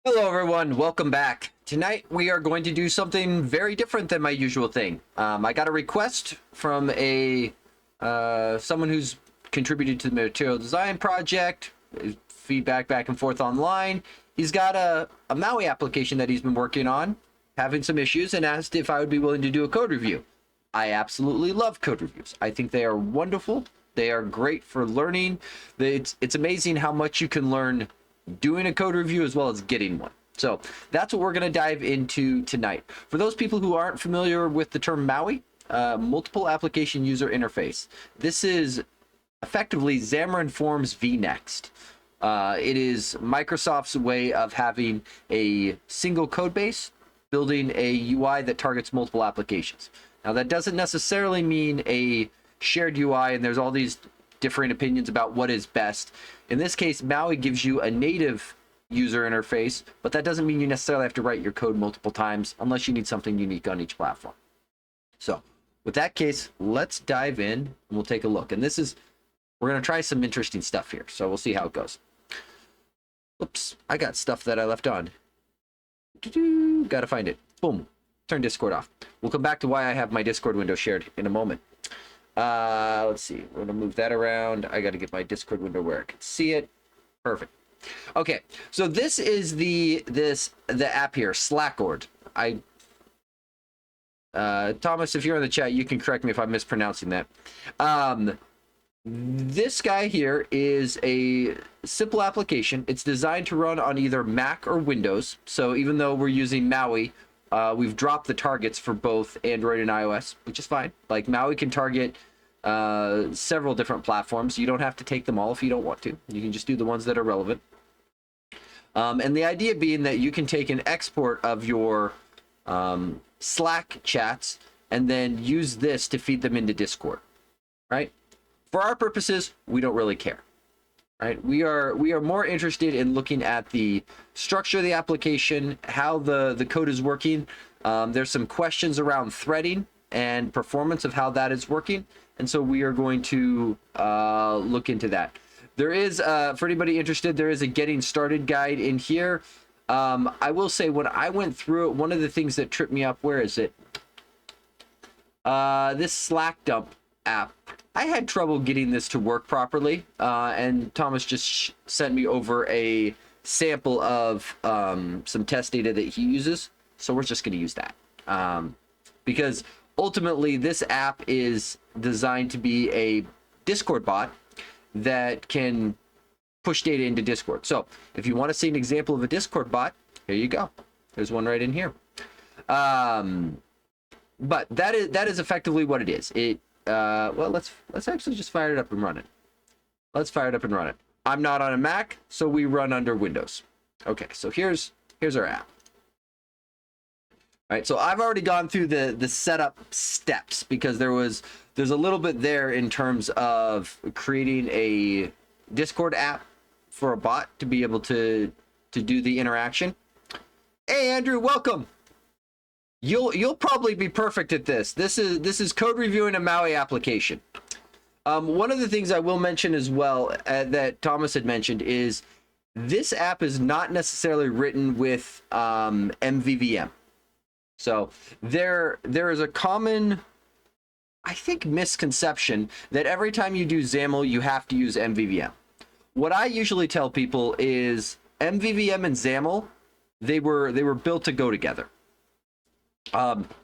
Hello everyone, welcome back. Tonight we are going to do something very different than my usual thing. I got a request from someone who's contributed to the material design project, feedback back and forth online. He's got a MAUI application that he's been working on, having some issues, and asked if I would be willing to do a code review. I absolutely love code reviews. I think they are wonderful. They are great for learning. It's amazing how much you can learn doing a code review as well as getting one. So that's what we're going to dive into tonight. For those people who aren't familiar with the term MAUI, multiple application user interface. This is effectively Xamarin Forms vNext. It is Microsoft's way of having a single code base, building a UI that targets multiple applications. Now that doesn't necessarily mean a shared UI, and there's all these differing opinions about what is best. In this case, MAUI gives you a native user interface, but that doesn't mean you necessarily have to write your code multiple times unless you need something unique on each platform. So with that case, let's dive in and we'll take a look. And we're going to try some interesting stuff here. So we'll see how it goes. Oops, I got stuff that I left on. Got to find it. Boom. Turn Discord off. We'll come back to why I have my Discord window shared in a moment. Let's see. We're going to move that around. I got to get my Discord window where I can see it. Perfect. Okay. So this is the app here, Slackord. Thomas, if you're in the chat, you can correct me if I'm mispronouncing that. This guy here is a simple application. It's designed to run on either Mac or Windows. So even though we're using MAUI, we've dropped the targets for both Android and iOS, which is fine. Like MAUI can target several different platforms. You don't have to take them all if you don't want to. You can just do the ones that are relevant. And the idea being that you can take an export of your Slack chats and then use this to feed them into Discord, right? For our purposes, we don't really care. Right, we are more interested in looking at the structure of the application, how the code is working. There's some questions around threading and performance of how that is working, and so we are going to look into that. There is, for anybody interested, there is a getting started guide in here. I will say when I went through it, one of the things that tripped me up, where is it? This Slack dump app. I had trouble getting this to work properly, and Thomas just sent me over a sample of some test data that he uses, so we're just going to use that. Because ultimately, this app is designed to be a Discord bot that can push data into Discord. So if you want to see an example of a Discord bot, here you go. There's one right in here. But that is effectively what it is. Well, let's actually just fire it up and run it. Let's fire it up and run it. I'm not on a Mac, so we run under Windows. Okay, so here's our app. All right, so I've already gone through the setup steps because there's a little bit there in terms of creating a Discord app for a bot to be able to do the interaction. Hey Andrew, welcome. You'll probably be perfect at this. This is code reviewing a MAUI application. One of the things I will mention as well that Thomas had mentioned is this app is not necessarily written with MVVM. So there is a common, I think, misconception that every time you do XAML, you have to use MVVM. What I usually tell people is MVVM and XAML, they were built to go together.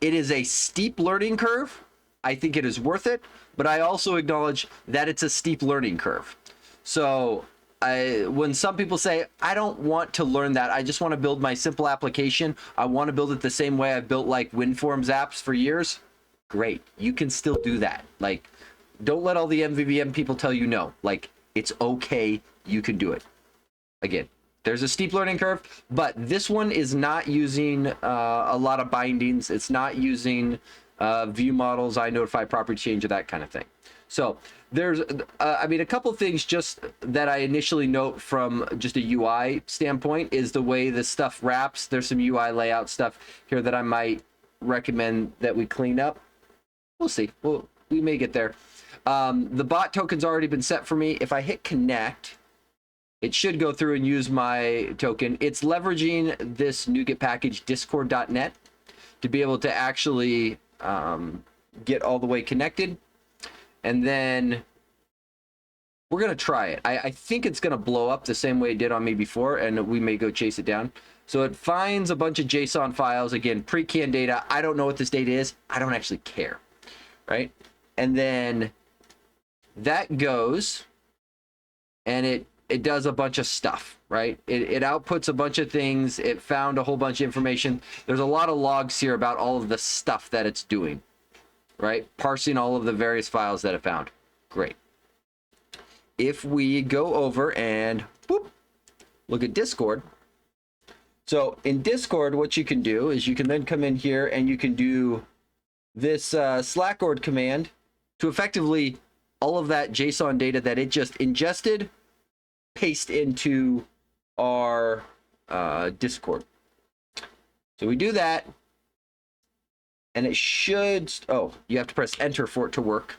It is a steep learning curve. I think it is worth it, but I also acknowledge that it's a steep learning curve. So when some people say, I don't want to learn that, I just want to build my simple application, I want to build it the same way I've built like WinForms apps for years, great. You can still do that. Like, don't let all the MVVM people tell you no. Like, it's okay. You can do it. Again, there's a steep learning curve, but this one is not using a lot of bindings. It's not using view models, iNotify property change, or that kind of thing. So there's, a couple things just that I initially note from just a UI standpoint is the way this stuff wraps. There's some UI layout stuff here that I might recommend that we clean up. We'll see. We may get there. The bot token's already been set for me. If I hit connect, it should go through and use my token. It's leveraging this NuGet package discord.net to be able to actually get all the way connected. And then we're going to try it. I think it's going to blow up the same way it did on me before, and we may go chase it down. So it finds a bunch of JSON files, again, pre-canned data. I don't know what this data is. I don't actually care, right? And then that goes, and it does a bunch of stuff, right? It outputs a bunch of things. It found a whole bunch of information. There's a lot of logs here about all of the stuff that it's doing, right? Parsing all of the various files that it found. Great. If we go over and whoop, look at Discord. So in Discord, what you can do is you can then come in here and you can do this Slackord command to effectively all of that JSON data that it just ingested, paste into our Discord. So we do that, and it should, oh, you have to press enter for it to work.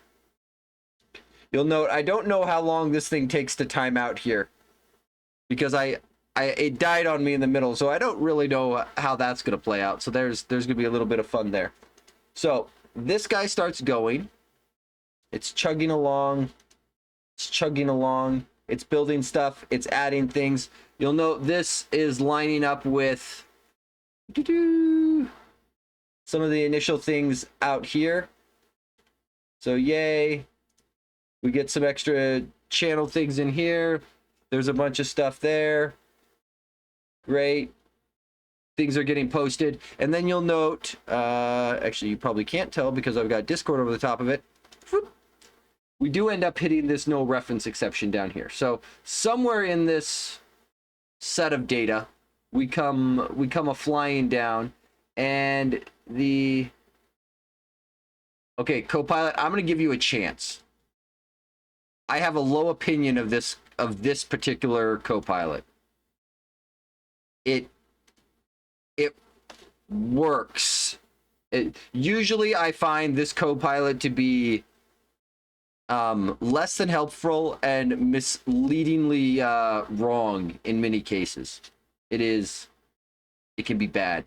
You'll note, I don't know how long this thing takes to time out here, because it died on me in the middle, so I don't really know how that's going to play out. So there's going to be a little bit of fun there. So this guy starts going. It's chugging along. It's chugging along. It's building stuff. It's adding things. You'll note this is lining up with some of the initial things out here. So yay. We get some extra channel things in here. There's a bunch of stuff there. Great. Things are getting posted. And then you'll note, actually you probably can't tell because I've got Discord over the top of it. We do end up hitting this no reference exception down here. So somewhere in this set of data, we come a flying down, and the, okay, Copilot, I'm going to give you a chance. I have a low opinion of this particular Copilot. It works. Usually I find this Copilot to be less than helpful and misleadingly wrong in many cases. It can be bad.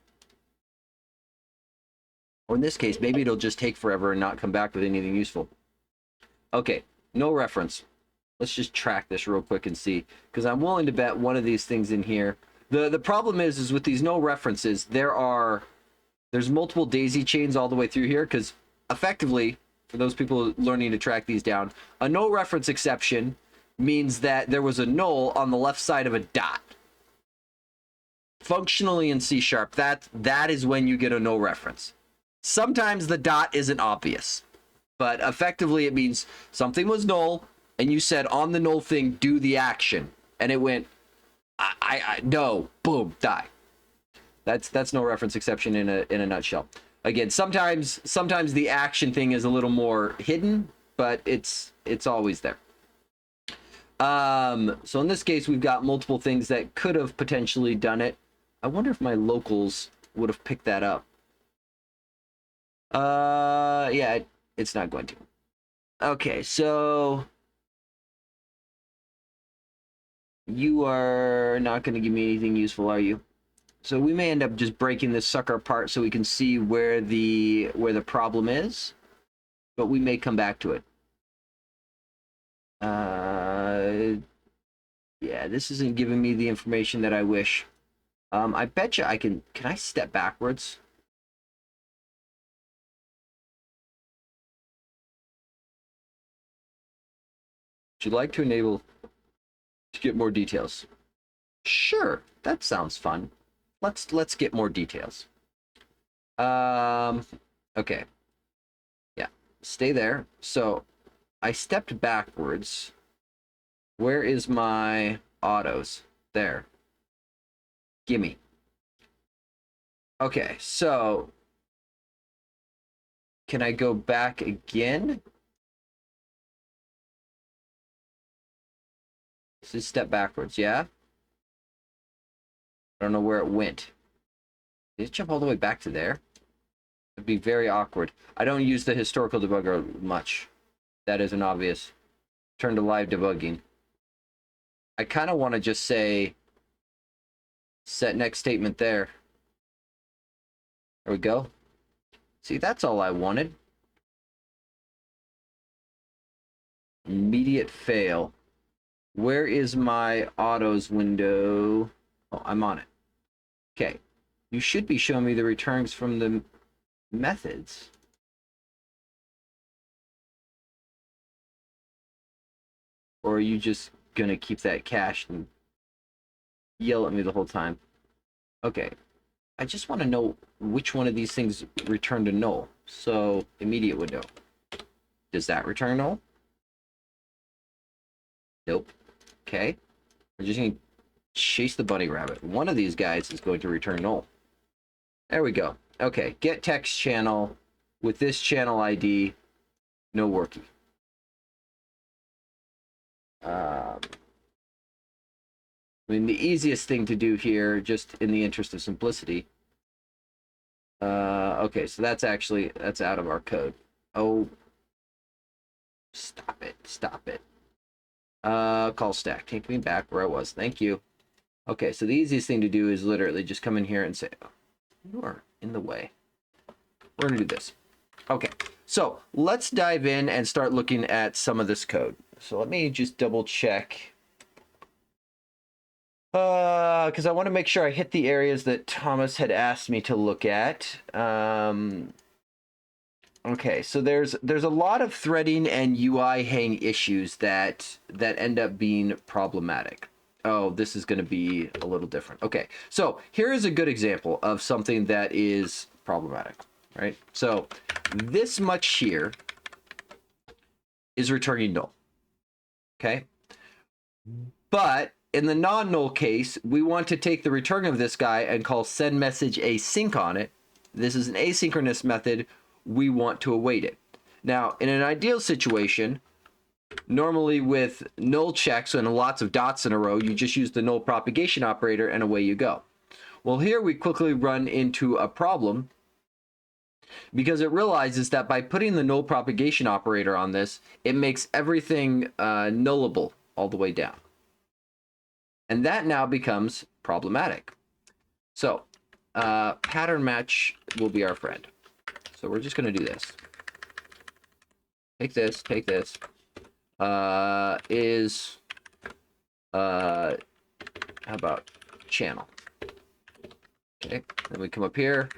Or in this case, maybe it'll just take forever and not come back with anything useful. Okay, no reference. Let's just track this real quick and see, because I'm willing to bet one of these things in here. The problem is with these no references, there's multiple daisy chains all the way through here, because effectively, for those people learning to track these down, a no reference exception means that there was a null on the left side of a dot. Functionally in C#, that is when you get a no reference. Sometimes the dot isn't obvious, but effectively it means something was null, and you said on the null thing, do the action, and it went, no, boom, die. That's no reference exception in a nutshell. Again, sometimes the action thing is a little more hidden, but it's always there. So in this case, we've got multiple things that could have potentially done it. I wonder if my locals would have picked that up. Yeah, it's not going to. Okay, so you are not going to give me anything useful, are you? So we may end up just breaking this sucker apart so we can see where the problem is, but we may come back to it. Yeah, this isn't giving me the information that I wish. I bet you I can I step backwards? Would you like to enable to get more details? Sure, that sounds fun. Let's get more details. Okay. Yeah, stay there. So I stepped backwards. Where is my autos? There. Gimme. Okay, so can I go back again? Just step backwards, yeah? I don't know where it went. Did it jump all the way back to there? It'd be very awkward. I don't use the historical debugger much. That isn't obvious. Turn to live debugging. I kind of want to just say set next statement there. There we go. See, that's all I wanted. Immediate fail. Where is my autos window? Oh, I'm on it. Okay. You should be showing me the returns from the methods. Or are you just going to keep that cached and yell at me the whole time? Okay. I just want to know which one of these things returned a null. So, immediate window. Does that return null? Nope. Okay. We're just going to chase the bunny rabbit. One of these guys is going to return null. There we go. Okay. Get text channel with this channel ID. No worky. I mean, the easiest thing to do here, just in the interest of simplicity. Okay, so that's out of our code. Oh, stop it, stop it. Call stack, take me back where I was, thank you. Okay, so the easiest thing to do is literally just come in here and say, oh, you are in the way. We're gonna do this. Okay, so let's dive in and start looking at some of this code. So let me just double check. Because I want to make sure I hit the areas that Thomas had asked me to look at. Okay, so there's a lot of threading and UI hang issues that end up being problematic. Oh, this is going to be a little different. Okay, so here is a good example of something that is problematic, right? So this much here is returning null. Okay, but in the non-null case, we want to take the return of this guy and call send message async on it. This is an asynchronous method. We want to await it. Now, in an ideal situation, normally with null checks and lots of dots in a row, you just use the null propagation operator and away you go. Well, here we quickly run into a problem because it realizes that by putting the null propagation operator on this, it makes everything nullable all the way down. And that now becomes problematic. So pattern match will be our friend. So we're just going to do this. Take this, take this. How about channel? Okay, then we come up here.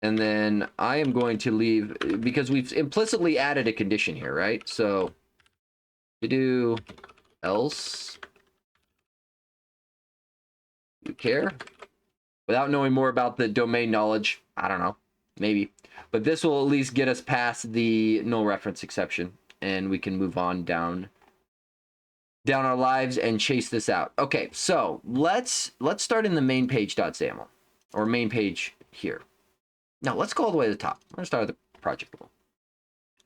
And then I am going to leave, because we've implicitly added a condition here, right? So to do else you care without knowing more about the domain knowledge. I don't know, maybe, but this will at least get us past the null reference exception and we can move on down our lives and chase this out. Okay, so let's start in the main page.xaml or main page here. Now let's go all the way to the top. We're gonna start with the project level.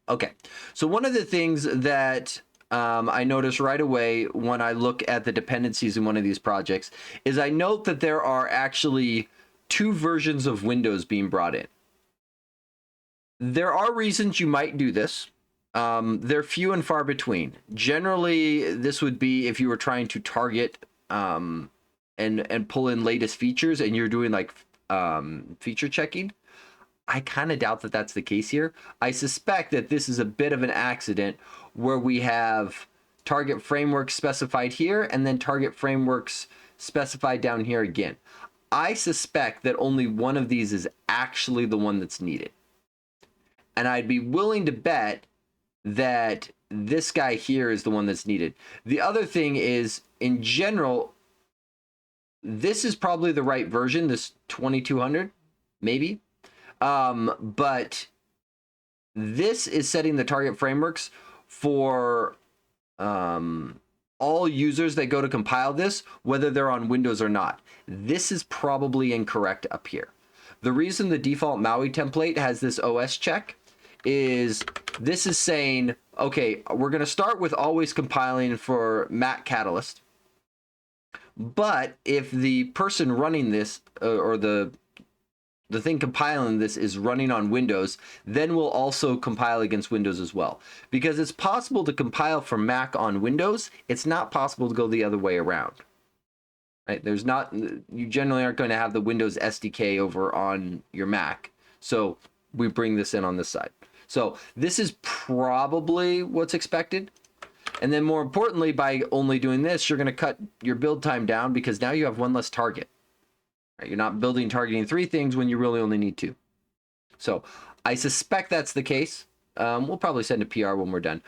Okay, so one of the things that I notice right away when I look at the dependencies in one of these projects is I note that there are actually two versions of Windows being brought in. There are reasons you might do this. They're few and far between. Generally, this would be if you were trying to target and pull in latest features and you're doing like feature checking. I kind of doubt that that's the case here. I suspect that this is a bit of an accident where we have target frameworks specified here and then target frameworks specified down here again. I suspect that only one of these is actually the one that's needed. And I'd be willing to bet that this guy here is the one that's needed. The other thing is, in general, this is probably the right version, this 2200, maybe. But this is setting the target frameworks for all users that go to compile this, whether they're on Windows or not. This is probably incorrect up here. The reason the default MAUI template has this OS check is this is saying, okay, we're going to start with always compiling for Mac Catalyst. But if the person running this or the the thing compiling this is running on Windows, then we'll also compile against Windows as well. Because it's possible to compile for Mac on Windows, it's not possible to go the other way around. Right? There's not, you generally aren't going to have the Windows SDK over on your Mac. So we bring this in on this side. So this is probably what's expected. And then more importantly, by only doing this, you're going to cut your build time down because now you have one less target. Right? You're not targeting 3 things when you really only need 2. So I suspect that's the case. We'll probably send a PR when we're done.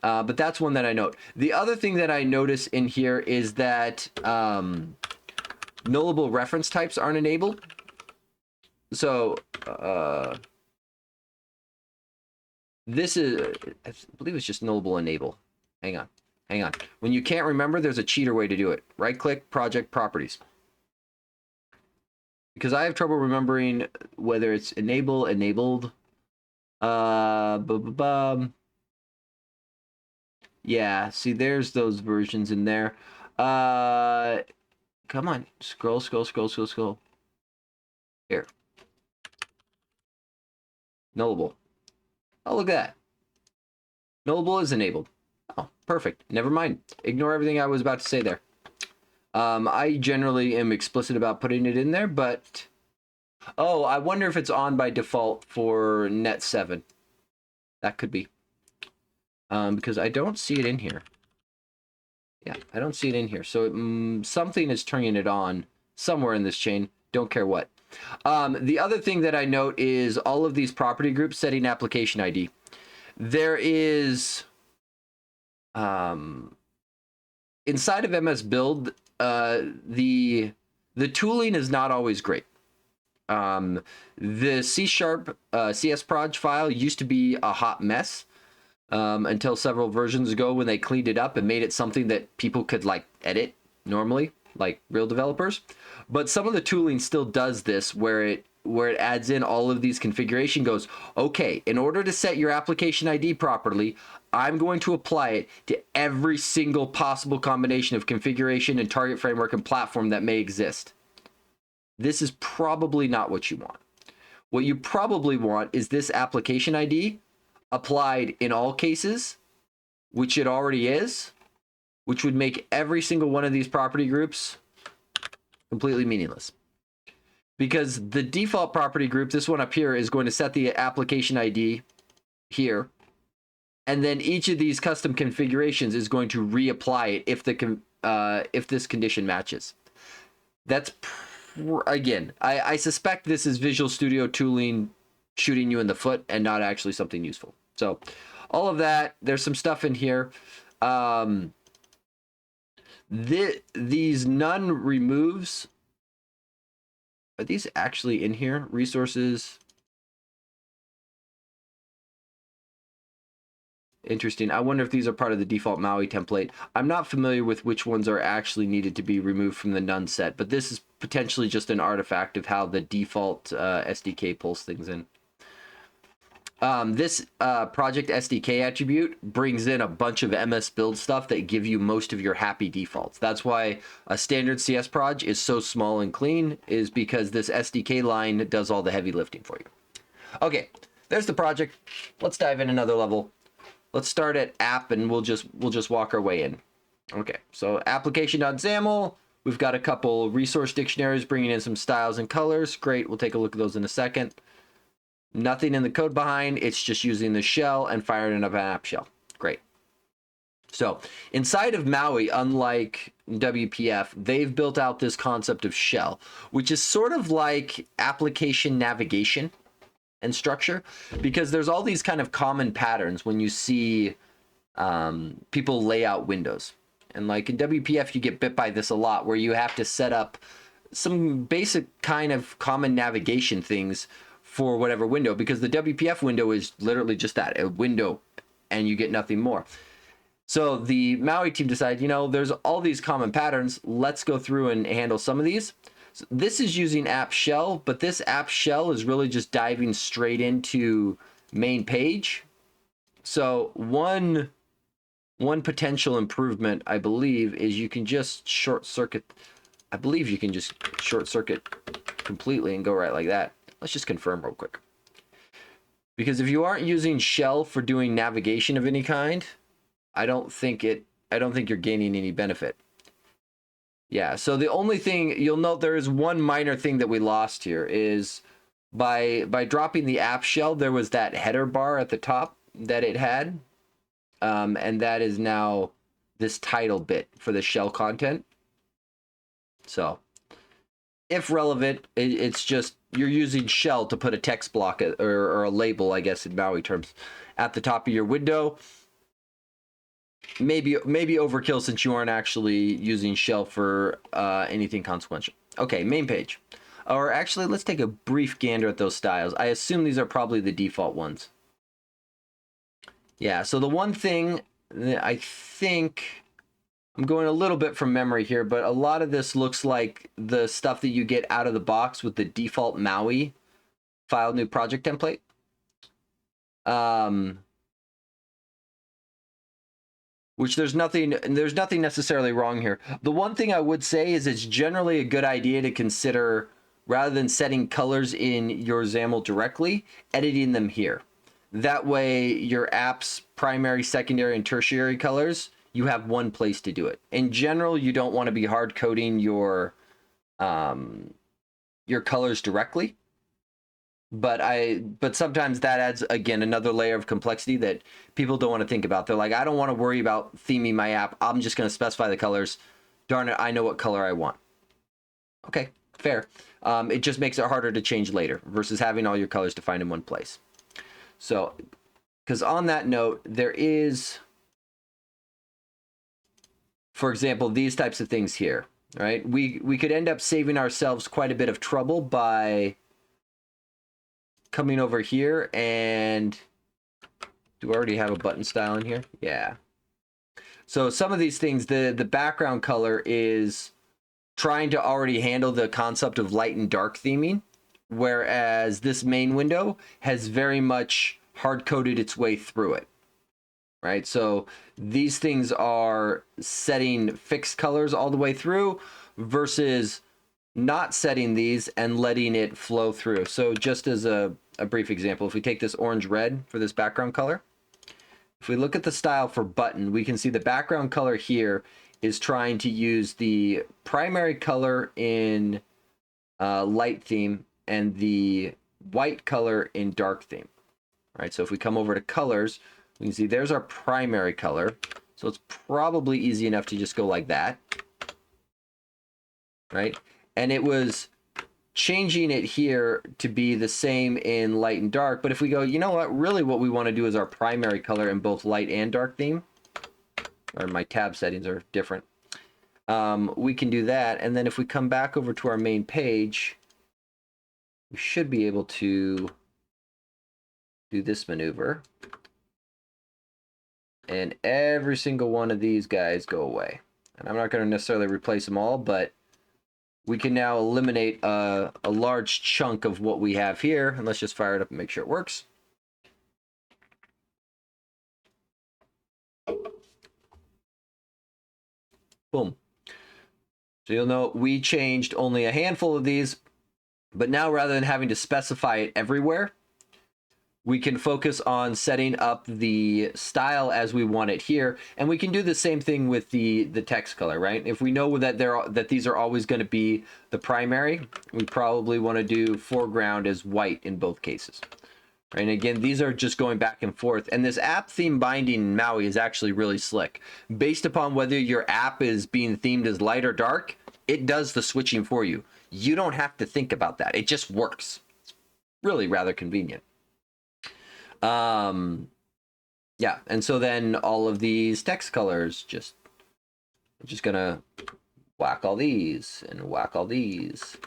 But that's one that I note. The other thing that I notice in here is that nullable reference types aren't enabled. So this is, I believe it's just nullable enable. Hang on. When you can't remember, there's a cheater way to do it. Right click, project properties. Because I have trouble remembering whether it's enabled. Yeah, see, there's those versions in there. Come on, scroll. Here. Nullable. Oh, look at that. Nullable is enabled. Oh, perfect. Never mind. Ignore everything I was about to say there. I generally am explicit about putting it in there, but... Oh, I wonder if it's on by default for Net 7. That could be. Because I don't see it in here. Yeah, I don't see it in here. So something is turning it on somewhere in this chain. Don't care what. The other thing that I note is all of these property groups setting application ID. There is... inside of MS Build, the tooling is not always great. The C# CS proj file used to be a hot mess until several versions ago when they cleaned it up and made it something that people could like edit normally, like real developers. But some of the tooling still does this where it adds in all of these configuration, goes, okay, in order to set your application ID properly, I'm going to apply it to every single possible combination of configuration and target framework and platform that may exist. This is probably not what you want. What you probably want is this application ID applied in all cases, which it already is, which would make every single one of these property groups completely meaningless. Because the default property group, this one up here, is going to set the application ID here. And then each of these custom configurations is going to reapply it if this condition matches. That's, again, I suspect this is Visual Studio tooling shooting you in the foot and not actually something useful. So all of that, there's some stuff in here. These none removes, are these actually in here? Resources. Interesting. I wonder if these are part of the default MAUI template. I'm not familiar with which ones are actually needed to be removed from the none set, but this is potentially just an artifact of how the default SDK pulls things in. This project SDK attribute brings in a bunch of MS Build stuff that give you most of your happy defaults. That's why a standard CS proj is so small and clean, is because this SDK line does all the heavy lifting for you. Okay, there's the project. Let's dive in another level. Let's start at app and we'll just walk our way in. Okay, so application.xaml. We've got a couple resource dictionaries bringing in some styles and colors. Great, we'll take a look at those in a second. Nothing in the code behind, it's just using the shell and firing up an app shell. Great. So inside of MAUI, unlike WPF, they've built out this concept of shell, which is sort of like application navigation and structure, because there's all these kind of common patterns when you see people lay out windows. And like in WPF, you get bit by this a lot, where you have to set up some basic kind of common navigation things for whatever window, because the WPF window is literally just that, a window, and you get nothing more. So the MAUI team decided, you know, there's all these common patterns. Let's go through and handle some of these. So this is using app shell, but this app shell is really just diving straight into main page. So one potential improvement, I believe, is you can just short circuit. I believe you can just short circuit completely and go right like that. Let's just confirm real quick. Because if you aren't using shell for doing navigation of any kind, I don't think you're gaining any benefit. Yeah, so the only thing you'll note, there is one minor thing that we lost here is by dropping the app shell, there was that header bar at the top that it had. And that is now this title bit for the shell content. So if relevant, it's just you're using shell to put a text block or a label, I guess in MAUI terms, at the top of your window. Maybe overkill since you aren't actually using shell for anything consequential. Okay, main page. Or actually, let's take a brief gander at those styles. I assume these are probably the default ones. Yeah, so the one thing that I think, I'm going a little bit from memory here, but a lot of this looks like the stuff that you get out of the box with the default MAUI file new project template. Which there's nothing necessarily wrong here. The one thing I would say is it's generally a good idea to consider, rather than setting colors in your XAML directly, editing them here. That way your app's primary, secondary, and tertiary colors, you have one place to do it. In general, you don't want to be hard coding your colors directly. But sometimes that adds, again, another layer of complexity that people don't want to think about. They're like, I don't want to worry about theming my app. I'm just going to specify the colors. Darn it, I know what color I want. Okay, fair. It just makes it harder to change later versus having all your colors defined in one place. So, because on that note, there is, for example, these types of things here, right? We could end up saving ourselves quite a bit of trouble by coming over here and do we already have a button style in here? Yeah. So some of these things, the background color is trying to already handle the concept of light and dark theming, whereas this main window has very much hard-coded its way through it, right? So these things are setting fixed colors all the way through versus not setting these and letting it flow through. So just as a brief example, if we take this orange red for this background color, if we look at the style for button, we can see the background color here is trying to use the primary color in light theme and the white color in dark theme. Right, so if we come over to colors, we can see there's our primary color. So it's probably easy enough to just go like that. Right, and it was changing it here to be the same in light and dark. But if we go, you know what, really what we want to do is our primary color in both light and dark theme. Or my tab settings are different. We can do that. And then if we come back over to our main page, we should be able to do this maneuver. And every single one of these guys go away. And I'm not going to necessarily replace them all, but we can now eliminate a large chunk of what we have here. And let's just fire it up and make sure it works. Boom. So you'll note we changed only a handful of these, but now rather than having to specify it everywhere, we can focus on setting up the style as we want it here. And we can do the same thing with the text color, right? If we know that these are always going to be the primary, we probably want to do foreground as white in both cases. Right? And again, these are just going back and forth. And this app theme binding in MAUI is actually really slick. Based upon whether your app is being themed as light or dark, it does the switching for you. You don't have to think about that. It just works. It's really rather convenient. Yeah, and so then all of these text colors, I'm just gonna whack all these and whack all these.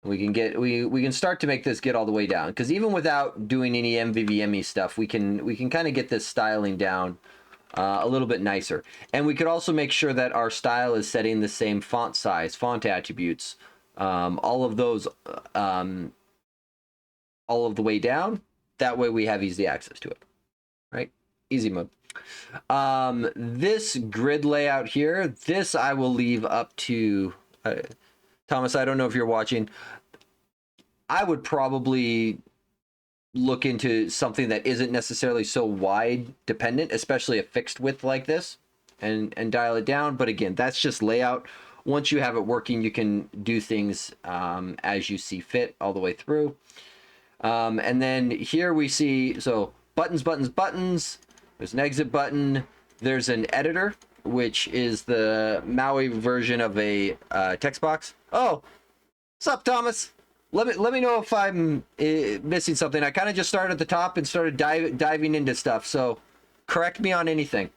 We can start to make this get all the way down, because even without doing any MVVME stuff, we can kind of get this styling down a little bit nicer. And we could also make sure that our style is setting the same font size, font attributes, all of those all of the way down. That way we have easy access to it, right? Easy mode. This grid layout here, this I will leave up to Thomas. I don't know if you're watching. I would probably look into something that isn't necessarily so wide dependent, especially a fixed width like this, and dial it down. But again, that's just layout. Once you have it working, you can do things as you see fit all the way through. And then here we see, so buttons, buttons, buttons. There's an exit button. There's an editor, which is the MAUI version of a text box. Oh, what's up, Thomas? Let me know if I'm missing something. I kind of just started at the top and started diving into stuff, so correct me on anything.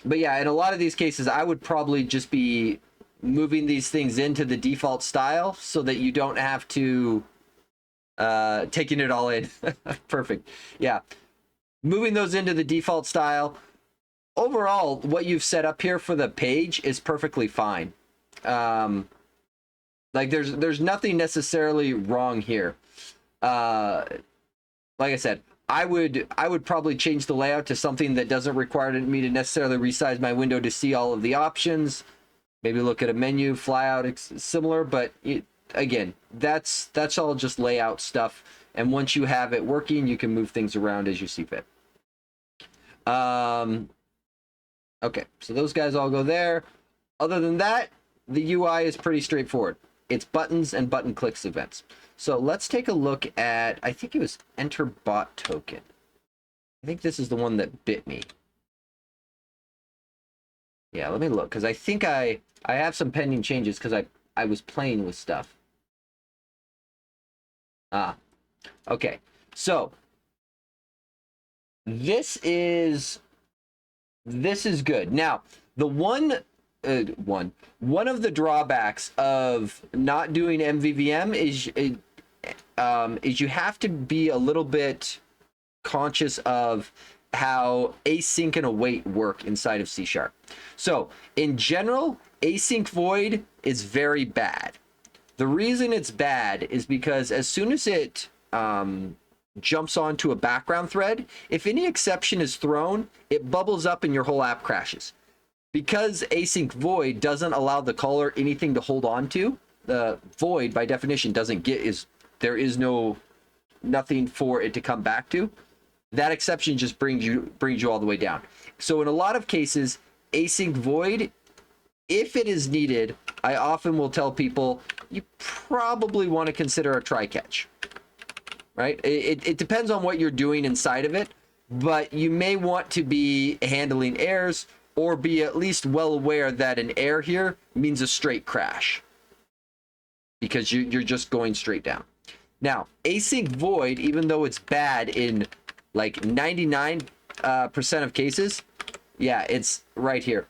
But yeah, in a lot of these cases, I would probably just be moving these things into the default style so that you don't have to taking it all in. Perfect. Yeah, moving those into the default style. Overall, what you've set up here for the page is perfectly fine. Like there's nothing necessarily wrong here. Like I said, I would probably change the layout to something that doesn't require me to necessarily resize my window to see all of the options. Maybe look at a menu, flyout, similar. But again, that's all just layout stuff. And once you have it working, you can move things around as you see fit. Okay, so those guys all go there. Other than that, the UI is pretty straightforward. It's buttons and button clicks events. So let's take a look at, I think it was enter bot token. I think this is the one that bit me. Yeah, let me look, because I think I have some pending changes because I was playing with stuff. Okay. So this is good. Now, the one of the drawbacks of not doing MVVM is you have to be a little bit conscious of how async and await work inside of C#. So in general, async void is very bad. The reason it's bad is because as soon as it jumps onto a background thread, if any exception is thrown, it bubbles up and your whole app crashes. Because async void doesn't allow the caller anything to hold on to, the void by definition there is nothing for it to come back to. That exception just brings you all the way down. So in a lot of cases, async void, if it is needed, I often will tell people you probably want to consider a try catch. Right? It depends on what you're doing inside of it, but you may want to be handling errors or be at least well aware that an error here means a straight crash because you're just going straight down. Now, async void, even though it's bad in like 99% of cases, yeah, it's right here.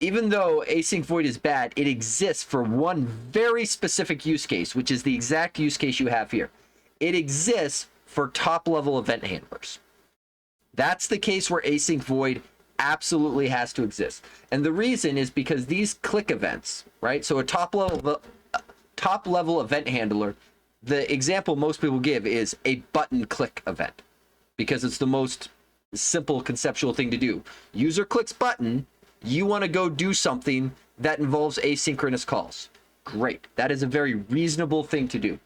Even though async void is bad, it exists for one very specific use case, which is the exact use case you have here. It exists for top-level event handlers. That's the case where async void absolutely has to exist. And the reason is because these click events, right? So a top-level event handler, the example most people give is a button click event because it's the most simple conceptual thing to do. User clicks button, you want to go do something that involves asynchronous calls. Great. That is a very reasonable thing to do.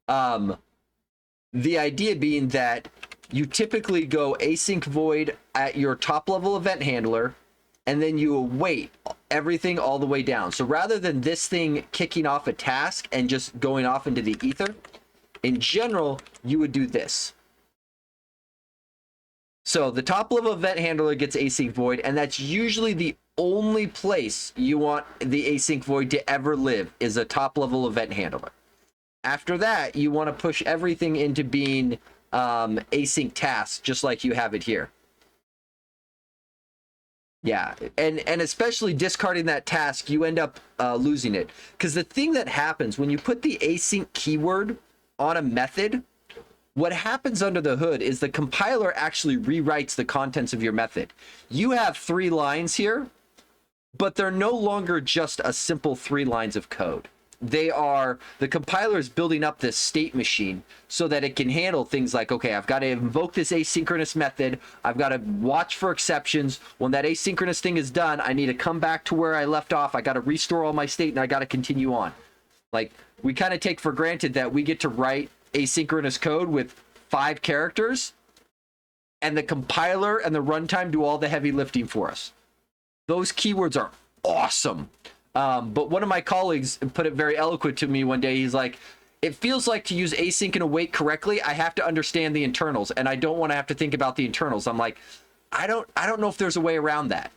The idea being that you typically go async void at your top level event handler, and then you await everything all the way down. So rather than this thing kicking off a task and just going off into the ether, in general, you would do this. So the top level event handler gets async void, and that's usually the only place you want the async void to ever live is a top level event handler. After that, you want to push everything into being async tasks, just like you have it here. Yeah, and especially discarding that task, you end up losing it. Because the thing that happens when you put the async keyword on a method, what happens under the hood is the compiler actually rewrites the contents of your method. You have 3 lines here, but they're no longer just a simple 3 lines of code. the compiler is building up this state machine so that it can handle things like, okay, I've got to invoke this asynchronous method. I've got to watch for exceptions. When that asynchronous thing is done, I need to come back to where I left off. I got to restore all my state and I got to continue on. Like, we kind of take for granted that we get to write asynchronous code with 5 characters and the compiler and the runtime do all the heavy lifting for us. Those keywords are awesome. But one of my colleagues put it very eloquent to me one day. He's like, it feels like to use async and await correctly, I have to understand the internals, and I don't want to have to think about the internals. I'm like, I don't know if there's a way around that.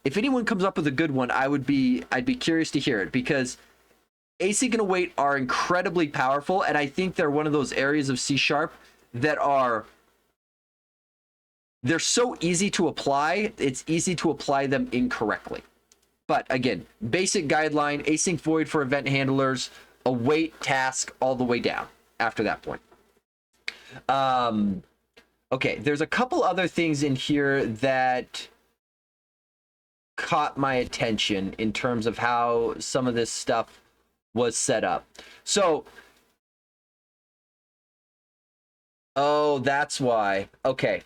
If anyone comes up with a good one, I'd be curious to hear it, because async and await are incredibly powerful, and I think they're one of those areas of C# that they're so easy to apply. It's easy to apply them incorrectly. But again, basic guideline, async void for event handlers, await task all the way down after that point. Okay, there's a couple other things in here that caught my attention in terms of how some of this stuff was set up. So, oh, that's why. Okay.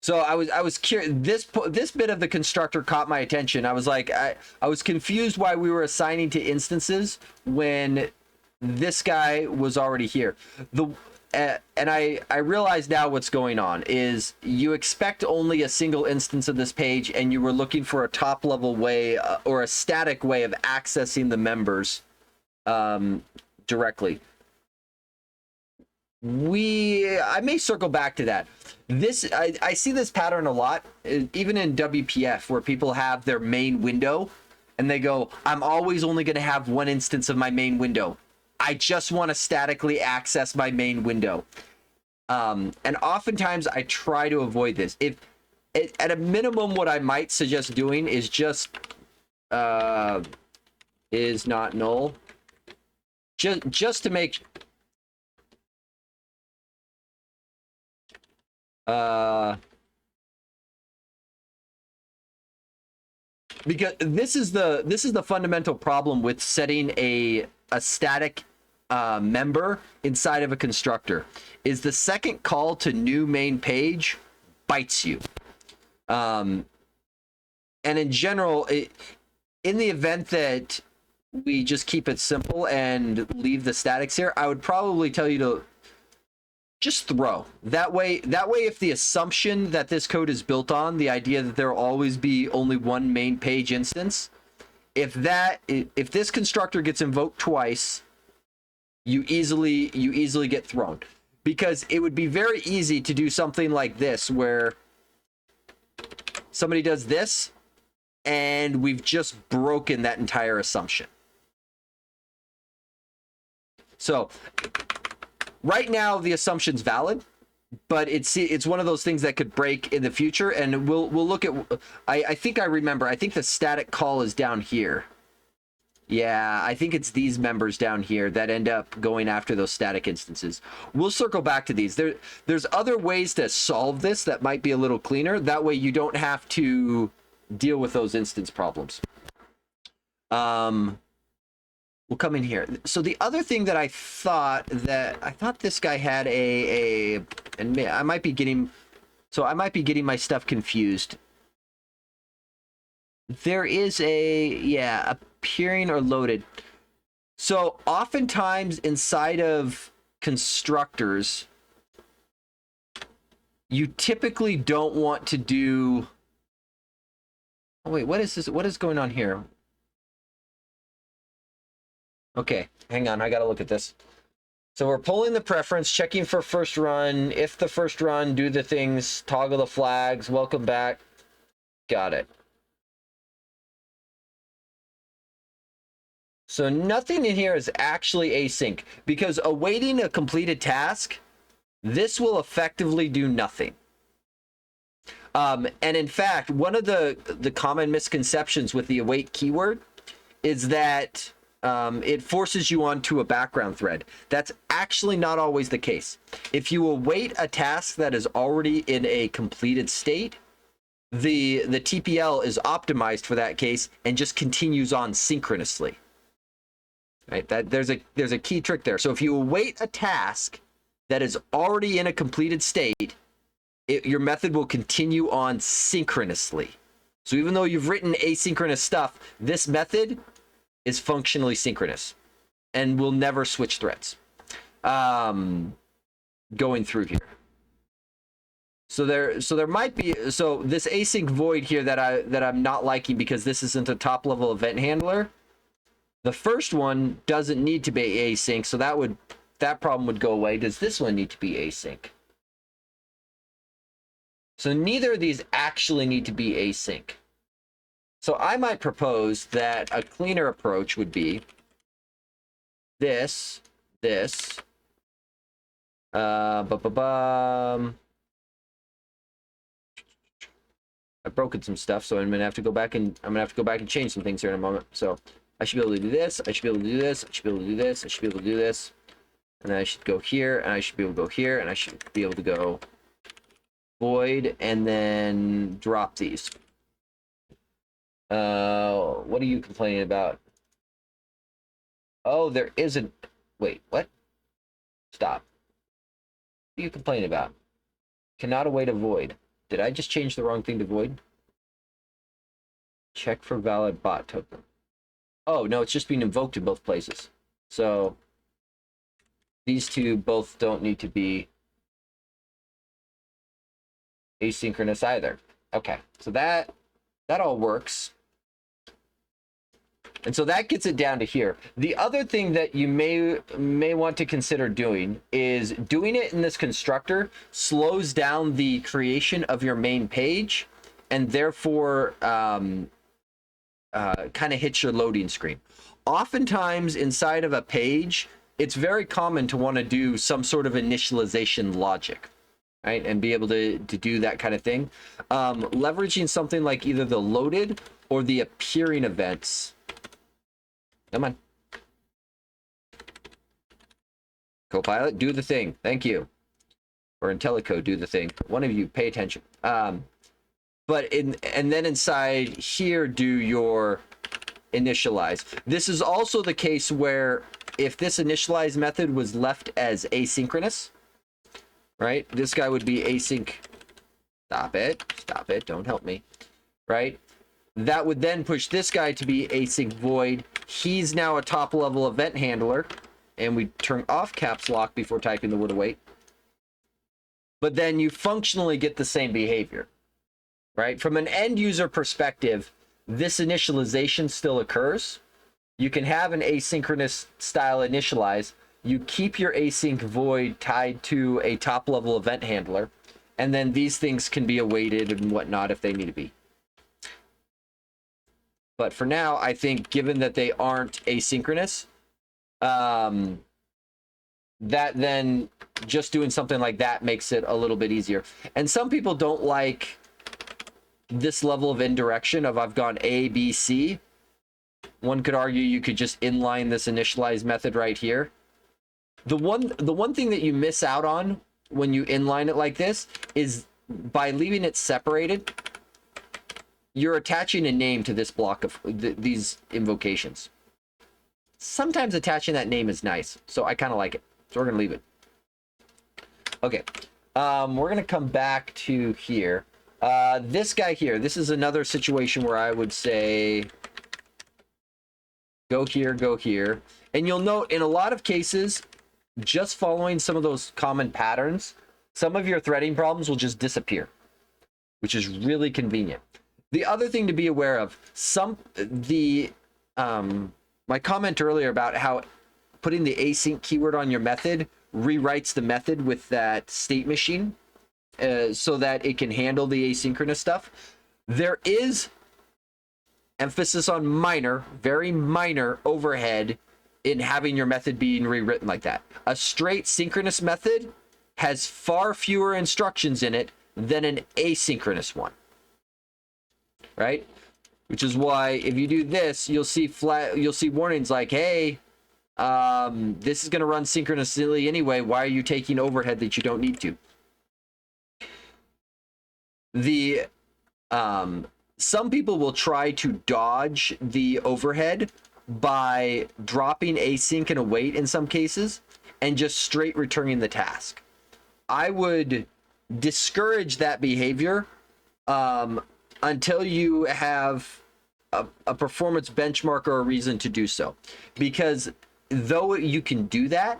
So I was curious. This bit of the constructor caught my attention. I was like, I was confused why we were assigning to instances when this guy was already here. And I realize now what's going on is you expect only a single instance of this page, and you were looking for a top level way or a static way of accessing the members directly. I may circle back to that. I see this pattern a lot, even in WPF, where people have their main window and they go, I'm always only going to have one instance of my main window. I just want to statically access my main window. And oftentimes I try to avoid this. At a minimum, what I might suggest doing is just is not null. Just to make because this is the fundamental problem with setting a static member inside of a constructor, is the second call to new main page bites you. And in general, in the event that we just keep it simple and leave the statics here, I would probably tell you to just throw. That way, if the assumption that this code is built on, the idea that there will always be only one main page instance, if this constructor gets invoked twice, you easily get thrown. Because it would be very easy to do something like this, where somebody does this, and we've just broken that entire assumption. So right now, the assumption's valid, but it's one of those things that could break in the future, and we'll look at. I think I remember. I think the static call is down here. Yeah, I think it's these members down here that end up going after those static instances. We'll circle back to these. There's other ways to solve this that might be a little cleaner. That way, you don't have to deal with those instance problems. We'll come in here. So the other thing that I thought this guy had and I might be getting my stuff confused. There is appearing or loaded. So oftentimes inside of constructors, you typically don't want to do. Oh wait, what is this? What is going on here? Okay, hang on, I gotta look at this. So we're pulling the preference, checking for first run. If the first run, do the things, toggle the flags, welcome back. Got it. So nothing in here is actually async, because awaiting a completed task, this will effectively do nothing. And in fact, one of the common misconceptions with the await keyword is that it forces you onto a background thread. That's actually not always the case. If you await a task that is already in a completed state, the TPL is optimized for that case and just continues on synchronously. Right? That there's a key trick there. So if you await a task that is already in a completed state, your method will continue on synchronously. So even though you've written asynchronous stuff, this method is functionally synchronous and will never switch threads. Going through here. So there might be this async void here that I'm not liking because this isn't a top level event handler. The first one doesn't need to be async, so that problem would go away. Does this one need to be async? So neither of these actually need to be async. So I might propose that a cleaner approach would be this. I've broken some stuff, so I'm gonna have to go back and change some things here in a moment. So I should be able to do this. I should be able to do this. I should be able to do this. I should be able to do this. And then I should go here, and I should be able to go here, and I should be able to go void, and then drop these. What are you complaining about? Oh, there isn't. Wait, what? Stop. What are you complaining about? Cannot await a void. Did I just change the wrong thing to void? Check for valid bot token. Oh, no, it's just being invoked in both places. So these two both don't need to be asynchronous either. Okay, so that all works. And so that gets it down to here. The other thing that you may want to consider doing is doing it in this constructor slows down the creation of your main page and therefore kind of hits your loading screen. Oftentimes inside of a page, it's very common to want to do some sort of initialization logic, right? And be able to do that kind of thing. Leveraging something like either the loaded or the appearing events. Come on. Copilot, do the thing. Thank you. Or IntelliCode, do the thing. One of you, pay attention. And then inside here, do your initialize. This is also the case where if this initialize method was left as asynchronous, right? This guy would be async. Stop it. Don't help me. Right? That would then push this guy to be async void. He's now a top level event handler, and we turn off caps lock before typing the word await. But then you functionally get the same behavior, right? From an end user perspective, this initialization still occurs. You can have an asynchronous style initialize. You keep your async void tied to a top level event handler, and then these things can be awaited and whatnot if they need to be. But for now, I think given that they aren't asynchronous, that then just doing something like that makes it a little bit easier. And some people don't like this level of indirection of I've gone A, B, C. One could argue you could just inline this initialize method right here. The one thing that you miss out on when you inline it like this is by leaving it separated, you're attaching a name to this block of these invocations. Sometimes attaching that name is nice, so I kind of like it. So we're gonna leave it. Okay, we're gonna come back to here. This guy here, this is another situation where I would say go here. And you'll note in a lot of cases, just following some of those common patterns, some of your threading problems will just disappear, which is really convenient. The other thing to be aware of, my comment earlier about how putting the async keyword on your method rewrites the method with that state machine so that it can handle the asynchronous stuff. There is emphasis on minor, very minor overhead in having your method being rewritten like that. A straight synchronous method has far fewer instructions in it than an asynchronous one. Right? Which is why if you do this, you'll see warnings like, hey, this is going to run synchronously anyway. Why are you taking overhead that you don't need to? The Some people will try to dodge the overhead by dropping async and await in some cases and just straight returning the task. I would discourage that behavior until you have a performance benchmark or a reason to do so. Because though you can do that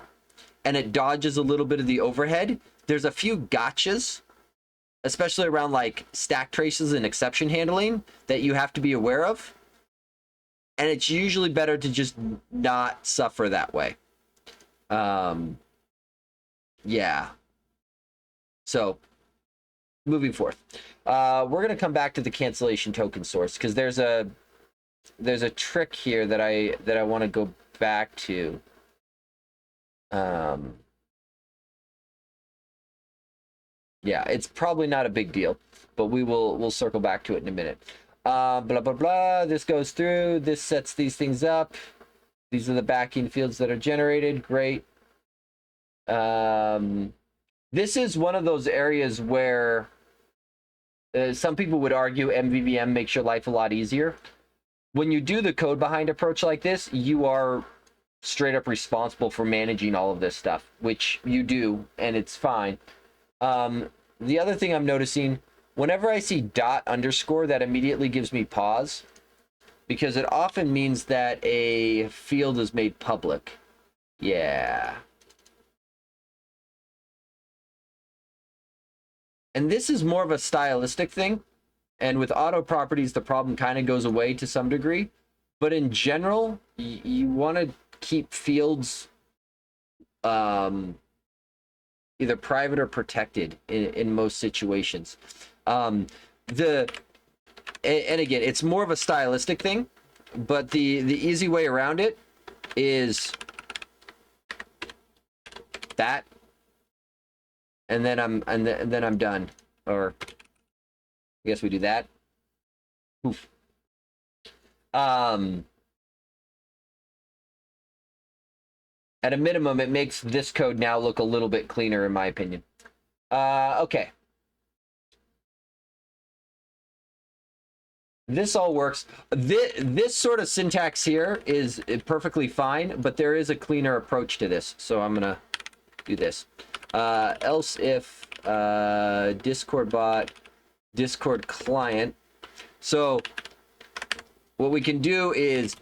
and it dodges a little bit of the overhead, there's a few gotchas, especially around like stack traces and exception handling, that you have to be aware of. And it's usually better to just not suffer that way. Yeah. So moving forth, we're going to come back to the cancellation token source, because there's a trick here that I want to go back to. Yeah, it's probably not a big deal, but we'll circle back to it in a minute. Blah, blah, blah. This goes through. This sets these things up. These are the backing fields that are generated. Great. This is one of those areas where some people would argue MVVM makes your life a lot easier. When you do the code behind approach like this, you are straight up responsible for managing all of this stuff, which you do, and it's fine. The other thing I'm noticing, whenever I see ._, that immediately gives me pause, because it often means that a field is made public. Yeah. And this is more of a stylistic thing. And with auto properties, the problem kind of goes away to some degree. But in general, you want to keep fields either private or protected in most situations. And again, it's more of a stylistic thing, but the easy way around it is that, and then I'm done. Or I guess we do that. Oof. At a minimum, it makes this code now look a little bit cleaner, in my opinion. Okay. This all works. This sort of syntax here is perfectly fine, but there is a cleaner approach to this. So I'm going to do this. Else if Discord bot, Discord client. So what we can do is,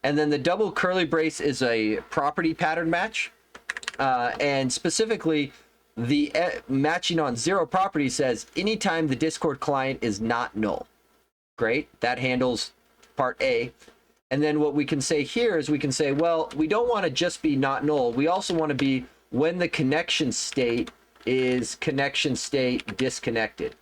and then the double curly brace is a property pattern match. And specifically, the matching on 0 property says anytime the Discord client is not null. Great. That handles part A. And then what we can say here is we can say, well, we don't want to just be not null. We also want to be when the connection state is connection state disconnected.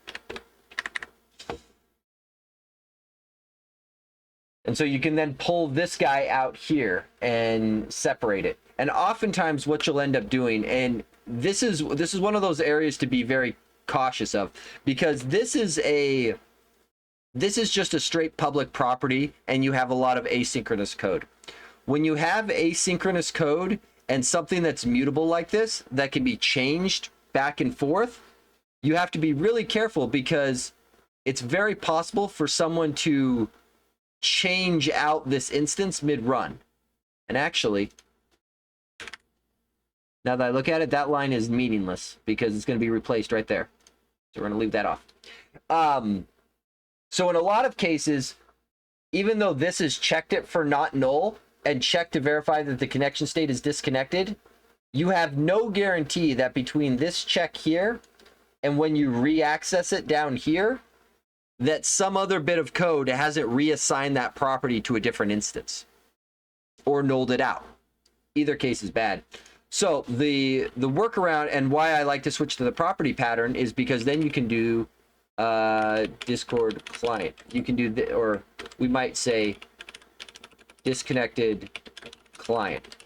And so you can then pull this guy out here and separate it. And oftentimes what you'll end up doing, and this is one of those areas to be very cautious of, because this is just a straight public property and you have a lot of asynchronous code. When you have asynchronous code and something that's mutable like this that can be changed back and forth, you have to be really careful, because it's very possible for someone to change out this instance mid-run. And actually, now that I look at it, that line is meaningless because it's going to be replaced right there. So we're going to leave that off. So in a lot of cases, even though this is checked it for not null and checked to verify that the connection state is disconnected, you have no guarantee that between this check here and when you re-access it down here, that some other bit of code hasn't reassigned that property to a different instance or nulled it out. Either case is bad. So the workaround, and why I like to switch to the property pattern, is because then you can do Discord client. You can do or we might say disconnected client.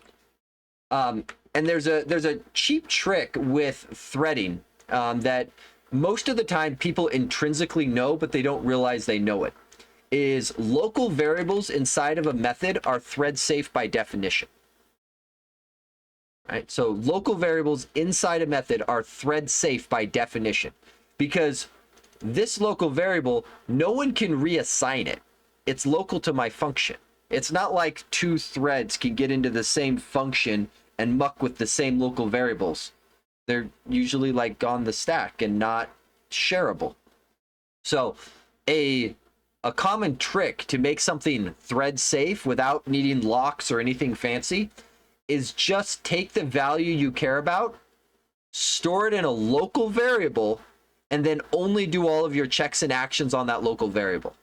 And there's a cheap trick with threading that most of the time people intrinsically know, but they don't realize they know it, is local variables inside of a method are thread safe by definition. Right? So local variables inside a method are thread safe by definition, because this local variable, no one can reassign it. It's local to my function. It's not like two threads can get into the same function and muck with the same local variables. They're usually like on the stack and not shareable. So a common trick to make something thread safe without needing locks or anything fancy is just take the value you care about, store it in a local variable, and then only do all of your checks and actions on that local variable.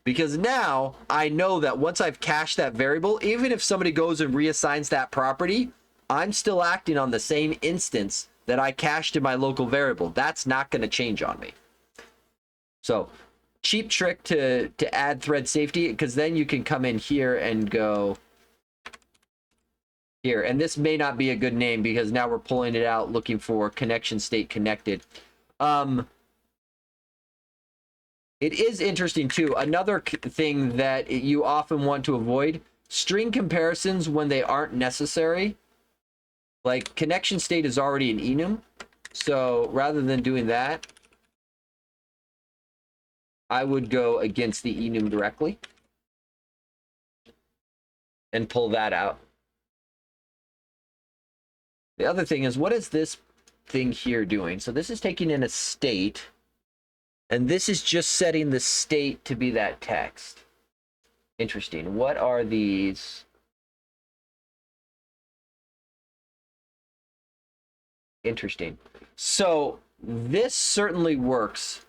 Because now I know that once I've cached that variable, even if somebody goes and reassigns that property, I'm still acting on the same instance that I cached in my local variable. That's not going to change on me. So cheap trick to add thread safety, because then you can come in here and go here. And this may not be a good name because now we're pulling it out looking for connection state connected. It is interesting too. Another thing that you often want to avoid, string comparisons when they aren't necessary. Like connection state is already an enum. So rather than doing that, I would go against the enum directly and pull that out. The other thing is, what is this thing here doing? So this is taking in a state, and this is just setting the state to be that text. Interesting. What are these? Interesting. So this certainly works.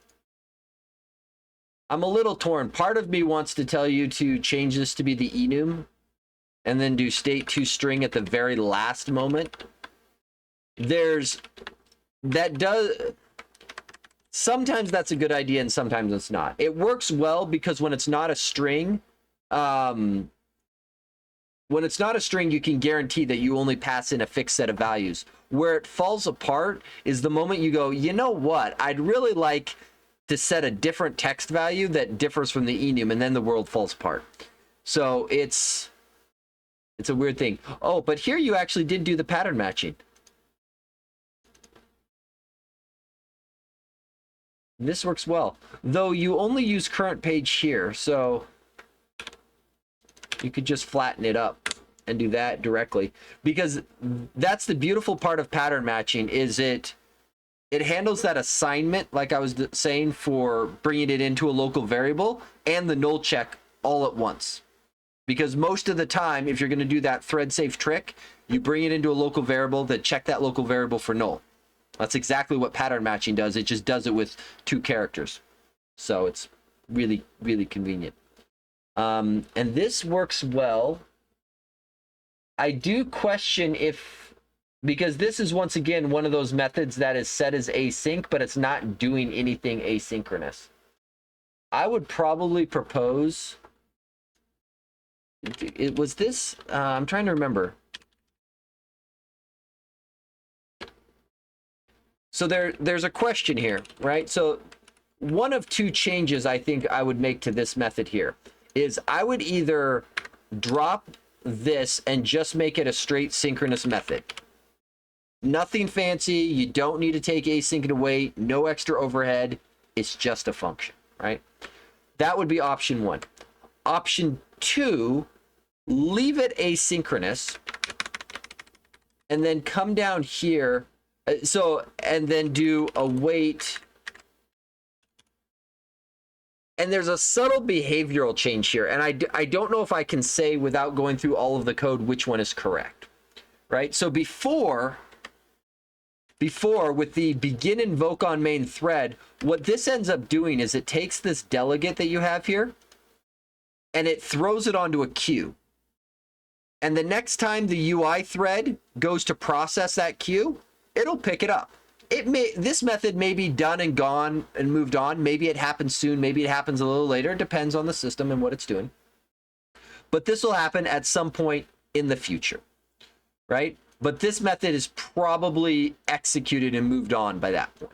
I'm a little torn. Part of me wants to tell you to change this to be the enum and then do state to string at the very last moment. Sometimes that's a good idea and sometimes it's not. It works well because when it's not a string, you can guarantee that you only pass in a fixed set of values. Where it falls apart is the moment you go, you know what, I'd really like to set a different text value that differs from the enum, and then the world falls apart. So it's a weird thing. Oh, but here you actually did do the pattern matching. This works well, though you only use current page here, so you could just flatten it up and do that directly, because that's the beautiful part of pattern matching is it handles that assignment, like I was saying, for bringing it into a local variable and the null check all at once. Because most of the time, if you're going to do that thread safe trick, you bring it into a local variable that check that local variable for null. That's exactly what pattern matching does. It just does it with 2 characters. So it's really, really convenient. And this works well. I do question because this is once again one of those methods that is set as async, but it's not doing anything asynchronous. I would probably propose, it was this, I'm trying to remember. So there's a question here, right? So one of 2 changes I think I would make to this method here is I would either drop this and just make it a straight synchronous method. Nothing fancy. You don't need to take async and await. No extra overhead. It's just a function, right? That would be option 1. Option 2, leave it asynchronous and then come down here. And then do await. And there's a subtle behavioral change here. And I don't know if I can say without going through all of the code which one is correct, right? So before with the begin invoke on main thread, what this ends up doing is it takes this delegate that you have here and it throws it onto a queue. And the next time the UI thread goes to process that queue, it'll pick it up. This method may be done and gone and moved on. Maybe it happens soon. Maybe it happens a little later. It depends on the system and what it's doing. But this will happen at some point in the future, right? But this method is probably executed and moved on by that point.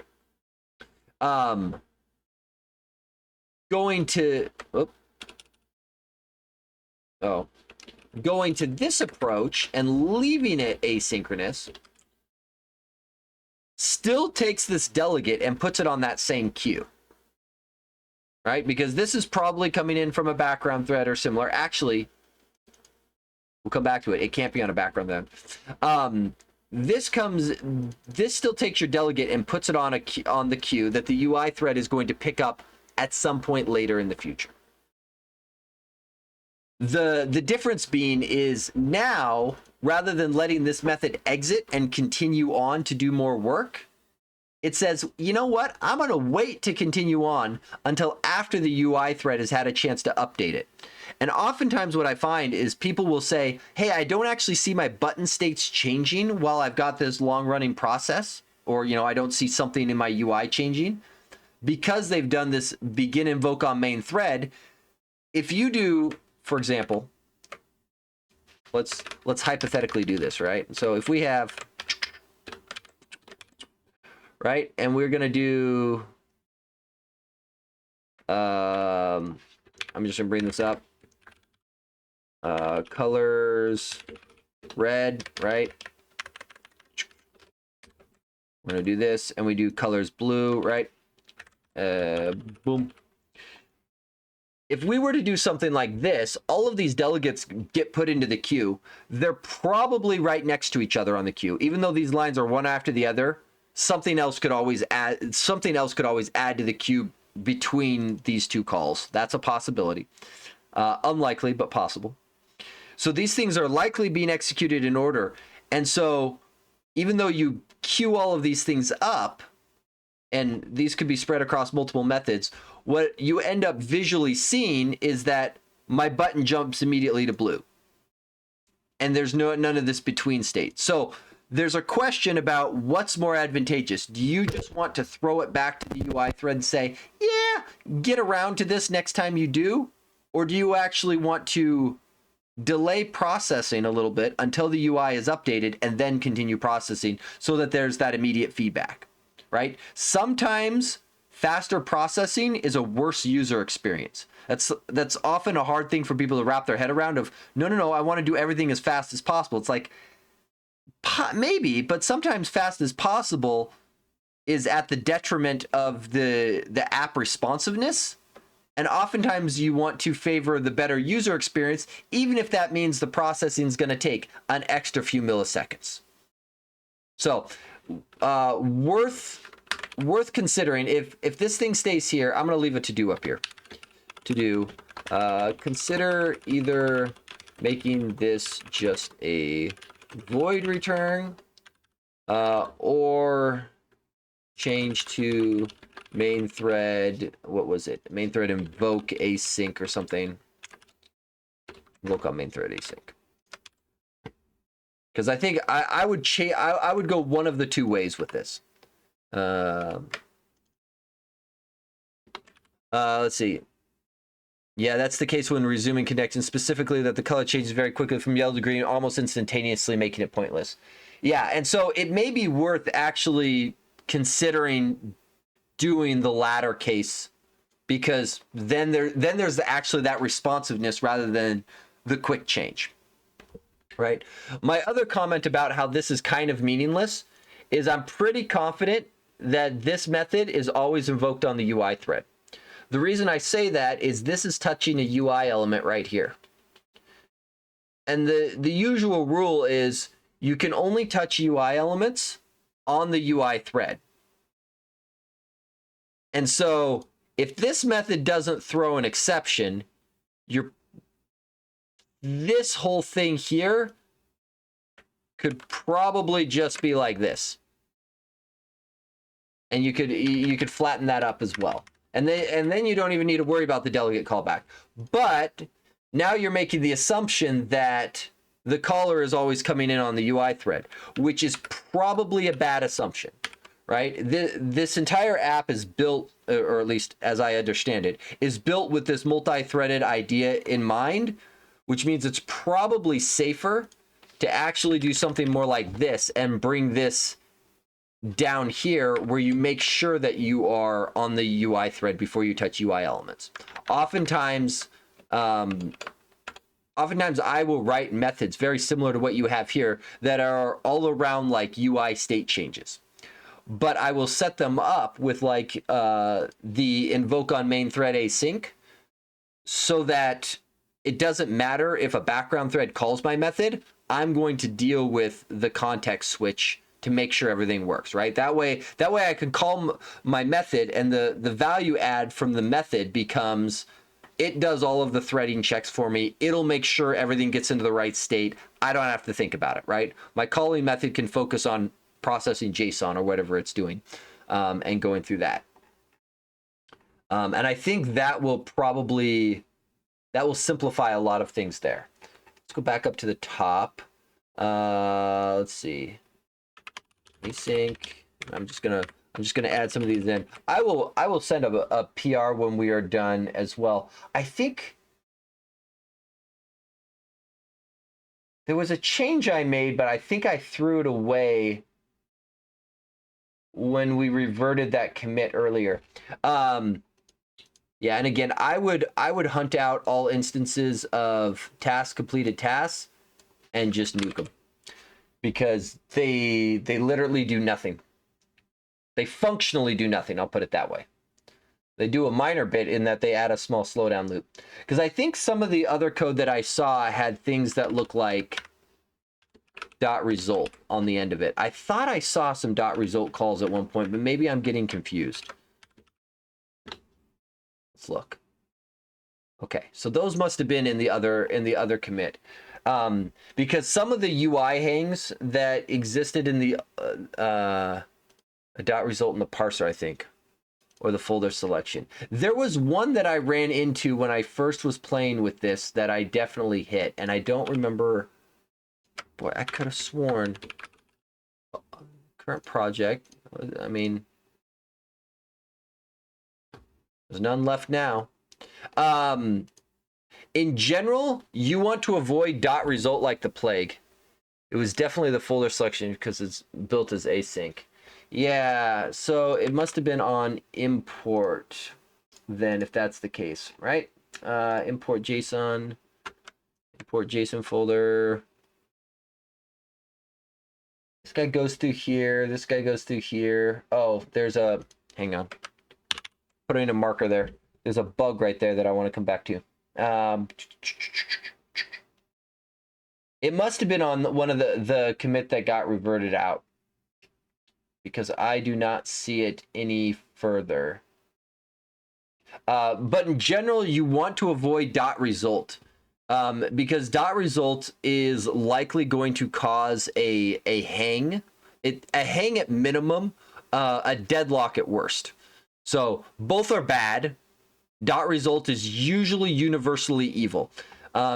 Going to this approach and leaving it asynchronous. still takes this delegate and puts it on that same queue, right? Because this is probably coming in from a background thread or similar. Actually, we'll come back to it. It can't be on a background thread. This still takes your delegate and puts it on the queue that the UI thread is going to pick up at some point later in the future. The difference being is now, rather than letting this method exit and continue on to do more work, it says, you know what? I'm going to wait to continue on until after the UI thread has had a chance to update it. And oftentimes what I find is people will say, hey, I don't actually see my button states changing while I've got this long running process, or, you know, I don't see something in my UI changing. Because they've done this begin invoke on main thread, if you do, for example, let's hypothetically do this, right? So if we have, right, and we're going to do, I'm just going to bring this up. Colors red, right? We're going to do this, and we do colors blue, right? Boom. If we were to do something like this, all of these delegates get put into the queue. They're probably right next to each other on the queue. Even though these lines are one after the other, something else could always add to the queue between these two calls. That's a possibility. Unlikely, but possible. So these things are likely being executed in order. And so even though you queue all of these things up, and these could be spread across multiple methods, what you end up visually seeing is that my button jumps immediately to blue. And there's none of this between state. So there's a question about what's more advantageous. Do you just want to throw it back to the UI thread and say, yeah, get around to this next time you do? Or do you actually want to delay processing a little bit until the UI is updated and then continue processing so that there's that immediate feedback, right? Sometimes faster processing is a worse user experience. That's often a hard thing for people to wrap their head around of, no, I want to do everything as fast as possible. It's like, maybe, but sometimes fast as possible is at the detriment of the app responsiveness. And oftentimes you want to favor the better user experience, even if that means the processing is going to take an extra few milliseconds. So worth considering. If this thing stays here, I'm going to leave a to-do up here. To-do, consider either making this just a void return or change to main thread, what was it? Main thread invoke async or something. Invoke on main thread async. Because I think I would go one of the two ways with this. Let's see. Yeah, that's the case when resuming connection, specifically that the color changes very quickly from yellow to green, almost instantaneously, making it pointless. Yeah, and so it may be worth actually considering doing the latter case, because then there's actually that responsiveness rather than the quick change, right? My other comment about how this is kind of meaningless is I'm pretty confident that this method is always invoked on the UI thread. The reason I say that is this is touching a UI element right here. And the usual rule is you can only touch UI elements on the UI thread. And so if this method doesn't throw an exception, this whole thing here could probably just be like this. And you could flatten that up as well. And then you don't even need to worry about the delegate callback. But now you're making the assumption that the caller is always coming in on the UI thread, which is probably a bad assumption, right? This entire app is built, or at least as I understand it, is built with this multi-threaded idea in mind, which means it's probably safer to actually do something more like this and bring this down here where you make sure that you are on the UI thread before you touch UI elements. Oftentimes I will write methods very similar to what you have here that are all around like UI state changes. but I will set them up with like the invoke on main thread async, so that it doesn't matter if a background thread calls my method. I'm going to deal with the context switch to make sure everything works, right? That way I can call my method, and the value add from the method becomes, it does all of the threading checks for me. It'll make sure everything gets into the right state. I don't have to think about it, right? My calling method can focus on processing JSON or whatever it's doing, and going through that. And I think that will simplify a lot of things there. Let's go back up to the top. Let's see. Async. I'm just gonna add some of these in. I will send a PR when we are done as well. I think there was a change I made, but I think I threw it away when we reverted that commit earlier. Yeah, and again, I would hunt out all instances of task completed tasks and just nuke them, because they literally do nothing. They functionally do nothing, I'll put it that way. They do a minor bit in that they add a small slowdown loop. Because I think some of the other code that I saw had things that look like .result on the end of it. I thought I saw some .result calls at one point, but maybe I'm getting confused. Let's look. Okay, so those must have been in the other commit. Because some of the UI hangs that existed in the a .result in the parser, I think, or the folder selection. There was one that I ran into when I first was playing with this that I definitely hit, and I don't remember. Boy, I could have sworn. Current project. I mean, there's none left now. In general, you want to avoid .result like the plague. It was definitely the folder selection because it's built as async. Yeah, so it must have been on import then, if that's the case, right? Import JSON folder. This guy goes through here. This guy goes through here. Oh, there's a, hang on. Putting a marker there. There's a bug right there that I want to come back to. It must have been on one of the commit that got reverted out, because I do not see it any further. But in general, you want to avoid .result, because .result is likely going to cause a hang. A hang at minimum, a deadlock at worst. So both are bad. .result is usually universally evil,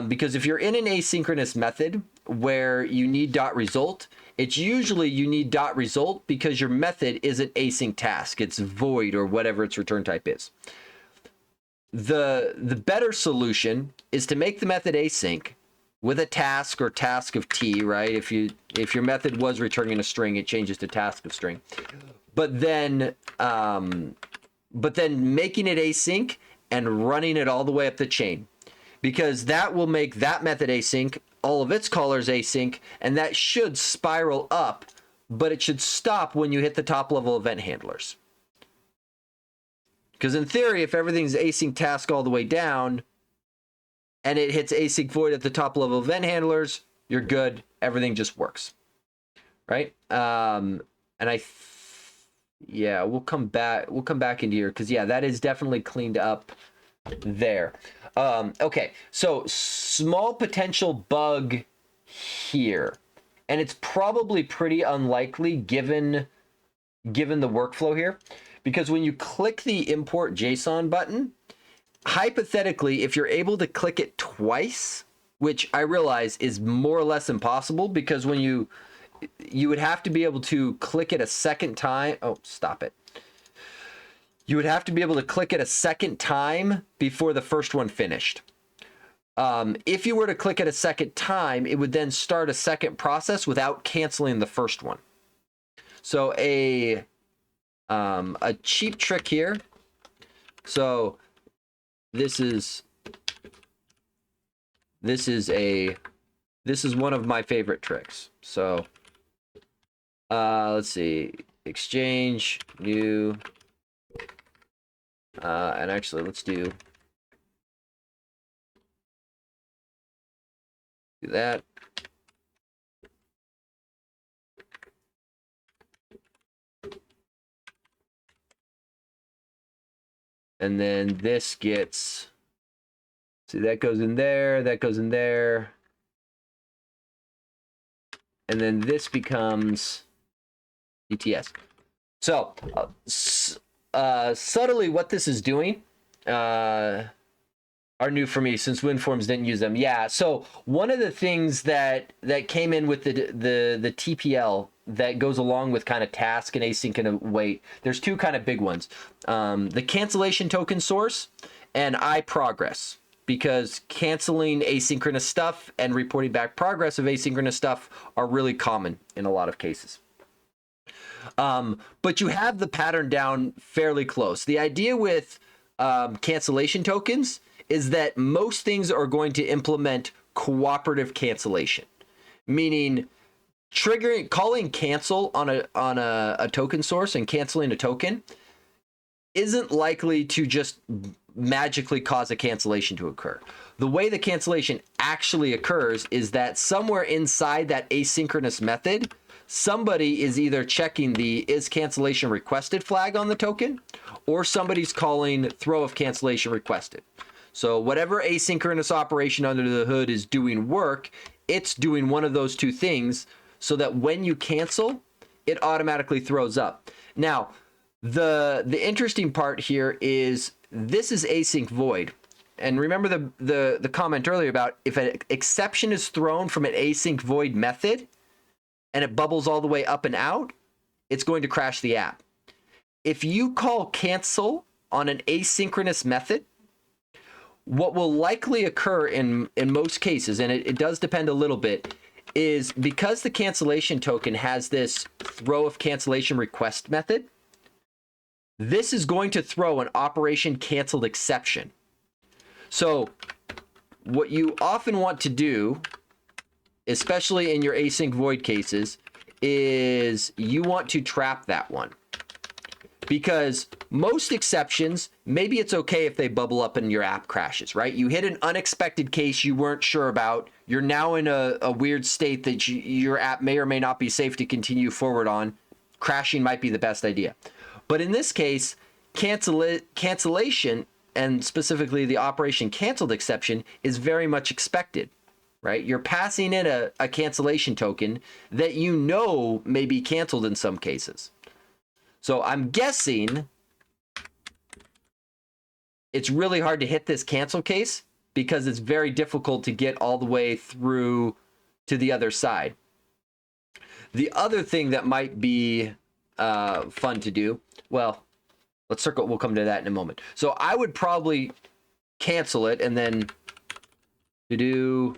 because if you're in an asynchronous method where you need .result, it's usually you need .result because your method isn't async task. It's void or whatever its return type is. The better solution is to make the method async with a task or task of t, right? If your method was returning a string, it changes to task of string. But then making it async and running it all the way up the chain, because that will make that method async, all of its callers async, and that should spiral up, but it should stop when you hit the top level event handlers. Because in theory, if everything's async task all the way down and it hits async void at the top level event handlers, you're good. Everything just works, right? And yeah, we'll come back into here, because yeah, that is definitely cleaned up there. Okay, so small potential bug here, and it's probably pretty unlikely given the workflow here, because when you click the import JSON button, hypothetically, if you're able to click it twice, which I realize is more or less impossible, because when you would have to be able to click it a second time. Oh, stop it. You would have to be able to click it a second time before the first one finished. If you were to click it a second time, it would then start a second process without canceling the first one. So a cheap trick here. So this is one of my favorite tricks. So let's see. exchange new, and actually let's do that. And then this gets, see, that goes in there, that goes in there. And then this becomes ETS. So, subtly, what this is doing are new for me since WinForms didn't use them. Yeah, so one of the things that came in with the TPL that goes along with kind of task and async and await, there's two kind of big ones. The cancellation token source and iProgress, because canceling asynchronous stuff and reporting back progress of asynchronous stuff are really common in a lot of cases. But you have the pattern down fairly close. The idea with cancellation tokens is that most things are going to implement cooperative cancellation, meaning calling cancel on a token source and canceling a token isn't likely to just magically cause a cancellation to occur. The way the cancellation actually occurs is that somewhere inside that asynchronous method, somebody is either checking the is cancellation requested flag on the token, or somebody's calling throw of cancellation requested. So whatever asynchronous operation under the hood is doing work, it's doing one of those two things so that when you cancel, it automatically throws up. Now, the interesting part here is this is async void. And remember the comment earlier about if an exception is thrown from an async void method and it bubbles all the way up and out, it's going to crash the app. If you call cancel on an asynchronous method, what will likely occur in most cases, and it does depend a little bit, is because the cancellation token has this throw of cancellation request method, this is going to throw an operation canceled exception. So what you often want to do, especially in your async void cases, is you want to trap that one. Because most exceptions, maybe it's okay if they bubble up and your app crashes, right? You hit an unexpected case you weren't sure about. You're now in a weird state that your app may or may not be safe to continue forward on. Crashing might be the best idea. But in this case, cancellation, and specifically the operation canceled exception, is very much expected, right? You're passing in a cancellation token that you know may be canceled in some cases. So I'm guessing it's really hard to hit this cancel case because it's very difficult to get all the way through to the other side. The other thing that might be fun to do, well, we'll come to that in a moment. So I would probably cancel it and then to do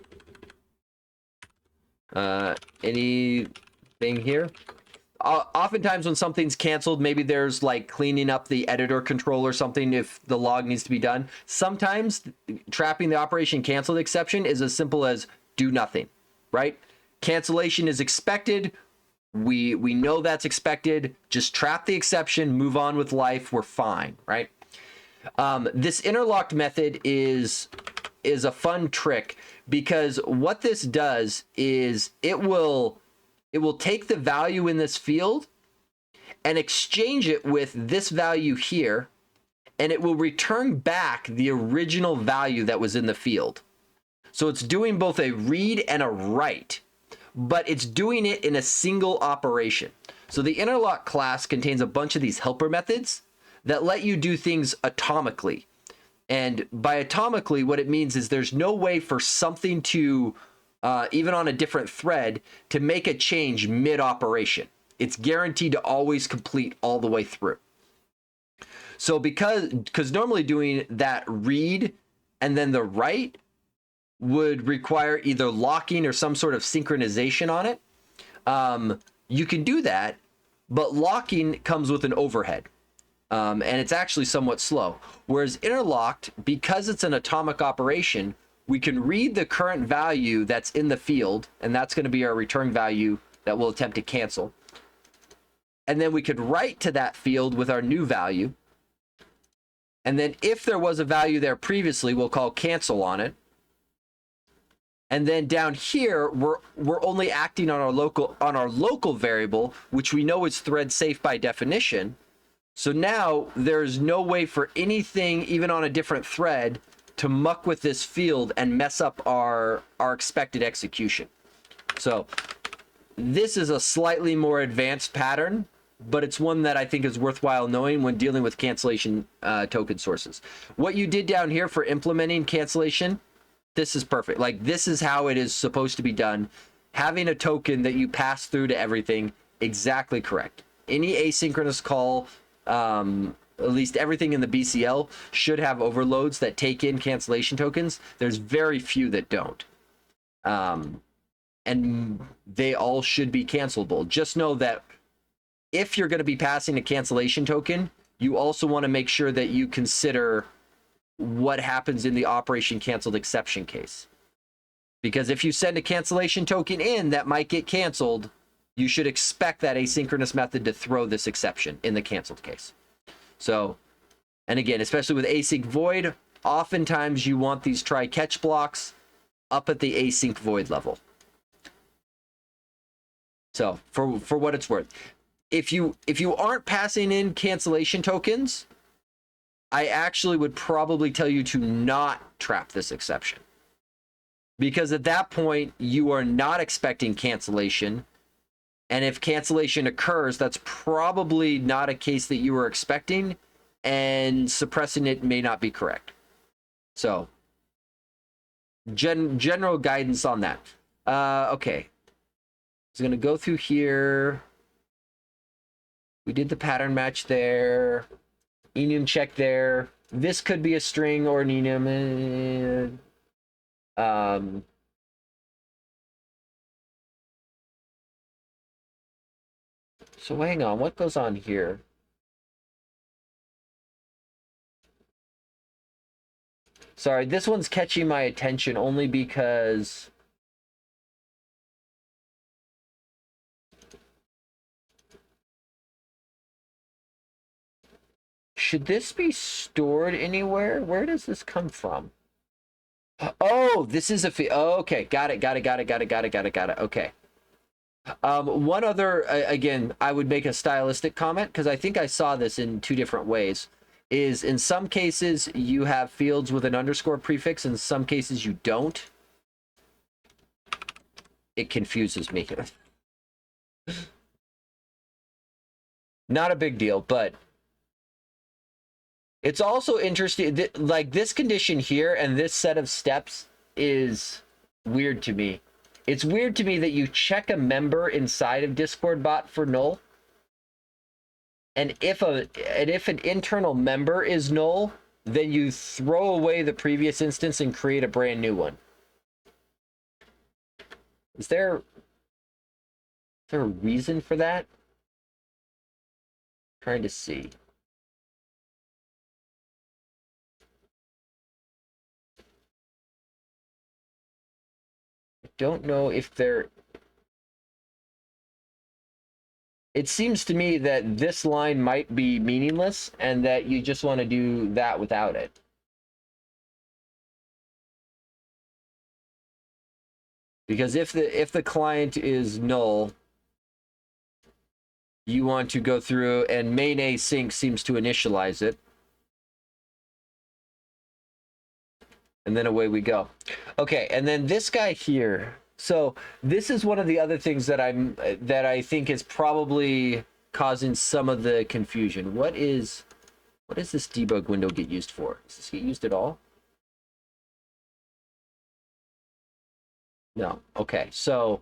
anything here. Oftentimes when something's canceled, maybe there's like cleaning up the editor control or something if the log needs to be done. Sometimes trapping the operation canceled exception is as simple as do nothing, right? Cancellation is expected. We know that's expected. Just trap the exception, move on with life. We're fine, right? This interlocked method is a fun trick because what this does is it will take the value in this field and exchange it with this value here, and it will return back the original value that was in the field. So it's doing both a read and a write, but it's doing it in a single operation. So the Interlock class contains a bunch of these helper methods that let you do things atomically. And by atomically, what it means is there's no way for something to even on a different thread, to make a change mid-operation. It's guaranteed to always complete all the way through. So because normally doing that read and then the write would require either locking or some sort of synchronization on it. You can do that, but locking comes with an overhead. And it's actually somewhat slow. Whereas interlocked, because it's an atomic operation, we can read the current value that's in the field, and that's going to be our return value that we'll attempt to cancel. And then we could write to that field with our new value. And then if there was a value there previously, we'll call cancel on it. And then down here, we're only acting on our local variable, which we know is thread safe by definition. So now there's no way for anything, even on a different thread, to muck with this field and mess up our expected execution. So this is a slightly more advanced pattern, but it's one that I think is worthwhile knowing when dealing with cancellation token sources. What you did down here for implementing cancellation, this is perfect. Like, this is how it is supposed to be done. Having a token that you pass through to everything, exactly correct. Any asynchronous call, at least everything in the BCL, should have overloads that take in cancellation tokens. There's very few that don't. And they all should be cancelable. Just know that if you're going to be passing a cancellation token, you also want to make sure that you consider what happens in the operation canceled exception case. Because if you send a cancellation token in that might get canceled, you should expect that asynchronous method to throw this exception in the canceled case. So, and again, especially with async void, oftentimes you want these try catch blocks up at the async void level. So for what it's worth, if you aren't passing in cancellation tokens, I actually would probably tell you to not trap this exception, because at that point you are not expecting cancellation, and if cancellation occurs, that's probably not a case that you were expecting, and suppressing it may not be correct. So general guidance on that. Okay, I'm going to go through here. We did the pattern match there. Enum check there. This could be a string or an enum. So hang on, what goes on here? Sorry, this one's catching my attention only because should this be stored anywhere? Where does this come from? Oh, this is a oh, okay, got it. Okay. One other, again, I would make a stylistic comment because I think I saw this in two different ways. Is in some cases you have fields with an underscore prefix, in some cases you don't. It confuses me. Not a big deal, but it's also interesting, like this condition here and this set of steps is weird to me. It's weird to me that you check a member inside of Discord bot for null. And if an internal member is null, then you throw away the previous instance and create a brand new one. Is there a reason for that? I'm trying to see. I don't know if there... It seems to me that this line might be meaningless and that you just want to do that without it. Because if the client is null, you want to go through, and main async seems to initialize it. And then away we go. Okay, and then this guy here. So this is one of the other things that I think is probably causing some of the confusion. What does this debug window get used for? Does this get used at all? No. Okay, so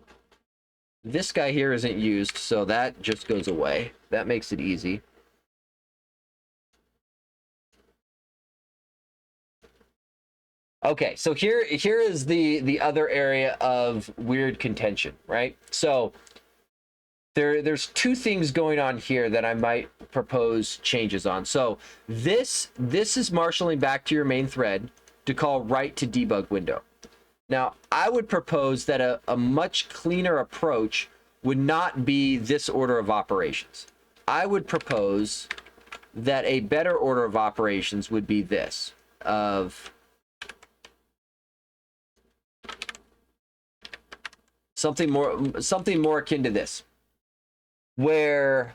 this guy here isn't used, so that just goes away. That makes it easy. Okay, so here is the other area of weird contention, right? So there's two things going on here that I might propose changes on. So this is marshalling back to your main thread to call write to debug window. Now, I would propose that a much cleaner approach would not be this order of operations. I would propose that a better order of operations would be this, of something more akin to this, where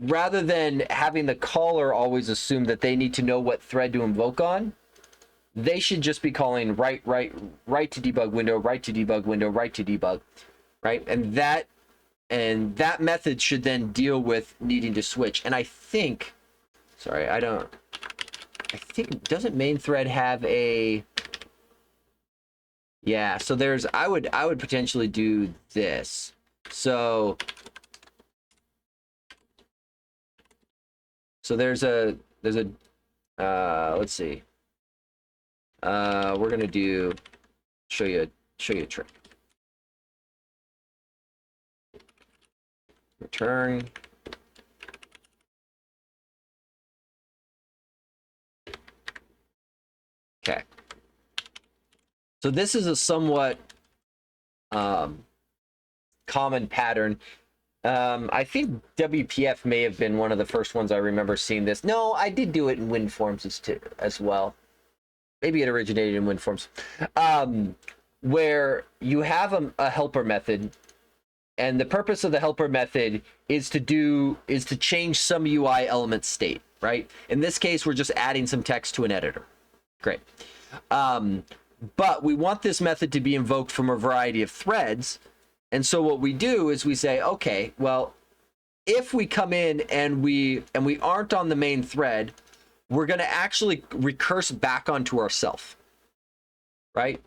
rather than having the caller always assume that they need to know what thread to invoke on, they should just be calling right to debug window, right to debug window, right to debug, right? And that method should then deal with needing to switch. And I think, sorry, doesn't main thread have a, yeah, so there's, I would potentially do this. So there's a let's see. We're gonna show you a trick. Return. Okay. So this is a somewhat common pattern. I think WPF may have been one of the first ones I remember seeing this. No, I did do it in WinForms as well. Maybe it originated in WinForms, where you have a helper method, and the purpose of the helper method is to change some UI element state, right? In this case, we're just adding some text to an editor. Great. But we want this method to be invoked from a variety of threads. And so what we do is we say, okay, well, if we come in and we aren't on the main thread, we're going to actually recurse back onto ourself, right?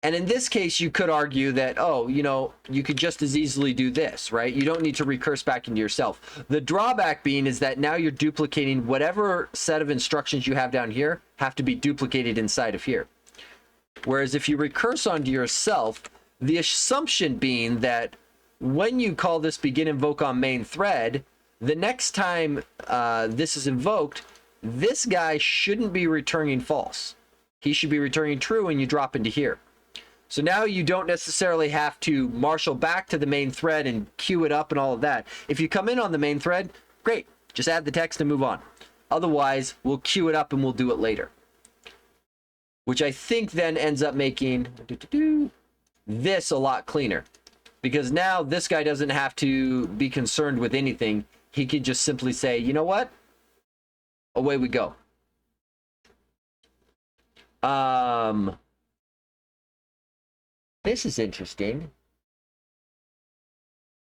And in this case, you could argue that, oh, you could just as easily do this, right? You don't need to recurse back into yourself. The drawback being is that now you're duplicating whatever set of instructions you have down here have to be duplicated inside of here. Whereas if you recurse onto yourself, the assumption being that when you call this begin invoke on main thread, the next time this is invoked, this guy shouldn't be returning false. He should be returning true, and you drop into here. So now you don't necessarily have to marshal back to the main thread and queue it up and all of that. If you come in on the main thread, great. Just add the text and move on. Otherwise, we'll queue it up and we'll do it later. Which I think then ends up making this a lot cleaner. Because now this guy doesn't have to be concerned with anything. He can just simply say, you know what? Away we go. This is interesting.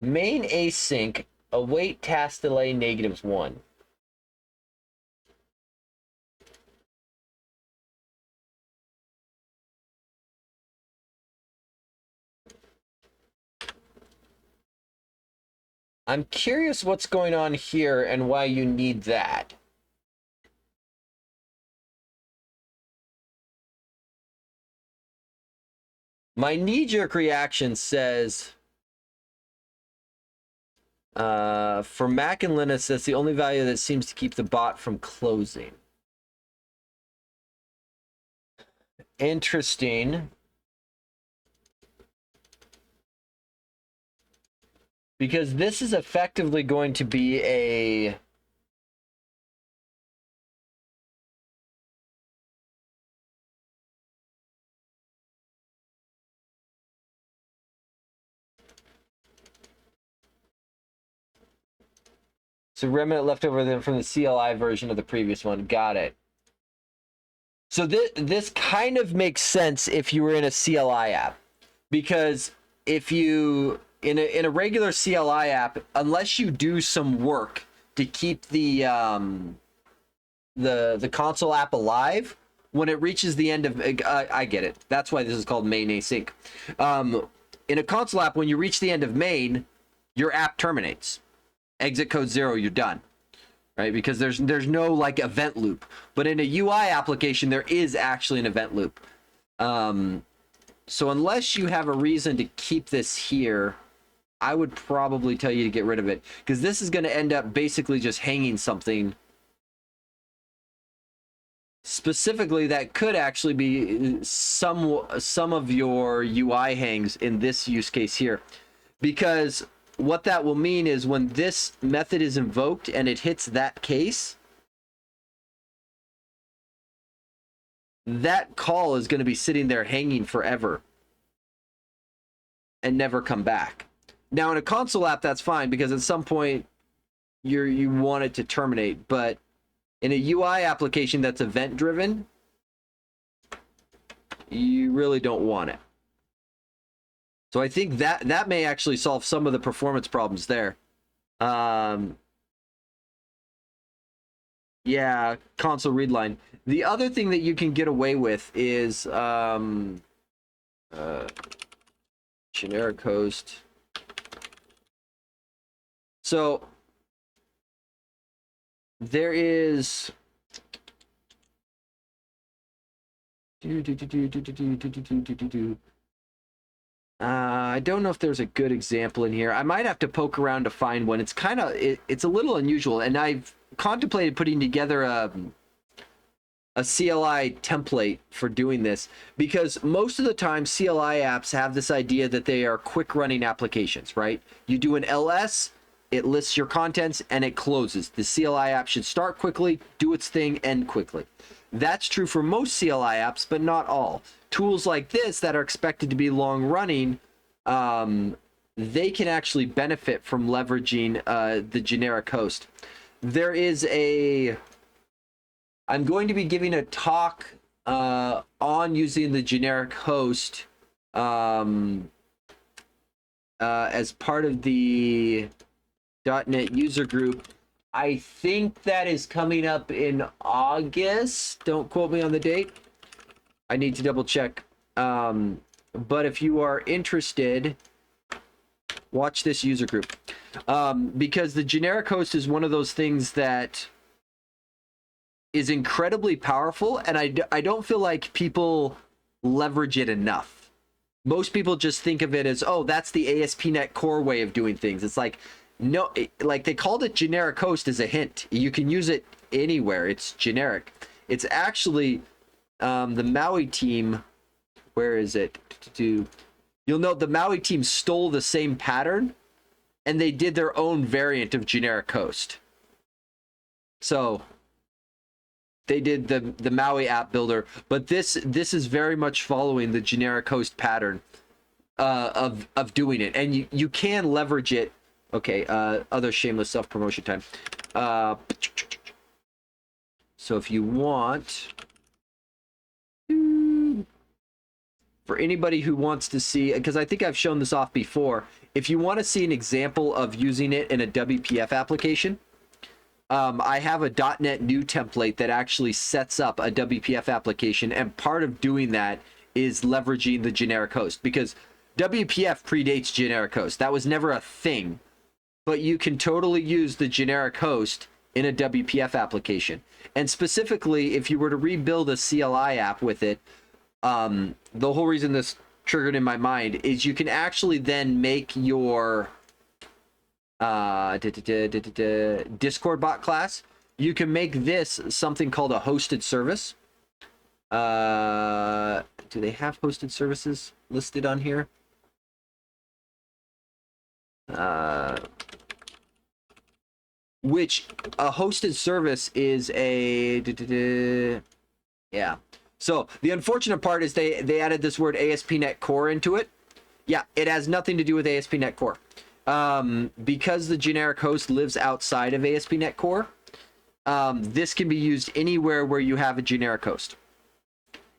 Main async, await task delay -1. I'm curious what's going on here and why you need that. My knee-jerk reaction says, for Mac and Linux, that's the only value that seems to keep the bot from closing. Interesting. Because this is effectively going to be a... So remnant left over from the CLI version of the previous one. Got it. So this kind of makes sense if you were in a CLI app. Because if you... In a regular CLI app, unless you do some work to keep the console app alive, when it reaches the end of... I get it. That's why this is called main async. In a console app, when you reach the end of main, your app terminates. Exit code 0, you're done. Right? Because there's no like event loop. But in a UI application, there is actually an event loop. So unless you have a reason to keep this here, I would probably tell you to get rid of it, because this is going to end up basically just hanging something specifically that could actually be some of your UI hangs in this use case here. Because what that will mean is when this method is invoked and it hits that case, that call is going to be sitting there hanging forever and never come back. Now in a console app, that's fine because at some point you want it to terminate, but in a UI application that's event driven, you really don't want it. So I think that may actually solve some of the performance problems there. Yeah, console read line. The other thing that you can get away with is generic host. So there is I don't know if there's a good example in here. I might have to poke around to find one. It's kind of it's a little unusual, and I've contemplated putting together a CLI template for doing this, because most of the time CLI apps have this idea that they are quick running applications, right? You do an LS, it lists your contents, and it closes. The CLI app should start quickly, do its thing, end quickly. That's true for most CLI apps, but not all. Tools like this that are expected to be long running, they can actually benefit from leveraging the generic host. There is I'm going to be giving a talk on using the generic host as part of the .NET user group. I think that is coming up in August. Don't quote me on the date. I need to double check. But if you are interested, watch this user group. Because the generic host is one of those things that is incredibly powerful, and I don't feel like people leverage it enough. Most people just think of it as, oh, that's the ASP.NET Core way of doing things. It's like, no, like they called it generic host as a hint. You can use it anywhere. It's generic. It's actually the MAUI team. Where is it? You'll note the MAUI team stole the same pattern, and they did their own variant of generic host. So they did the MAUI app builder, but this is very much following the generic host pattern of doing it, and you can leverage it. Okay, other shameless self-promotion time. So if you want, for anybody who wants to see, because I think I've shown this off before, if you want to see an example of using it in a WPF application, I have a .NET new template that actually sets up a WPF application, and part of doing that is leveraging the generic host, because WPF predates generic host. That was never a thing. But you can totally use the generic host in a WPF application. And specifically, if you were to rebuild a CLI app with it, the whole reason this triggered in my mind is you can actually then make your Discord bot class. You can make this something called a hosted service. Do they have hosted services listed on here? Which a hosted service is a yeah. So the unfortunate part is they added this word ASP.NET Core into it. Yeah, it has nothing to do with ASP.NET Core. Because the generic host lives outside of ASP.NET Core, this can be used anywhere where you have a generic host.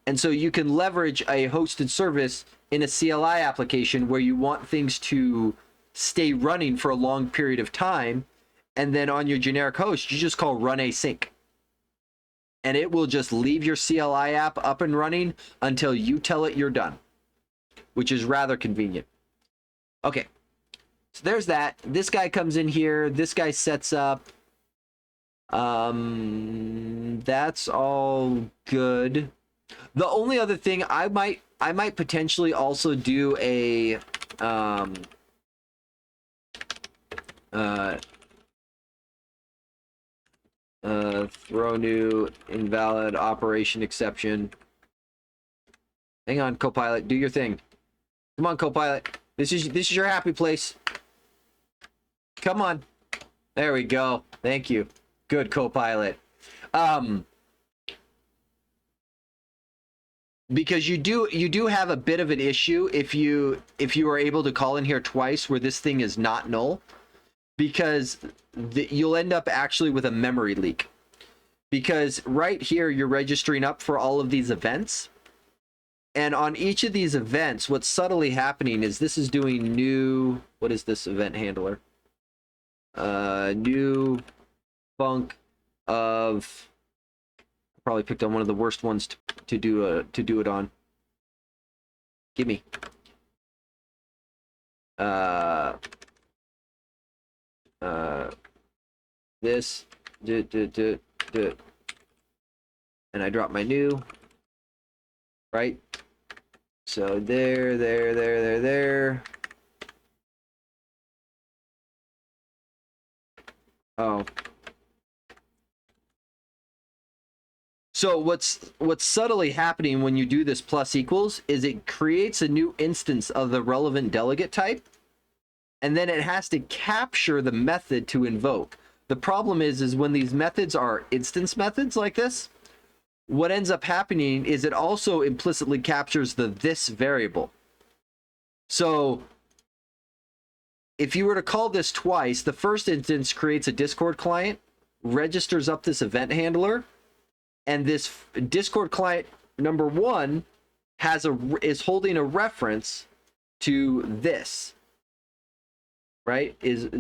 And so you can leverage a hosted service in a CLI application where you want things to stay running for a long period of time. And then on your generic host, you just call run async. And it will just leave your CLI app up and running until you tell it you're done, which is rather convenient. Okay, so there's that. This guy comes in here. This guy sets up. That's all good. The only other thing I might potentially also do a throw new invalid operation exception. Hang on, Copilot, do your thing. Come on, Copilot. This is your happy place. Come on. There we go. Thank you. Good Copilot. Because you do have a bit of an issue if you are able to call in here twice where this thing is not null, because you'll end up actually with a memory leak. Because right here you're registering up for all of these events, and on each of these events what's subtly happening is this is doing new, what is this event handler? New funk of, probably picked on one of the worst ones to do it on. Gimme. This and I drop my new, right? So there. Oh. So what's subtly happening when you do this plus equals is it creates a new instance of the relevant delegate type, and then it has to capture the method to invoke. The problem is when these methods are instance methods like this, what ends up happening is it also implicitly captures the this variable. So if you were to call this twice, the first instance creates a Discord client, registers up this event handler, and this Discord client number one is holding a reference to this, right?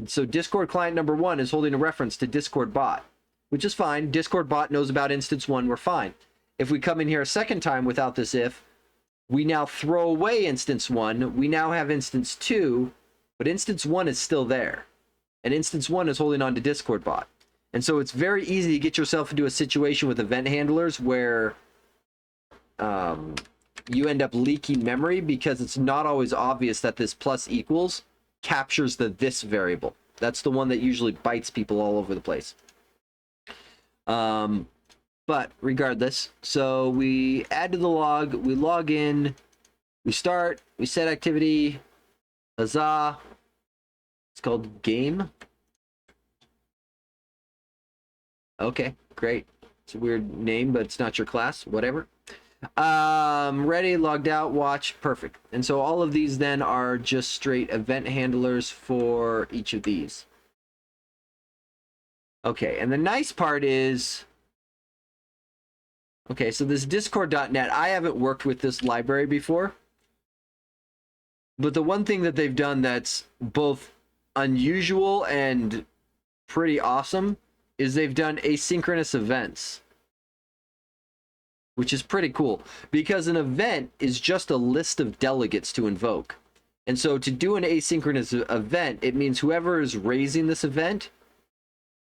So Discord client number one is holding a reference to Discord bot, which is fine. Discord bot knows about instance one, we're fine. If we come in here a second time without this if, we now throw away instance one, we now have instance two, but instance one is still there, and instance one is holding on to Discord bot. And so it's very easy to get yourself into a situation with event handlers where you end up leaking memory because it's not always obvious that this plus equals captures the this variable. That's the one that usually bites people all over the place. But regardless, so we add to the log, we log in, we start, we set activity, huzzah. It's called game. Okay, great. It's a weird name, but it's not your class, whatever. Ready, logged out, watch, perfect. And so all of these then are just straight event handlers for each of these. Okay, and the nice part is, okay, so this discord.net, I haven't worked with this library before, but the one thing that they've done that's both unusual and pretty awesome is they've done asynchronous events, which is pretty cool, because an event is just a list of delegates to invoke. And so to do an asynchronous event, it means whoever is raising this event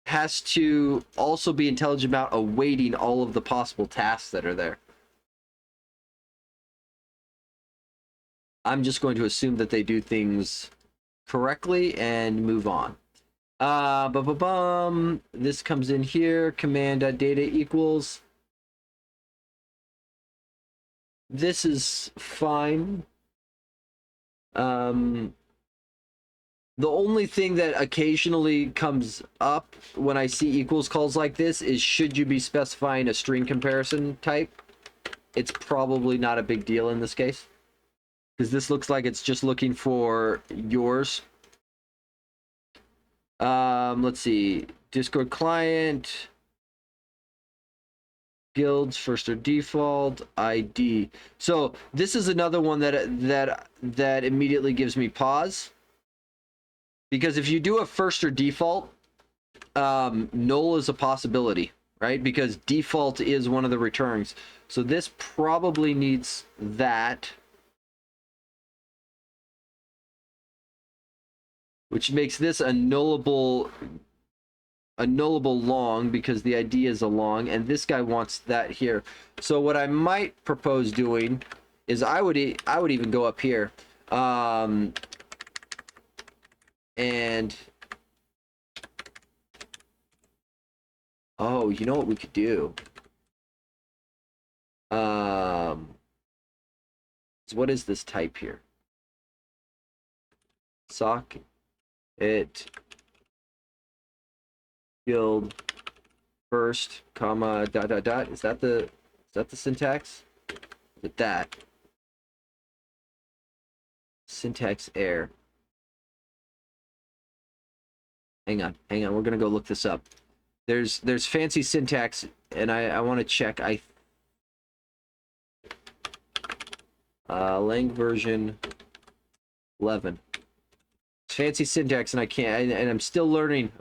has to also be intelligent about awaiting all of the possible tasks that are there. I'm just going to assume that they do things correctly and move on. This comes in here, command.data equals. This is fine. The only thing that occasionally comes up when I see equals calls like this is, should you be specifying a string comparison type? It's probably not a big deal in this case, because this looks like it's just looking for yours. Let's see, Discord client, guilds, first or default, ID. So this is another one that immediately gives me pause, because if you do a first or default, null is a possibility, right? Because default is one of the returns. So this probably needs that, which makes this a nullable long, because the ID is a long, and this guy wants that here. So what I might propose doing is I would even go up here, and oh, you know what we could do? So what is this type here? Sock it Guild first, comma, dot, dot, dot. Is that the syntax? Is it that? Syntax error. Hang on. We're gonna go look this up. There's fancy syntax, and I want to check. Lang version 11. It's fancy syntax, and I can't. And I'm still learning.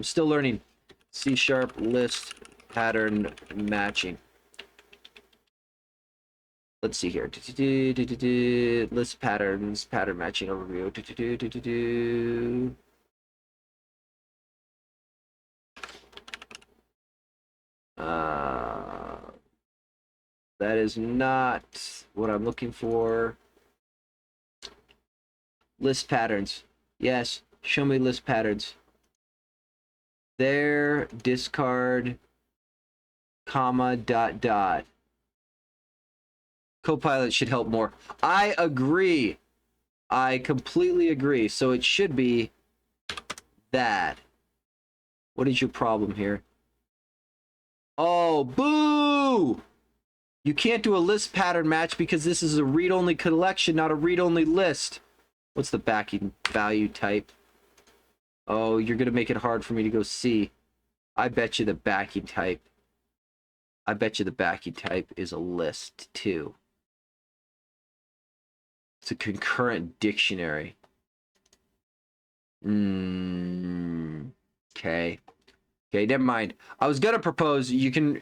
C# list pattern matching. Let's see here. List patterns, pattern matching overview. That is not what I'm looking for. List patterns. Yes, show me list patterns. There, discard, comma, dot, dot. Copilot should help more. I agree. I completely agree. So it should be that. What is your problem here? Oh, boo! You can't do a list pattern match because this is a read-only collection, not a read-only list. What's the backing value type? Oh, you're going to make it hard for me to go see. I bet you the backing type is a list, too. It's a concurrent dictionary. Okay. Okay, never mind. I was gonna propose you can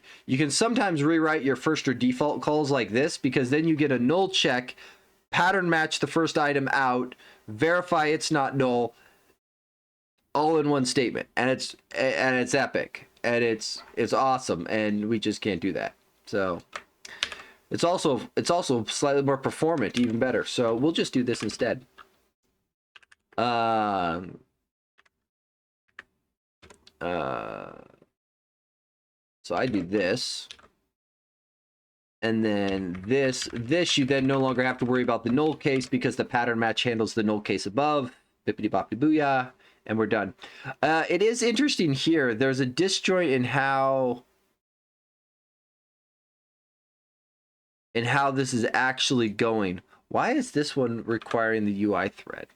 sometimes rewrite your first or default calls like this, because then you get a null check, pattern match the first item out, verify it's not null, all in one statement, and it's epic, and it's awesome, and we just can't do that. So it's also slightly more performant, even better. So we'll just do this instead. So I do this, and then this you then no longer have to worry about the null case because the pattern match handles the null case above. Bippity boppity booyah, and we're done. It is interesting here. There's a disjoint in how this is actually going. Why is this one requiring the UI thread?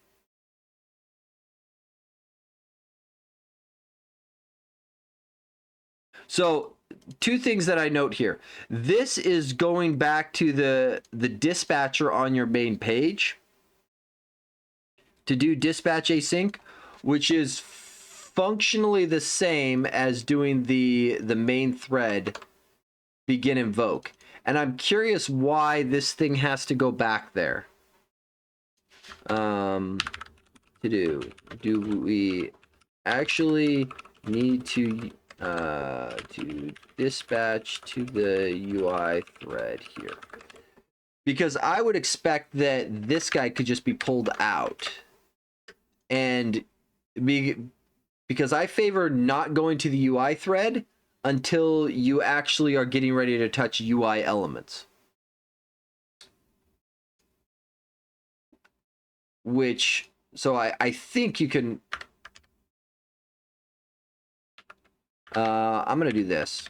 So two things that I note here. This is going back to the dispatcher on your main page to do dispatch async, which is functionally the same as doing the main thread begin invoke. And I'm curious why this thing has to go back there. Do we actually need to dispatch to the UI thread here? Because I would expect that this guy could just be pulled out, and because I favor not going to the UI thread until you actually are getting ready to touch UI elements. So I think you can... I'm going to do this.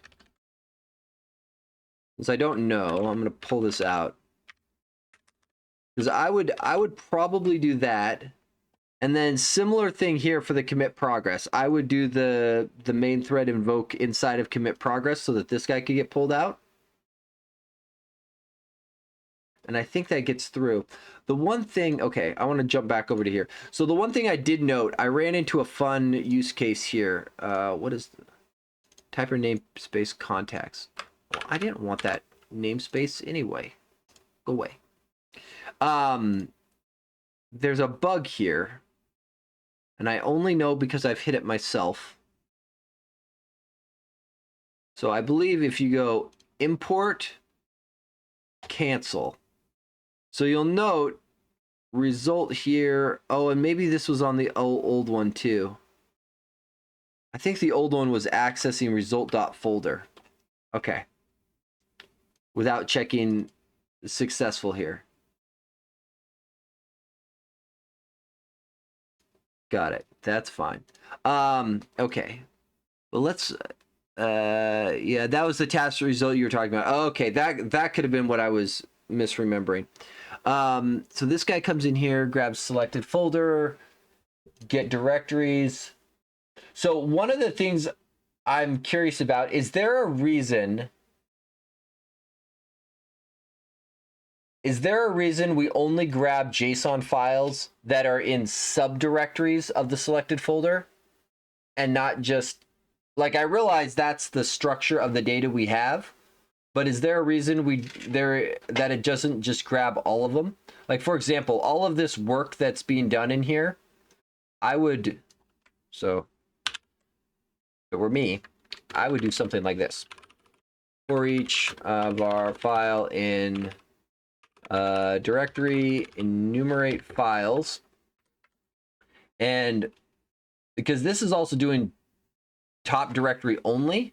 Since I don't know, I'm going to pull this out. Because I would probably do that. And then similar thing here for the commit progress. I would do the main thread invoke inside of commit progress so that this guy could get pulled out. And I think that gets through. The one thing, okay, I want to jump back over to here. So the one thing I did note, I ran into a fun use case here. What is typer namespace contacts? Well, I didn't want that namespace anyway. Go away. There's a bug here. And I only know because I've hit it myself. So I believe if you go import, cancel. So you'll note result here. Oh, and maybe this was on the old one too. I think the old one was accessing result.folder. Okay. Without checking successful here. Got it. That's fine. Okay. Well, let's yeah, that was the task result you were talking about. Oh, okay, that could have been what I was misremembering. So this guy comes in here, grabs selected folder, get directories. So one of the things I'm curious about, is there a reason we only grab JSON files that are in subdirectories of the selected folder and not just, like, I realize that's the structure of the data we have, but is there a reason that it doesn't just grab all of them? Like, for example, all of this work that's being done in here, so if it were me, I would do something like this. For each of our file in directory, enumerate files. And because this is also doing top directory only,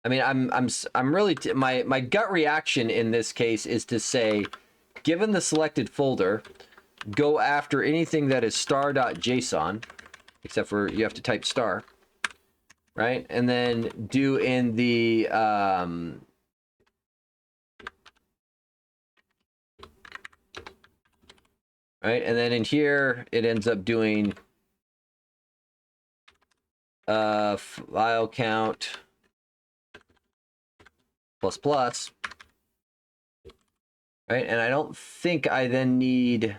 I mean, I'm really my gut reaction in this case is to say, given the selected folder, go after anything that is star.json, except for you have to type star, right? And then do in the right, and then in here it ends up doing file count plus, right? And I don't think I then need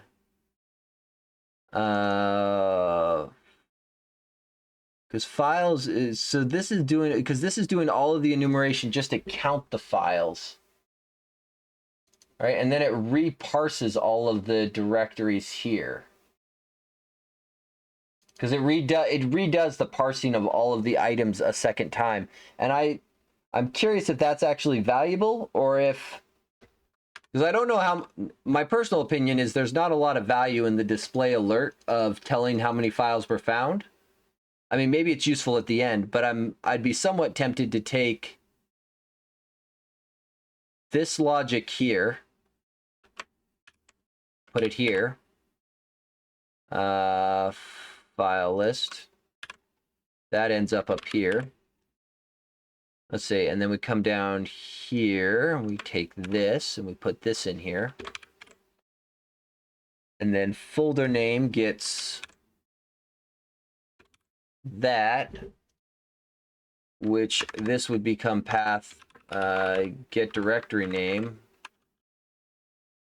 because files is, so this is doing, because this is doing all of the enumeration just to count the files, right? And then it reparses all of the directories here, because it redoes the parsing of all of the items a second time. And I'm curious if that's actually valuable, or if, because I don't know how, my personal opinion is there's not a lot of value in the display alert of telling how many files were found. I mean, maybe it's useful at the end, but I'd be somewhat tempted to take this logic here, put it here, file list, that ends up here. Let's see, and then we come down here, and we take this, and we put this in here. And then folder name gets that, which this would become path, get directory name,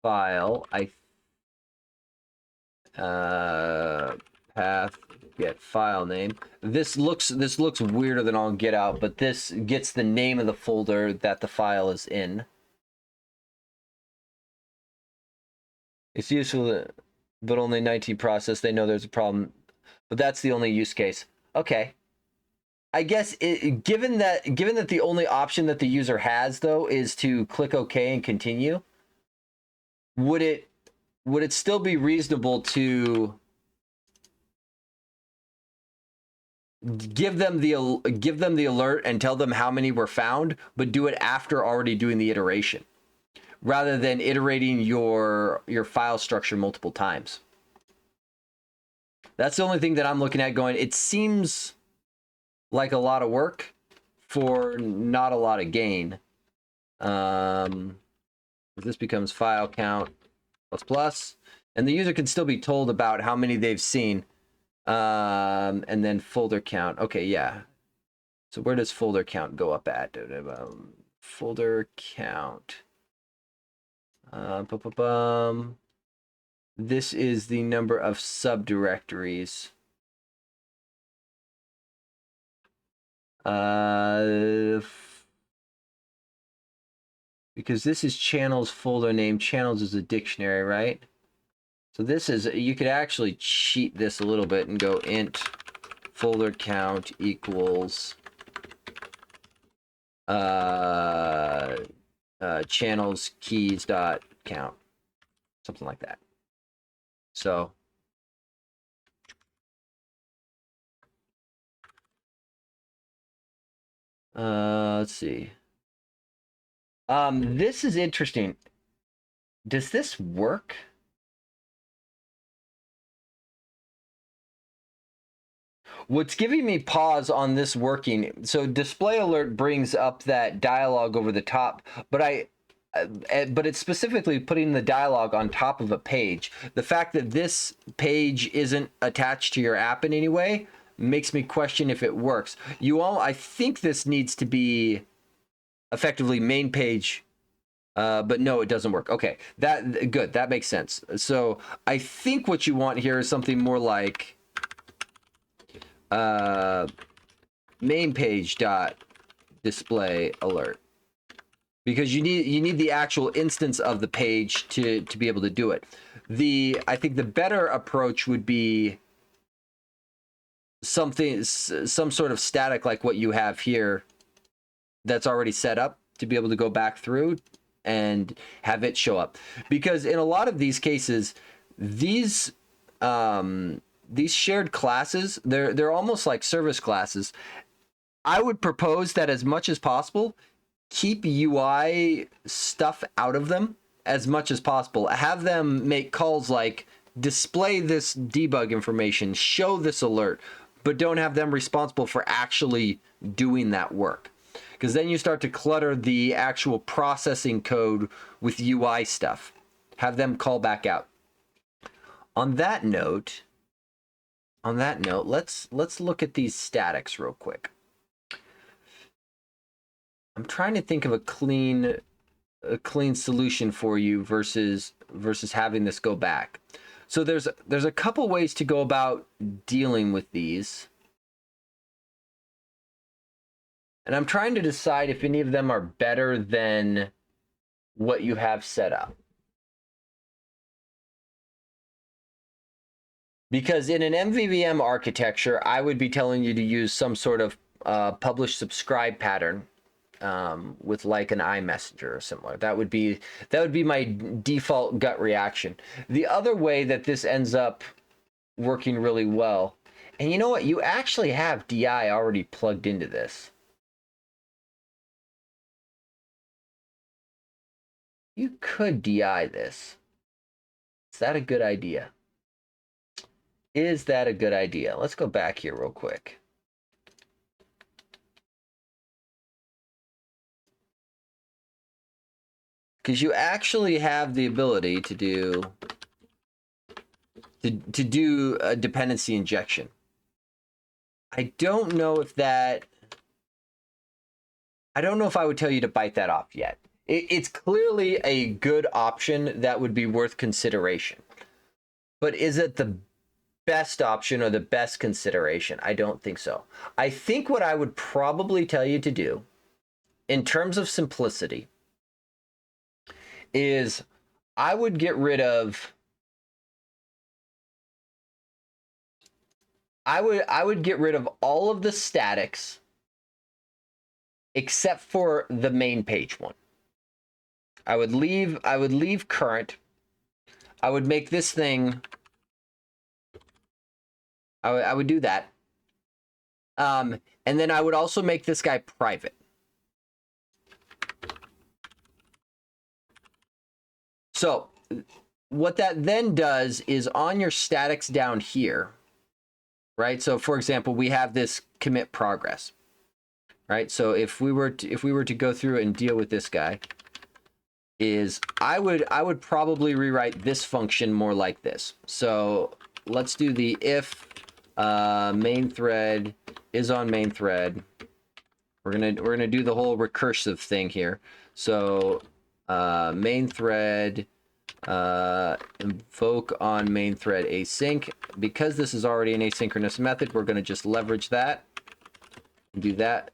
file, path, get file name. This looks weirder than all get out, but this gets the name of the folder that the file is in. It's useful, but only 19 process. They know there's a problem, but that's the only use case. Okay. I guess given that the only option that the user has though is to click OK and continue, would it still be reasonable to give them the alert and tell them how many were found, but do it after already doing the iteration, rather than iterating your file structure multiple times? That's the only thing that I'm looking at going, it seems like a lot of work for not a lot of gain. This becomes file count plus, and the user can still be told about how many they've seen. And then folder count. Okay, yeah. So where does folder count go up at? Folder count. This is the number of subdirectories. Because this is channels folder name. Channels is a dictionary, right? So this is, you could actually cheat this a little bit and go int folder count equals channels keys dot count, something like that. So let's see. This is interesting. Does this work? What's giving me pause on this working, so display alert brings up that dialogue over the top, but but it's specifically putting the dialogue on top of a page. The fact that this page isn't attached to your app in any way makes me question if it works. I think this needs to be effectively main page, but no, it doesn't work. Okay, good. That makes sense. So I think what you want here is something more like main page dot display alert, because you need the actual instance of the page to be able to do it. I think the better approach would be some sort of static like what you have here that's already set up to be able to go back through and have it show up. Because in a lot of these cases, these shared classes, they're almost like service classes. I would propose that as much as possible, keep UI stuff out of them as much as possible. Have them make calls like display this debug information, show this alert, but don't have them responsible for actually doing that work. Because then you start to clutter the actual processing code with UI stuff. Have them call back out. On that note, let's look at these statics real quick. I'm trying to think of a clean solution for you versus having this go back. So there's a couple ways to go about dealing with these. And I'm trying to decide if any of them are better than what you have set up. Because in an MVVM architecture, I would be telling you to use some sort of publish subscribe pattern with like an iMessenger or similar. That would be my default gut reaction. The other way that this ends up working really well, and you know what? You actually have DI already plugged into this. You could DI this. Is that a good idea? Is that a good idea? Let's go back here real quick. Because you actually have the ability to do a dependency injection. I don't know if I would tell you to bite that off yet. It's clearly a good option that would be worth consideration. But is it the best option or the best consideration? I don't think so. I think what I would probably tell you to do, in terms of simplicity, is I would get rid of all of the statics except for the main page one. I would leave current. I would make this thing, I would do that. And then I would also make this guy private. So what that then does is on your statics down here, right? So for example, we have this commit progress, right? So if we were to go through and deal with this guy, I would probably rewrite this function more like this. So let's do the if main thread is on main thread. We're gonna do the whole recursive thing here. So main thread invoke on main thread async. Because this is already an asynchronous method, we're gonna just leverage that and do that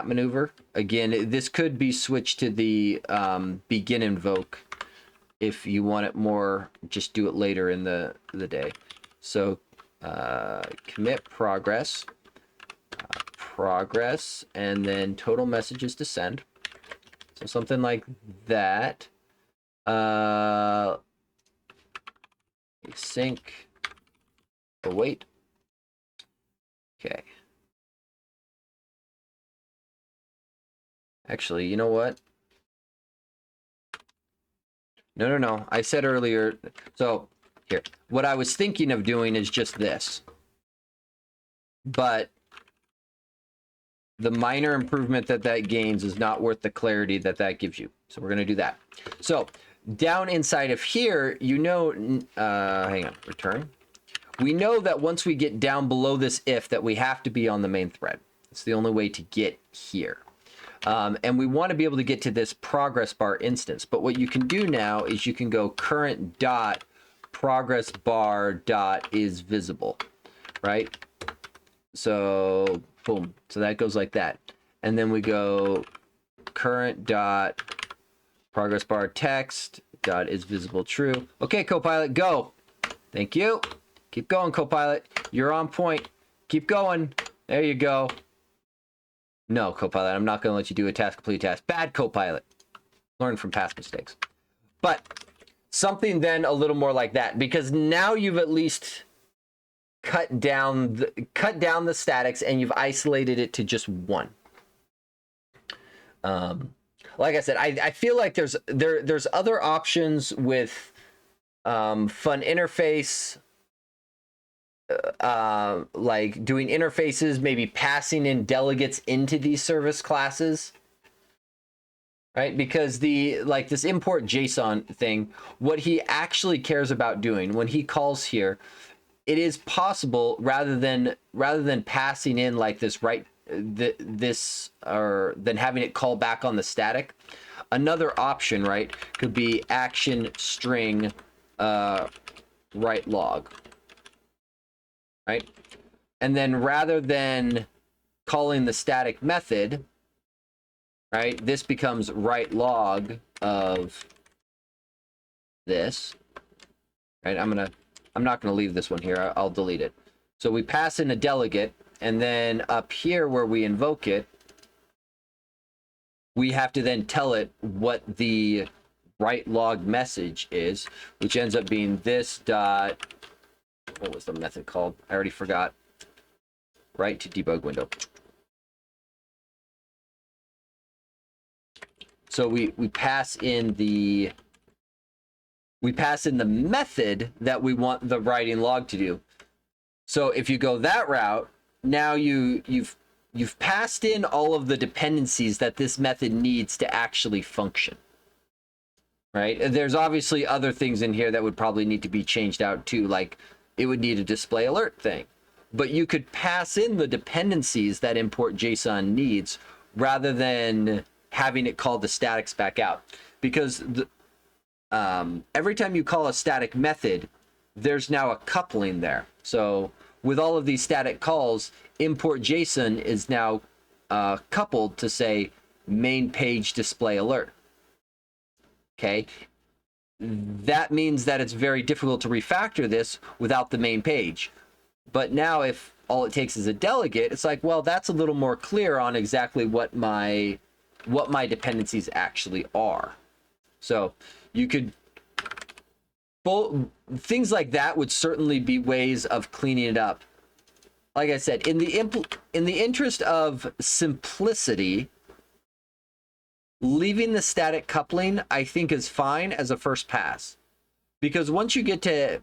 maneuver. Again, this could be switched to the begin invoke if you want it more, just do it later in the day. So commit progress, and then total messages to send. So something like that. Async await. Okay. Actually, you know what? No. I said earlier, so here, what I was thinking of doing is just this. but the minor improvement that that gains is not worth the clarity that that gives you. So we're going to do that. So down inside of here, you know, hang on, return. We know that once we get down below this if, that we have to be on the main thread. It's the only way to get here. And we want to be able to get to this progress bar instance. But what you can do now is you can go current dot progress bar dot is visible, right? So boom. So that goes like that. And then we go current dot progress bar text dot is visible true. Okay, Copilot, go. Thank you. Keep going, Copilot. You're on point. Keep going. There you go. No, Copilot, I'm not going to let you do a task, complete task. Bad Copilot. Learn from past mistakes. But something then a little more like that, because now you've at least cut down the statics and you've isolated it to just one. Like I said, I feel like there's other options with fun interface, like doing interfaces, maybe passing in delegates into these service classes, right? Because this import JSON thing, what he actually cares about doing when he calls here, it is possible rather than passing in like this or then having it call back on the static. Another option, right, could be action string write log. Right? And then rather than calling the static method, right, this becomes write log of this. Right? I'm not gonna leave this one here. I'll delete it. So we pass in a delegate, and then up here where we invoke it, we have to then tell it what the write log message is, which ends up being this dot. What was the method called? I already forgot. Write to debug window. So we pass in the method that we want the writing log to do. So if you go that route, now you've passed in all of the dependencies that this method needs to actually function. Right? There's obviously other things in here that would probably need to be changed out too, like it would need a display alert thing. But you could pass in the dependencies that import JSON needs rather than having it call the statics back out. Because every time you call a static method, there's now a coupling there. So with all of these static calls, import JSON is now coupled to say main page display alert. Okay. That means that it's very difficult to refactor this without the main page. But now if all it takes is a delegate, it's like, well, that's a little more clear on exactly what my dependencies actually are. So you could, things like that would certainly be ways of cleaning it up. Like I said, in the interest of simplicity, leaving the static coupling, I think, is fine as a first pass. Because once you get to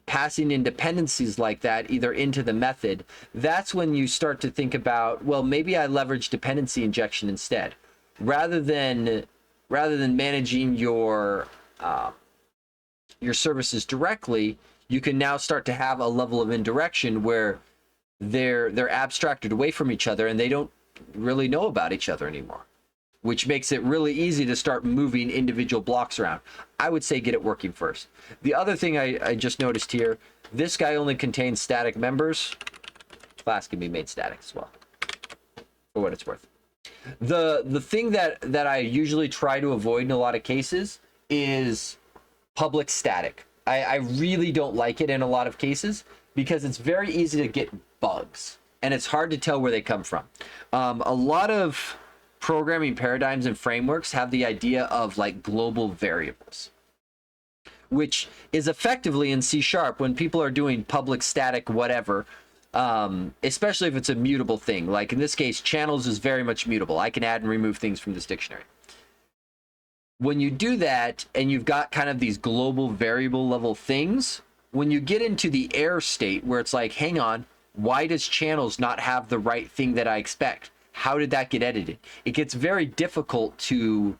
passing in dependencies like that, either into the method, that's when you start to think about, well, maybe I leverage dependency injection instead. Rather than managing your services directly, you can now start to have a level of indirection where they're abstracted away from each other and they don't really know about each other anymore, which makes it really easy to start moving individual blocks around. I would say get it working first. The other thing I just noticed here, this guy only contains static members. Class can be made static as well, for what it's worth. The thing that I usually try to avoid in a lot of cases is public static. I really don't like it in a lot of cases because it's very easy to get bugs and it's hard to tell where they come from. A lot of programming paradigms and frameworks have the idea of like global variables, which is effectively in C# when people are doing public static whatever, especially if it's a mutable thing. Like in this case, channels is very much mutable. I can add and remove things from this dictionary. When you do that and you've got kind of these global variable level things, when you get into the error state where it's like, hang on, Why does channels not have the right thing that I expect? How did that get edited? It gets very difficult to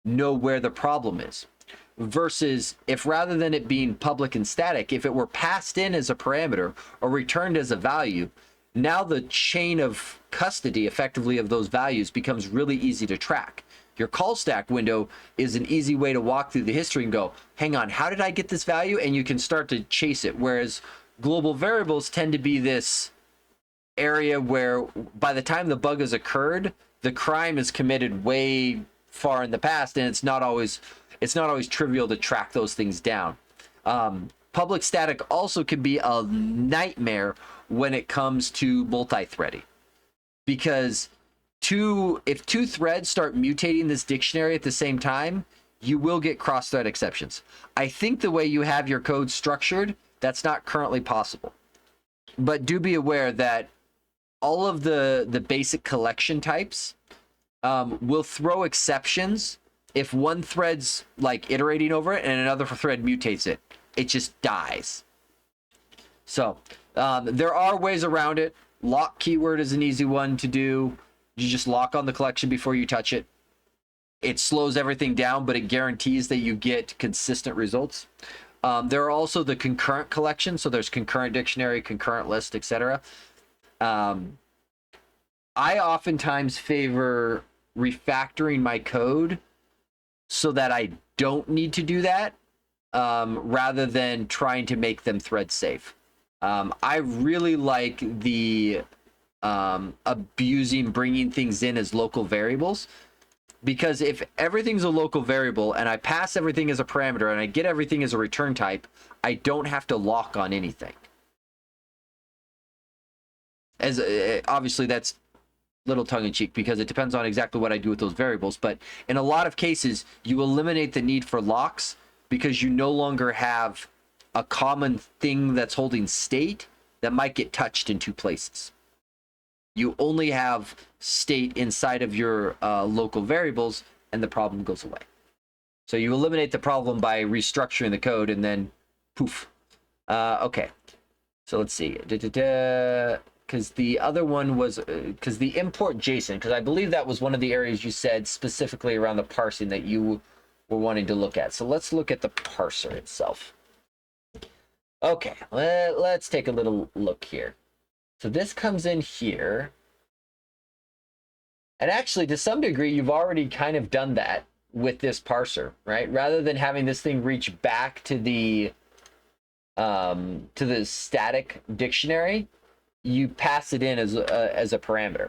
know where the problem is. Versus if rather than it being public and static, if it were passed in as a parameter or returned as a value, now the chain of custody effectively of those values becomes really easy to track. Your call stack window is an easy way to walk through the history and go, hang on, how did I get this value? And you can start to chase it. Whereas global variables tend to be this area where by the time the bug has occurred, the crime is committed way far in the past, and it's not always trivial to track those things down. Public static also can be a nightmare when it comes to multi-threading, because if two threads start mutating this dictionary at the same time, you will get cross-thread exceptions. I think the way you have your code structured, that's not currently possible. But do be aware that all of the basic collection types will throw exceptions if one thread's like iterating over it and another thread mutates it. It just dies. So there are ways around it. Lock keyword is an easy one to do. You just lock on the collection before you touch it. It slows everything down, but it guarantees that you get consistent results. There are also the concurrent collections. So there's concurrent dictionary, concurrent list, etc. I oftentimes favor refactoring my code so that I don't need to do that, rather than trying to make them thread safe. I really like the bringing things in as local variables, because if everything's a local variable and I pass everything as a parameter and I get everything as a return type, I don't have to lock on anything. As obviously that's little tongue-in-cheek because it depends on exactly what I do with those variables, but in a lot of cases you eliminate the need for locks because you no longer have a common thing that's holding state that might get touched in two places. You only have state inside of your local variables, and the problem goes away. So you eliminate the problem by restructuring the code, and then poof. Okay, so let's see. Because the other one was because the import JSON, because I believe that was one of the areas you said specifically around the parsing that you were wanting to look at. So let's look at the parser itself. Okay, let's take a little look here. So this comes in here. And actually, to some degree, you've already kind of done that with this parser, right? Rather than having this thing reach back to the static dictionary, you pass it in as a parameter.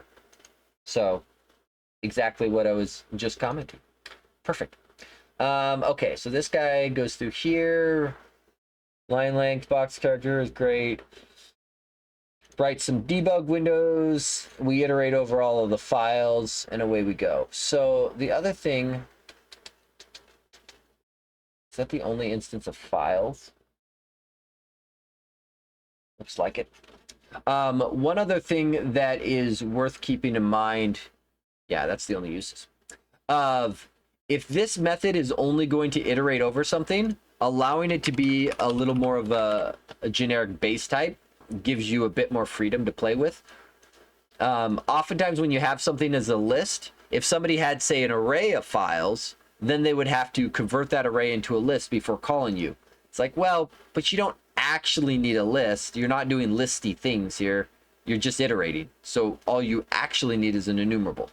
So exactly what I was just commenting. Perfect. Okay, so this guy goes through here. Line length, box character is great. Write some debug windows. We iterate over all of the files, and away we go. So the other thing, is that the only instance of files? Looks like it. One other thing that is worth keeping in mind, yeah, that's the only uses, of if this method is only going to iterate over something, allowing it to be a little more of a generic base type gives you a bit more freedom to play with. Oftentimes when you have something as a list, if somebody had, say, an array of files, then they would have to convert that array into a list before calling you. It's like, well, but you don't actually need a list. You're not doing listy things here. You're just iterating. So all you actually need is an enumerable.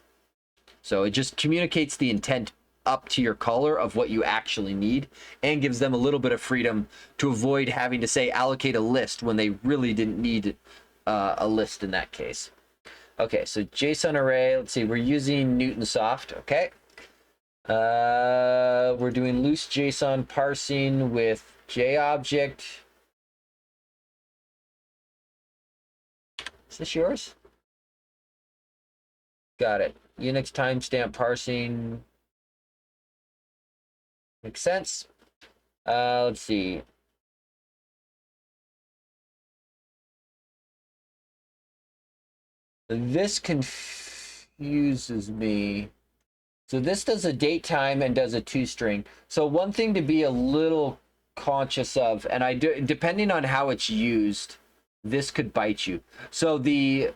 So it just communicates the intent up to your caller of what you actually need and gives them a little bit of freedom to avoid having to, say, allocate a list when they really didn't need a list in that case. Okay, so JSON array, let's see, we're using Newtonsoft, okay. We're doing loose JSON parsing with JObject. Is this yours? Got it. Unix timestamp parsing. Makes sense. Let's see. This confuses me. So this does a date time and does a toString. So one thing to be a little conscious of, and I do, depending on how it's used, this could bite you. So the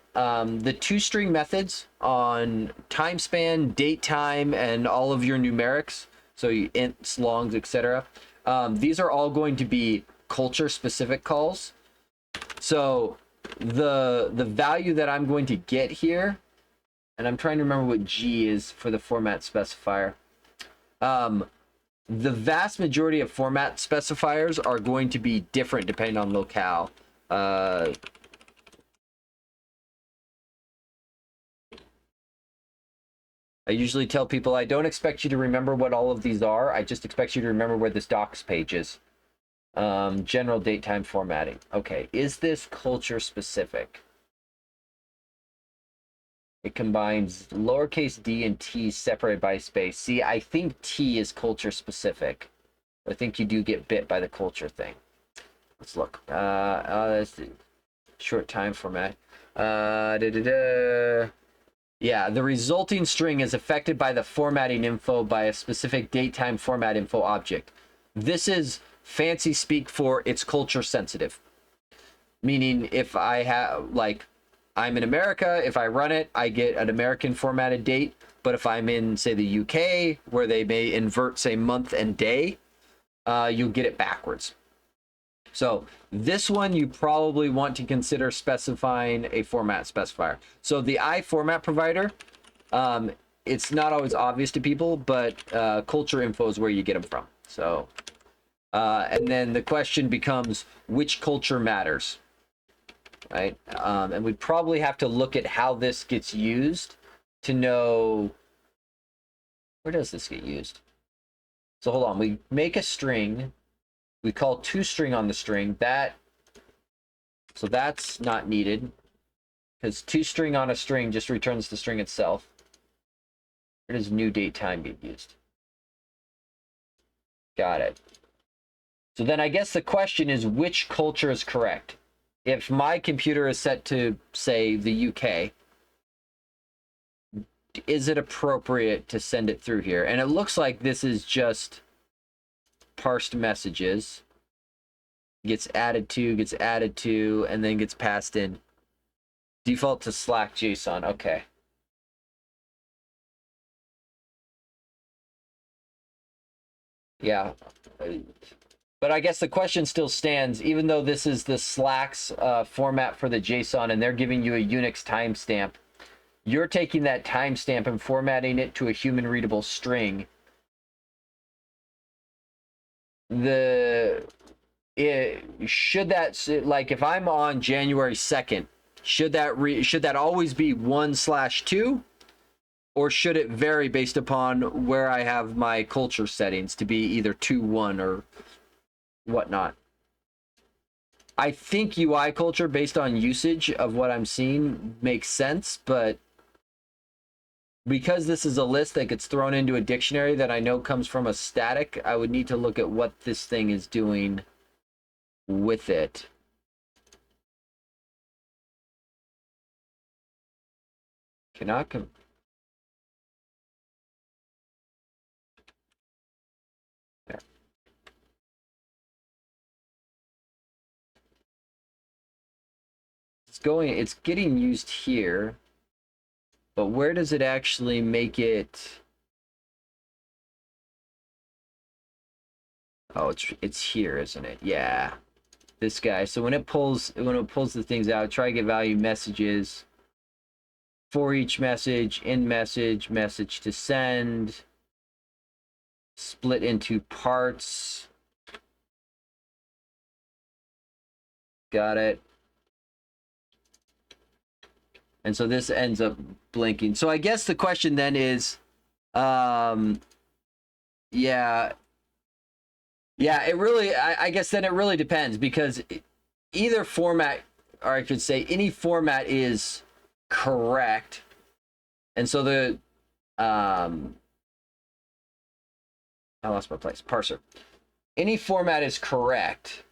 two-string methods on time span, date time, and all of your numerics, so you ints, longs, etc. These are all going to be culture-specific calls. So the value that I'm going to get here, and I'm trying to remember what G is for the format specifier. The vast majority of format specifiers are going to be different depending on locale. I usually tell people I don't expect you to remember what all of these are. I just expect you to remember where this docs page is. General date time formatting. Okay, is this culture specific? It combines lowercase d and t separated by space. See, I think t is culture specific. I think you do get bit by the culture thing. Let's look. That's the short time format. Yeah, the resulting string is affected by the formatting info by a specific date time format info object. This is fancy speak for it's culture sensitive. Meaning if I have, like, I'm in America, if I run it, I get an American formatted date. But if I'm in, say, the UK, where they may invert, say, month and day, you'll get it backwards. So this one, you probably want to consider specifying a format specifier. So the I format provider, it's not always obvious to people, but culture info is where you get them from. So, and then the question becomes, which culture matters? Right? And we'd probably have to look at how this gets used to know, where does this get used? So hold on, we make a string, we call toString on the string, so that's not needed, because toString on a string just returns the string itself. Where does new date time get used? Got it. So then I guess the question is, which culture is correct? If my computer is set to, say, the UK, is it appropriate to send it through here? And it looks like this is just parsed messages. Gets added to, and then gets passed in. Default to Slack JSON. Okay. Yeah. But I guess the question still stands, even though this is the Slack's format for the JSON and they're giving you a Unix timestamp, you're taking that timestamp and formatting it to a human readable string. Should that, like, if I'm on January 2nd, should that always be 1/2? Or should it vary based upon where I have my culture settings to be either 2/1 or whatnot? I think UI culture based on usage of what I'm seeing makes sense, but because this is a list that gets thrown into a dictionary that I know comes from a static, I would need to look at what this thing is doing with it. Cannot come. There. It's getting used here, but where does it actually make it? Oh, it's here, isn't it? Yeah, this guy. So when it pulls the things out, try to get value messages for each message, in message, message to send, split into parts. Got it. And so this ends up blinking. So I guess the question then is, yeah, it really, I guess then it really depends, because either format, or I could say any format is correct. And so I lost my place. Parser. Any format is correct.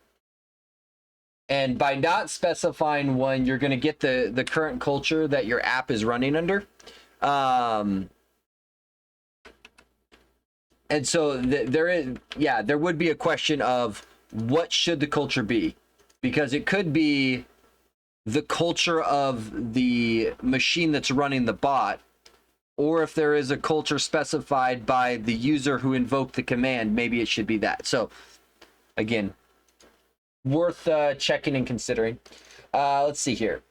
And by not specifying one, you're going to get the current culture that your app is running under. And so there would be a question of what should the culture be? Because it could be the culture of the machine that's running the bot, or if there is a culture specified by the user who invoked the command, maybe it should be that. So again, worth checking and considering. Let's see here.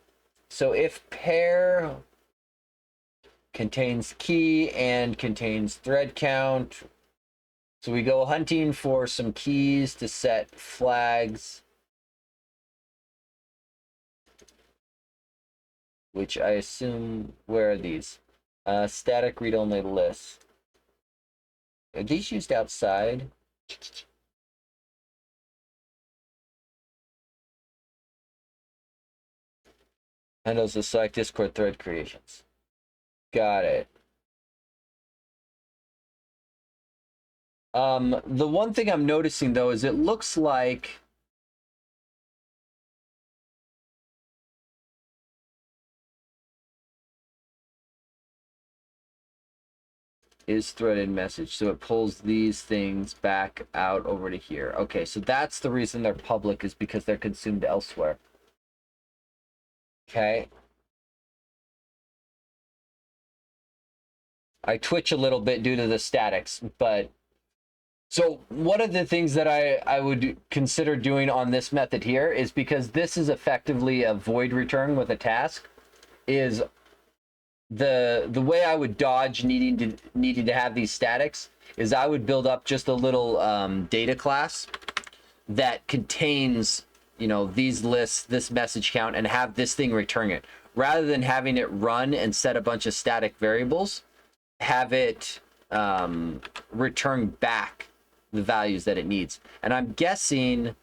So if pair contains key and contains thread count, so we go hunting for some keys to set flags, which I assume, where are these? Static read-only lists. Are these used outside? Handles the select Discord thread creations. Got it. The one thing I'm noticing though is it looks like is threaded message, so it pulls these things back out over to here. Okay, so that's the reason they're public, is because they're consumed elsewhere. Okay. I twitch a little bit due to the statics, but so one of the things that I would consider doing on this method here is, because this is effectively a void return with a task, is the way I would dodge needing to have these statics is I would build up just a little data class that contains, you know, these lists, this message count, and have this thing return it, rather than having it run and set a bunch of static variables. Have it return back the values that it needs. And I'm guessing,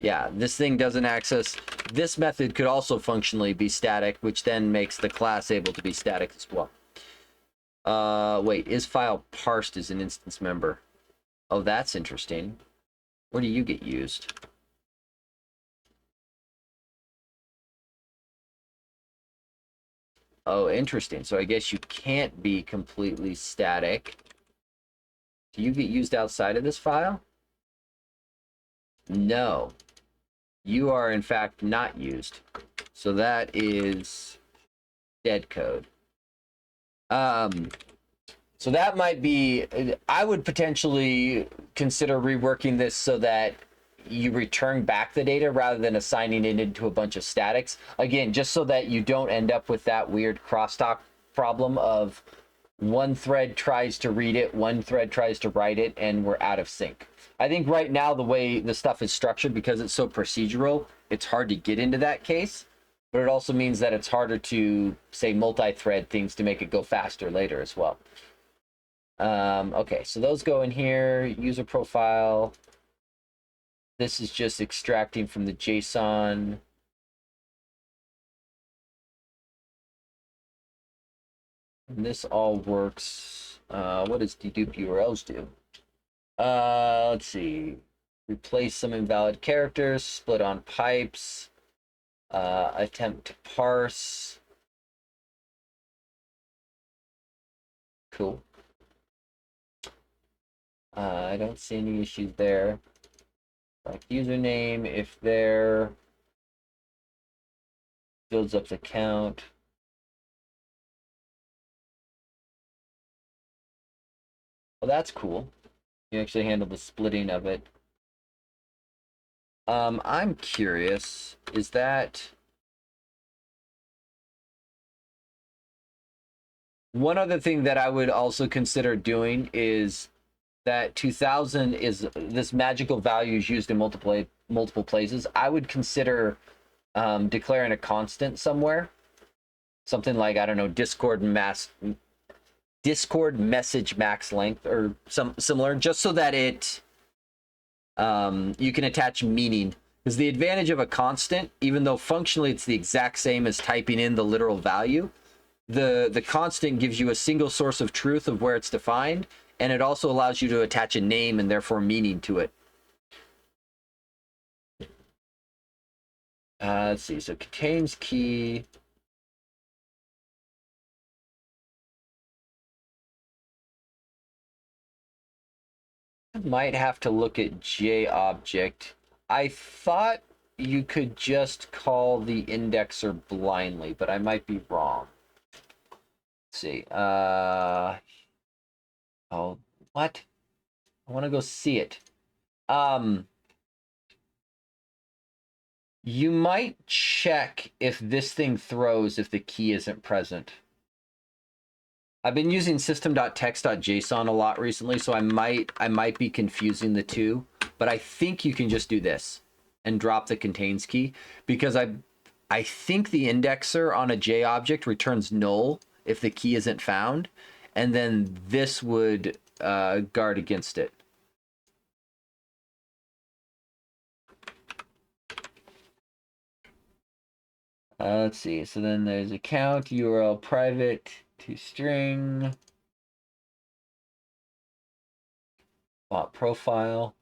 yeah, this thing doesn't access. This method could also functionally be static, which then makes the class able to be static as well. Wait, is file parsed as an instance member? Oh, that's interesting. Where do you get used? Oh, interesting. So I guess you can't be completely static. Do you get used outside of this file? No. You are, in fact, not used. So that is dead code. So that might be, I would potentially consider reworking this so that you return back the data rather than assigning it into a bunch of statics. Again, just so that you don't end up with that weird crosstalk problem of one thread tries to read it, one thread tries to write it, and we're out of sync. I think right now the way the stuff is structured, because it's so procedural, it's hard to get into that case, but it also means that it's harder to, say, multi-thread things to make it go faster later as well. Okay, so those go in here. User profile. This is just extracting from the JSON. And this all works. What does dedupe URLs do? Let's see. Replace some invalid characters, split on pipes, attempt to parse. Cool. I don't see any issues there. Like username, if there, builds up the count. Well, that's cool. You actually handle the splitting of it. I'm curious, is that one other thing that I would also consider doing is that 2000 is this magical value is used in multiple places. I would consider declaring a constant somewhere, something like, I don't know, Discord message max length or some similar, just so that it you can attach meaning. Because the advantage of a constant, even though functionally it's the exact same as typing in the literal value, the constant gives you a single source of truth of where it's defined, and it also allows you to attach a name and therefore meaning to it. Let's see, so contains key. I might have to look at JObject. I thought you could just call the indexer blindly, but I might be wrong. Let's see. Oh, what? I want to go see it. You might check if this thing throws if the key isn't present. I've been using system.text.json a lot recently, so I might be confusing the two, but I think you can just do this and drop the contains key, because I think the indexer on a J object returns null if the key isn't found, and then this would guard against it. Let's see. So then there's account, URL private to string, bot profile.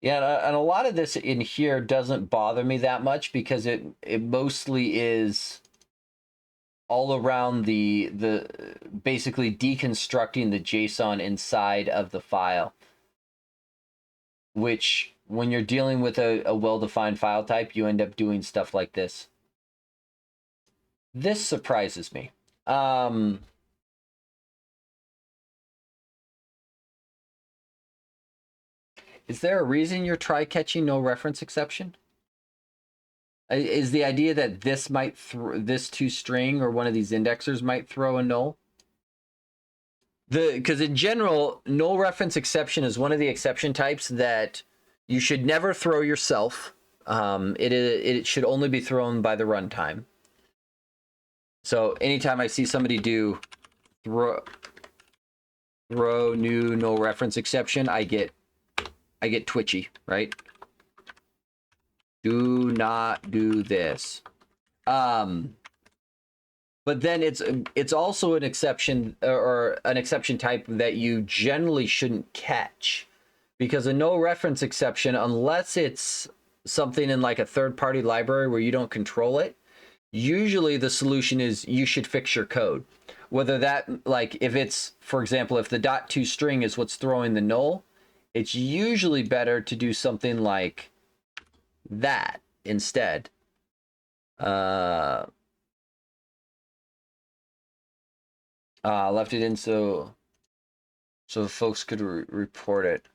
Yeah, and a lot of this in here doesn't bother me that much, because it mostly is all around the basically deconstructing the JSON inside of the file, which when you're dealing with a well-defined file type, you end up doing stuff like this. This surprises me. Is there a reason you're try-catching no reference exception? Is the idea that this might this toString or one of these indexers might throw a null? Because in general, null reference exception is one of the exception types that you should never throw yourself. It should only be thrown by the runtime. So anytime I see somebody do throw new null reference exception, I get twitchy, right? Do not do this. But then it's also an exception, or an exception type that you generally shouldn't catch, because a no reference exception, unless it's something in like a third-party library where you don't control it, usually the solution is you should fix your code. Whether that, like, if it's, for example, if the .toString is what's throwing the null, it's usually better to do something like that instead. Left it in so folks could report it.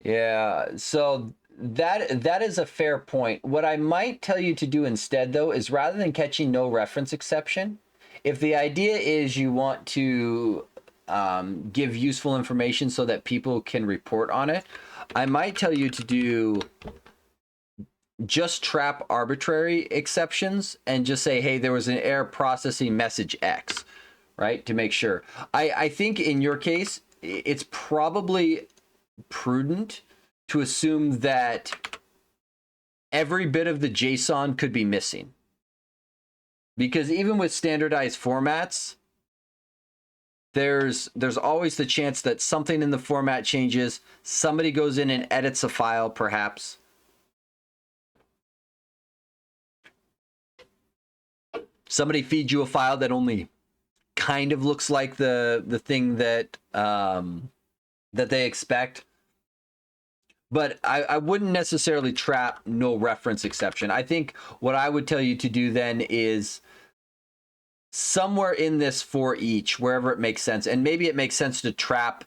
Yeah, so that is a fair point. What I might tell you to do instead, though, is rather than catching no reference exception, if the idea is you want to give useful information so that people can report on it, I might tell you to do just trap arbitrary exceptions and just say, hey, there was an error processing message X, right? To make sure. I think in your case, it's probably prudent to assume that every bit of the JSON could be missing. Because even with standardized formats, there's always the chance that something in the format changes, somebody goes in and edits a file, perhaps. Somebody feeds you a file that only kind of looks like the thing that that they expect. But I wouldn't necessarily trap no reference exception. I think what I would tell you to do then is somewhere in this for each, wherever it makes sense, and maybe it makes sense to trap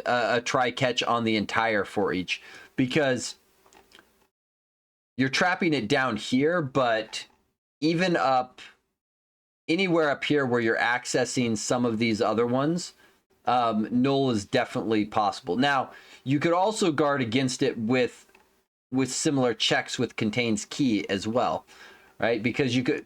a try catch on the entire for each, because you're trapping it down here, but even up anywhere up here where you're accessing some of these other ones, null is definitely possible. Now, you could also guard against it with similar checks with contains key as well, right? Because you could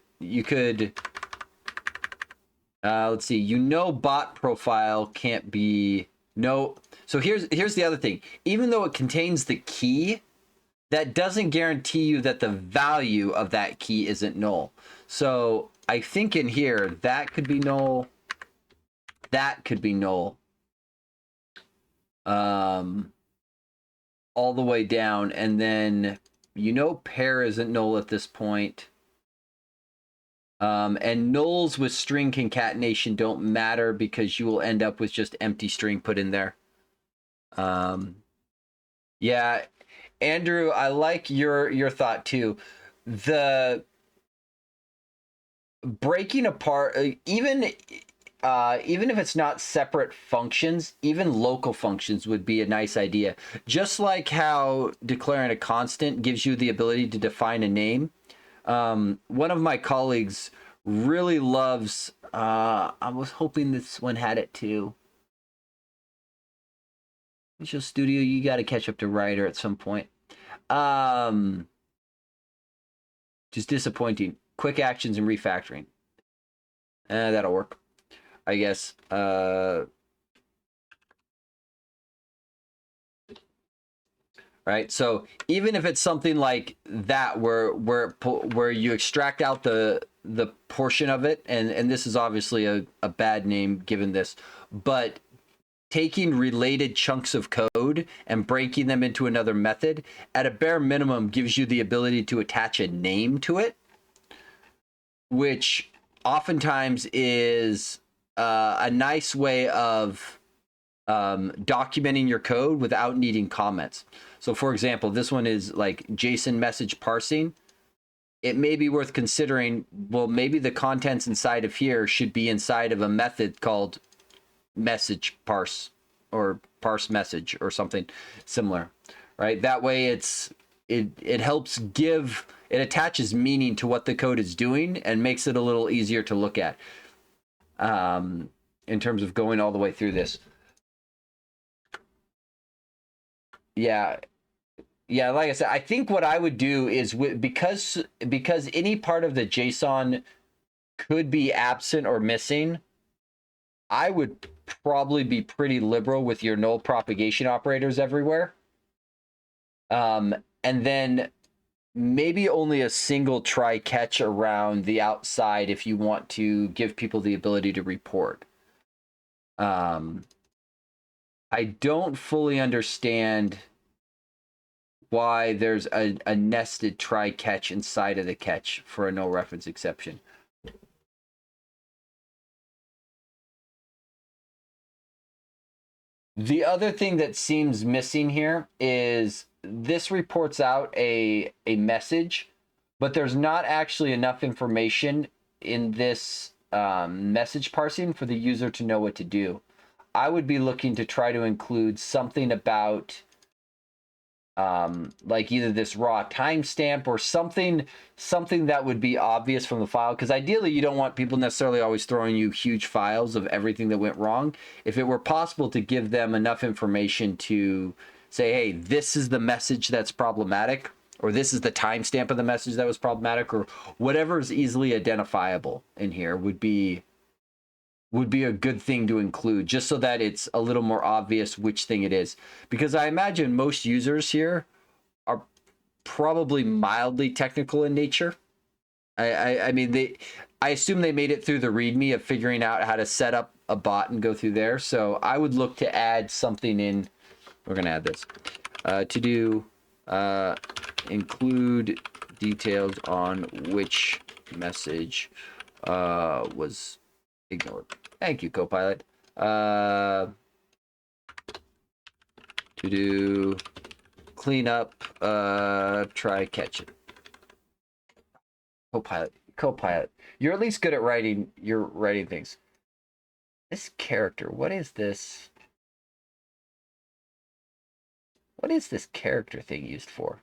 let's see, bot profile can't be no. So here's the other thing. Even though it contains the key, that doesn't guarantee you that the value of that key isn't null. So I think in here, that could be null. That could be null. All the way down. And then, pair isn't null at this point. And nulls with string concatenation don't matter, because you will end up with just empty string put in there. Yeah, Andrew, I like your thought too. The breaking apart, even if it's not separate functions, even local functions would be a nice idea. Just like how declaring a constant gives you the ability to define a name. One of my colleagues really loves. I was hoping this one had it too. Visual Studio, you got to catch up to Writer at some point. Just disappointing. Quick actions and refactoring. That'll work, I guess. Right. So even if it's something like that, where you extract out the portion of it, and this is obviously a bad name given this, but taking related chunks of code and breaking them into another method at a bare minimum gives you the ability to attach a name to it, which oftentimes is a nice way of documenting your code without needing comments. So for example, this one is like JSON message parsing. It may be worth considering, well, maybe the contents inside of here should be inside of a method called message parse or parse message or something similar, right? That way it helps give, it attaches meaning to what the code is doing and makes it a little easier to look at in terms of going all the way through this. Yeah. Yeah, like I said, I think what I would do is because any part of the JSON could be absent or missing, I would probably be pretty liberal with your null propagation operators everywhere. And then maybe only a single try catch around the outside if you want to give people the ability to report. I don't fully understand why there's a nested try catch inside of the catch for a no reference exception. The other thing that seems missing here is this reports out a message, but there's not actually enough information in this message parsing for the user to know what to do. I would be looking to try to include something about like either this raw timestamp or something that would be obvious from the file, because ideally you don't want people necessarily always throwing you huge files of everything that went wrong. If it were possible to give them enough information to say, hey, this is the message that's problematic, or this is the timestamp of the message that was problematic, or whatever is easily identifiable in here would be a good thing to include, just so that it's a little more obvious which thing it is. Because I imagine most users here are probably mildly technical in nature. I mean, I assume they made it through the README of figuring out how to set up a bot and go through there. So I would look to add something in. We're going to add this. To do include details on which message was ignored. Thank you, Copilot. To do clean up, try catch it. Copilot. You're at least good at writing things. This character, what is this? What is this character thing used for?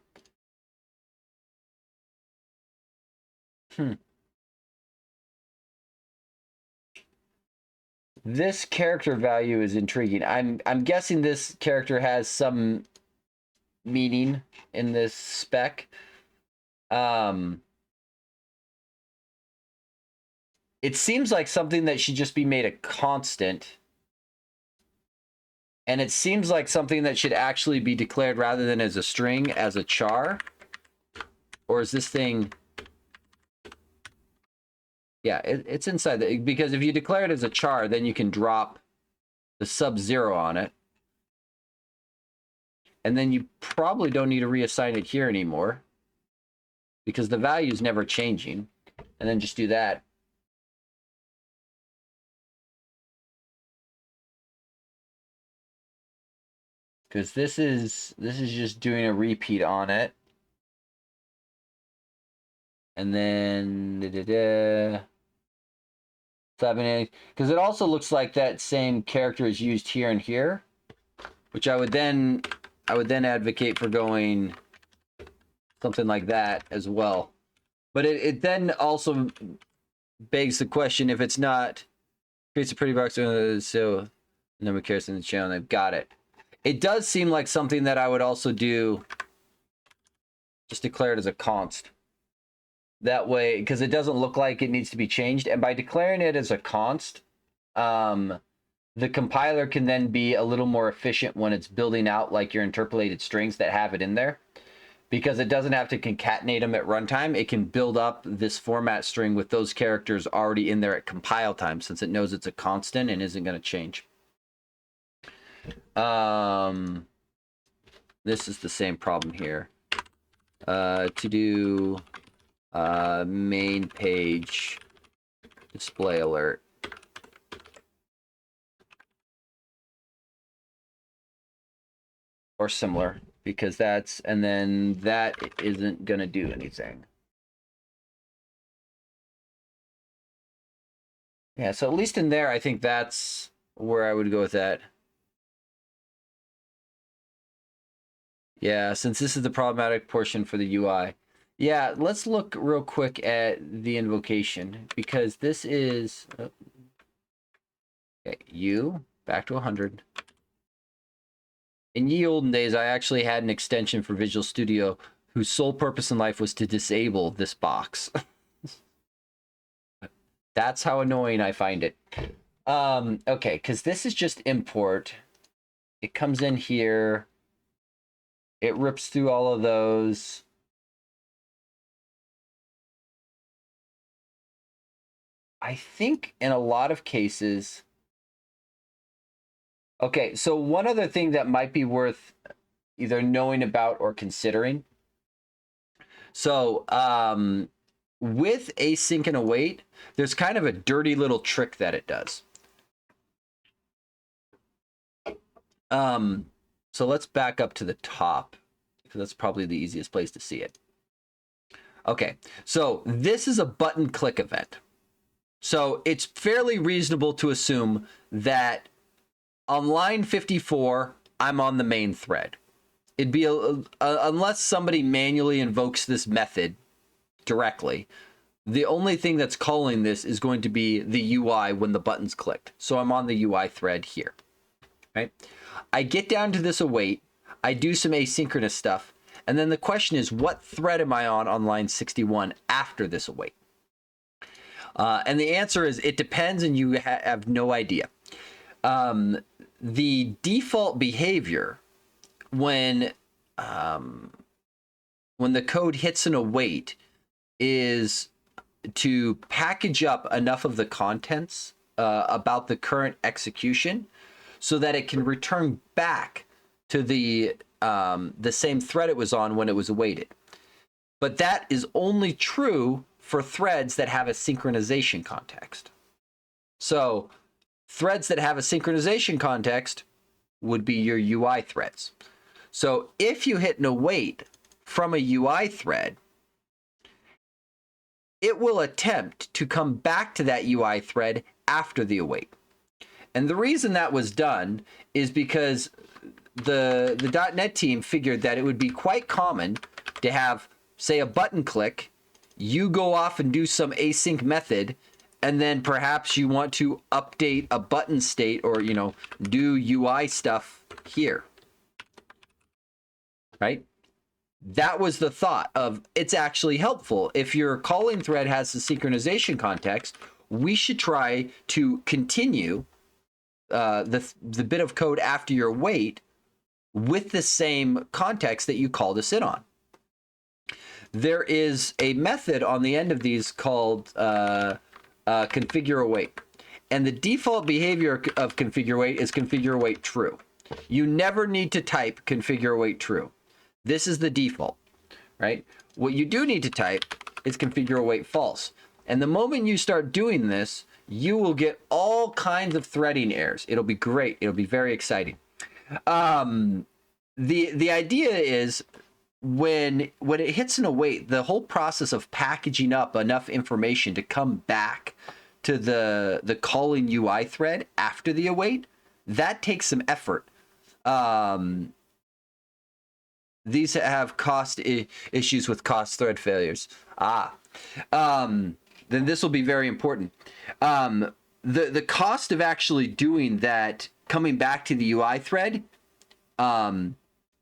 This character value is intriguing. I'm guessing this character has some meaning in this spec. It seems like something that should just be made a constant. And it seems like something that should actually be declared rather than as a string, as a char. Or is this thing... Yeah, it's inside the... Because if you declare it as a char, then you can drop the sub-zero on it. And then you probably don't need to reassign it here anymore, because the value is never changing. And then just do that. because this is just doing a repeat on it. And then 7, 8, because it also looks like that same character is used here and here, which I would then advocate for going something like that as well. But it then also begs the question, if it's not creates a pretty box, so number of characters in the channel, they've got it. It does seem like something that I would also do, just declare it as a const. That way, because it doesn't look like it needs to be changed. And by declaring it as a const, the compiler can then be a little more efficient when it's building out like your interpolated strings that have it in there. Because it doesn't have to concatenate them at runtime. It can build up this format string with those characters already in there at compile time, since it knows it's a constant and isn't going to change. This is the same problem here. To do main page display alert. Or similar, because that's, and then that isn't going to do anything. Yeah, so at least in there, I think that's where I would go with that. Yeah, since this is the problematic portion for the UI. Yeah, let's look real quick at the invocation, because this is okay, U back to 100. In ye olden days, I actually had an extension for Visual Studio whose sole purpose in life was to disable this box. That's how annoying I find it. Okay, because this is just import. It comes in here. It rips through all of those. I think in a lot of cases... Okay, so one other thing that might be worth either knowing about or considering. So with async and await, there's kind of a dirty little trick that it does. So let's back up to the top, because that's probably the easiest place to see it. Okay, so this is a button click event. So it's fairly reasonable to assume that on line 54, I'm on the main thread. It'd be unless somebody manually invokes this method directly, the only thing that's calling this is going to be the UI when the button's clicked. So I'm on the UI thread here. Right? I get down to this await, I do some asynchronous stuff, and then the question is, what thread am I on line 61 after this await? And the answer is, it depends, and you have no idea. The default behavior when the code hits an await is to package up enough of the contents about the current execution so that it can return back to the same thread it was on when it was awaited. But that is only true for threads that have a synchronization context. So threads that have a synchronization context would be your UI threads. So if you hit an await from a UI thread, it will attempt to come back to that UI thread after the await. And the reason that was done is because the .NET team figured that it would be quite common to have, say, a button click, you go off and do some async method, and then perhaps you want to update a button state or, you know, do UI stuff here. Right? That was the thought of, it's actually helpful. If your calling thread has the synchronization context, we should try to continue the bit of code after your wait with the same context that you called us in on. There is a method on the end of these called configure await. And the default behavior of configure await is configure await true. You never need to type configure await true. This is the default, right? What you do need to type is configure await false. And the moment you start doing this, you will get all kinds of threading errors. It'll be great. It'll be very exciting. The idea is when it hits an await, the whole process of packaging up enough information to come back to the calling UI thread after the await, that takes some effort. These have issues with cost thread failures. Then this will be very important. The cost of actually doing that, coming back to the UI thread,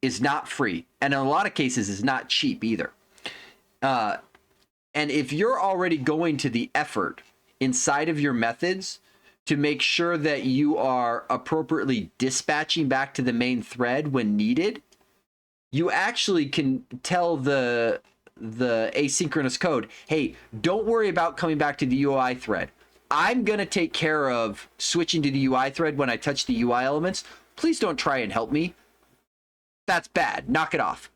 is not free, and in a lot of cases is not cheap either. And if you're already going to the effort inside of your methods to make sure that you are appropriately dispatching back to the main thread when needed, you actually can tell the asynchronous code, hey, don't worry about coming back to the UI thread. I'm going to take care of switching to the UI thread when I touch the UI elements. Please don't try and help me. That's bad. Knock it off.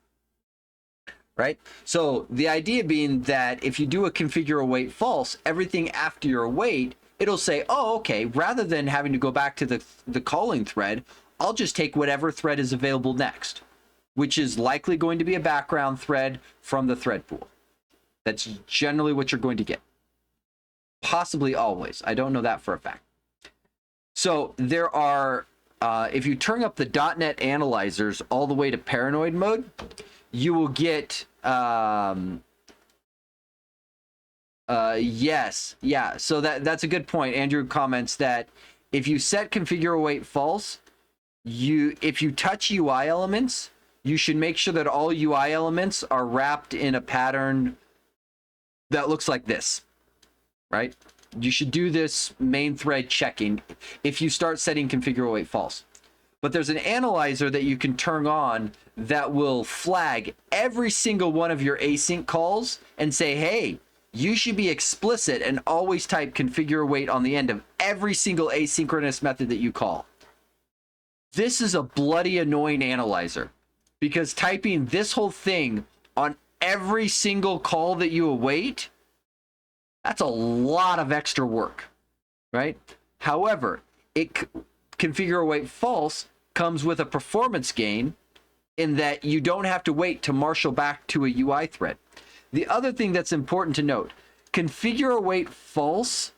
Right? So the idea being that if you do a configure await false, everything after your await, it'll say, oh, okay, rather than having to go back to the calling thread, I'll just take whatever thread is available next, which is likely going to be a background thread from the thread pool. That's generally what you're going to get. Possibly always. I don't know that for a fact. So there are, if you turn up the .NET analyzers all the way to paranoid mode, you will get, yes, yeah. So that's a good point. Andrew comments that if you set configure await false, if you touch UI elements, you should make sure that all UI elements are wrapped in a pattern that looks like this, right? You should do this main thread checking if you start setting configure await false. But there's an analyzer that you can turn on that will flag every single one of your async calls and say, hey, you should be explicit and always type configure await on the end of every single asynchronous method that you call. This is a bloody annoying analyzer, because typing this whole thing on every single call that you await, that's a lot of extra work, right? However, configure await false comes with a performance gain in that you don't have to wait to marshal back to a UI thread. The other thing that's important to note, configure await false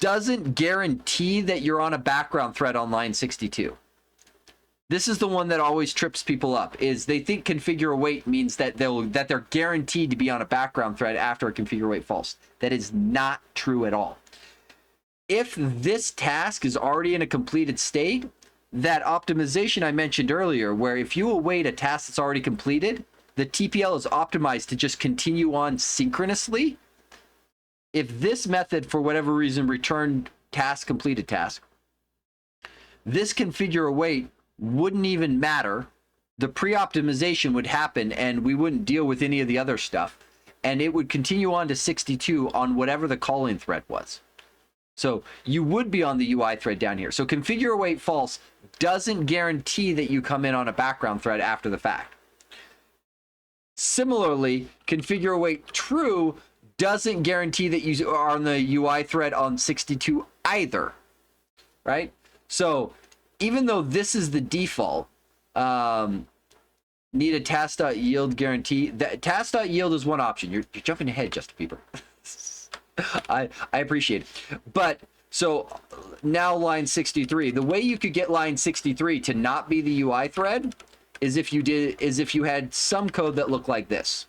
doesn't guarantee that you're on a background thread on line 62. This is the one that always trips people up, is they think configure await means that they're guaranteed to be on a background thread after a configure await false. That is not true at all. If this task is already in a completed state, that optimization I mentioned earlier, where if you await a task that's already completed, the TPL is optimized to just continue on synchronously. If this method, for whatever reason, returned task completed task, this configure await wouldn't even matter. The pre-optimization would happen and we wouldn't deal with any of the other stuff. And it would continue on to 62 on whatever the calling thread was. So you would be on the UI thread down here. So configure await false doesn't guarantee that you come in on a background thread after the fact. Similarly, configure await true doesn't guarantee that you are on the UI thread on 62 either, right? So even though this is the default, need a task.yield guarantee. That task.yield is one option. You're jumping ahead, Justin Bieber. I appreciate it. But so now line 63, the way you could get line 63 to not be the UI thread is if you had some code that looked like this.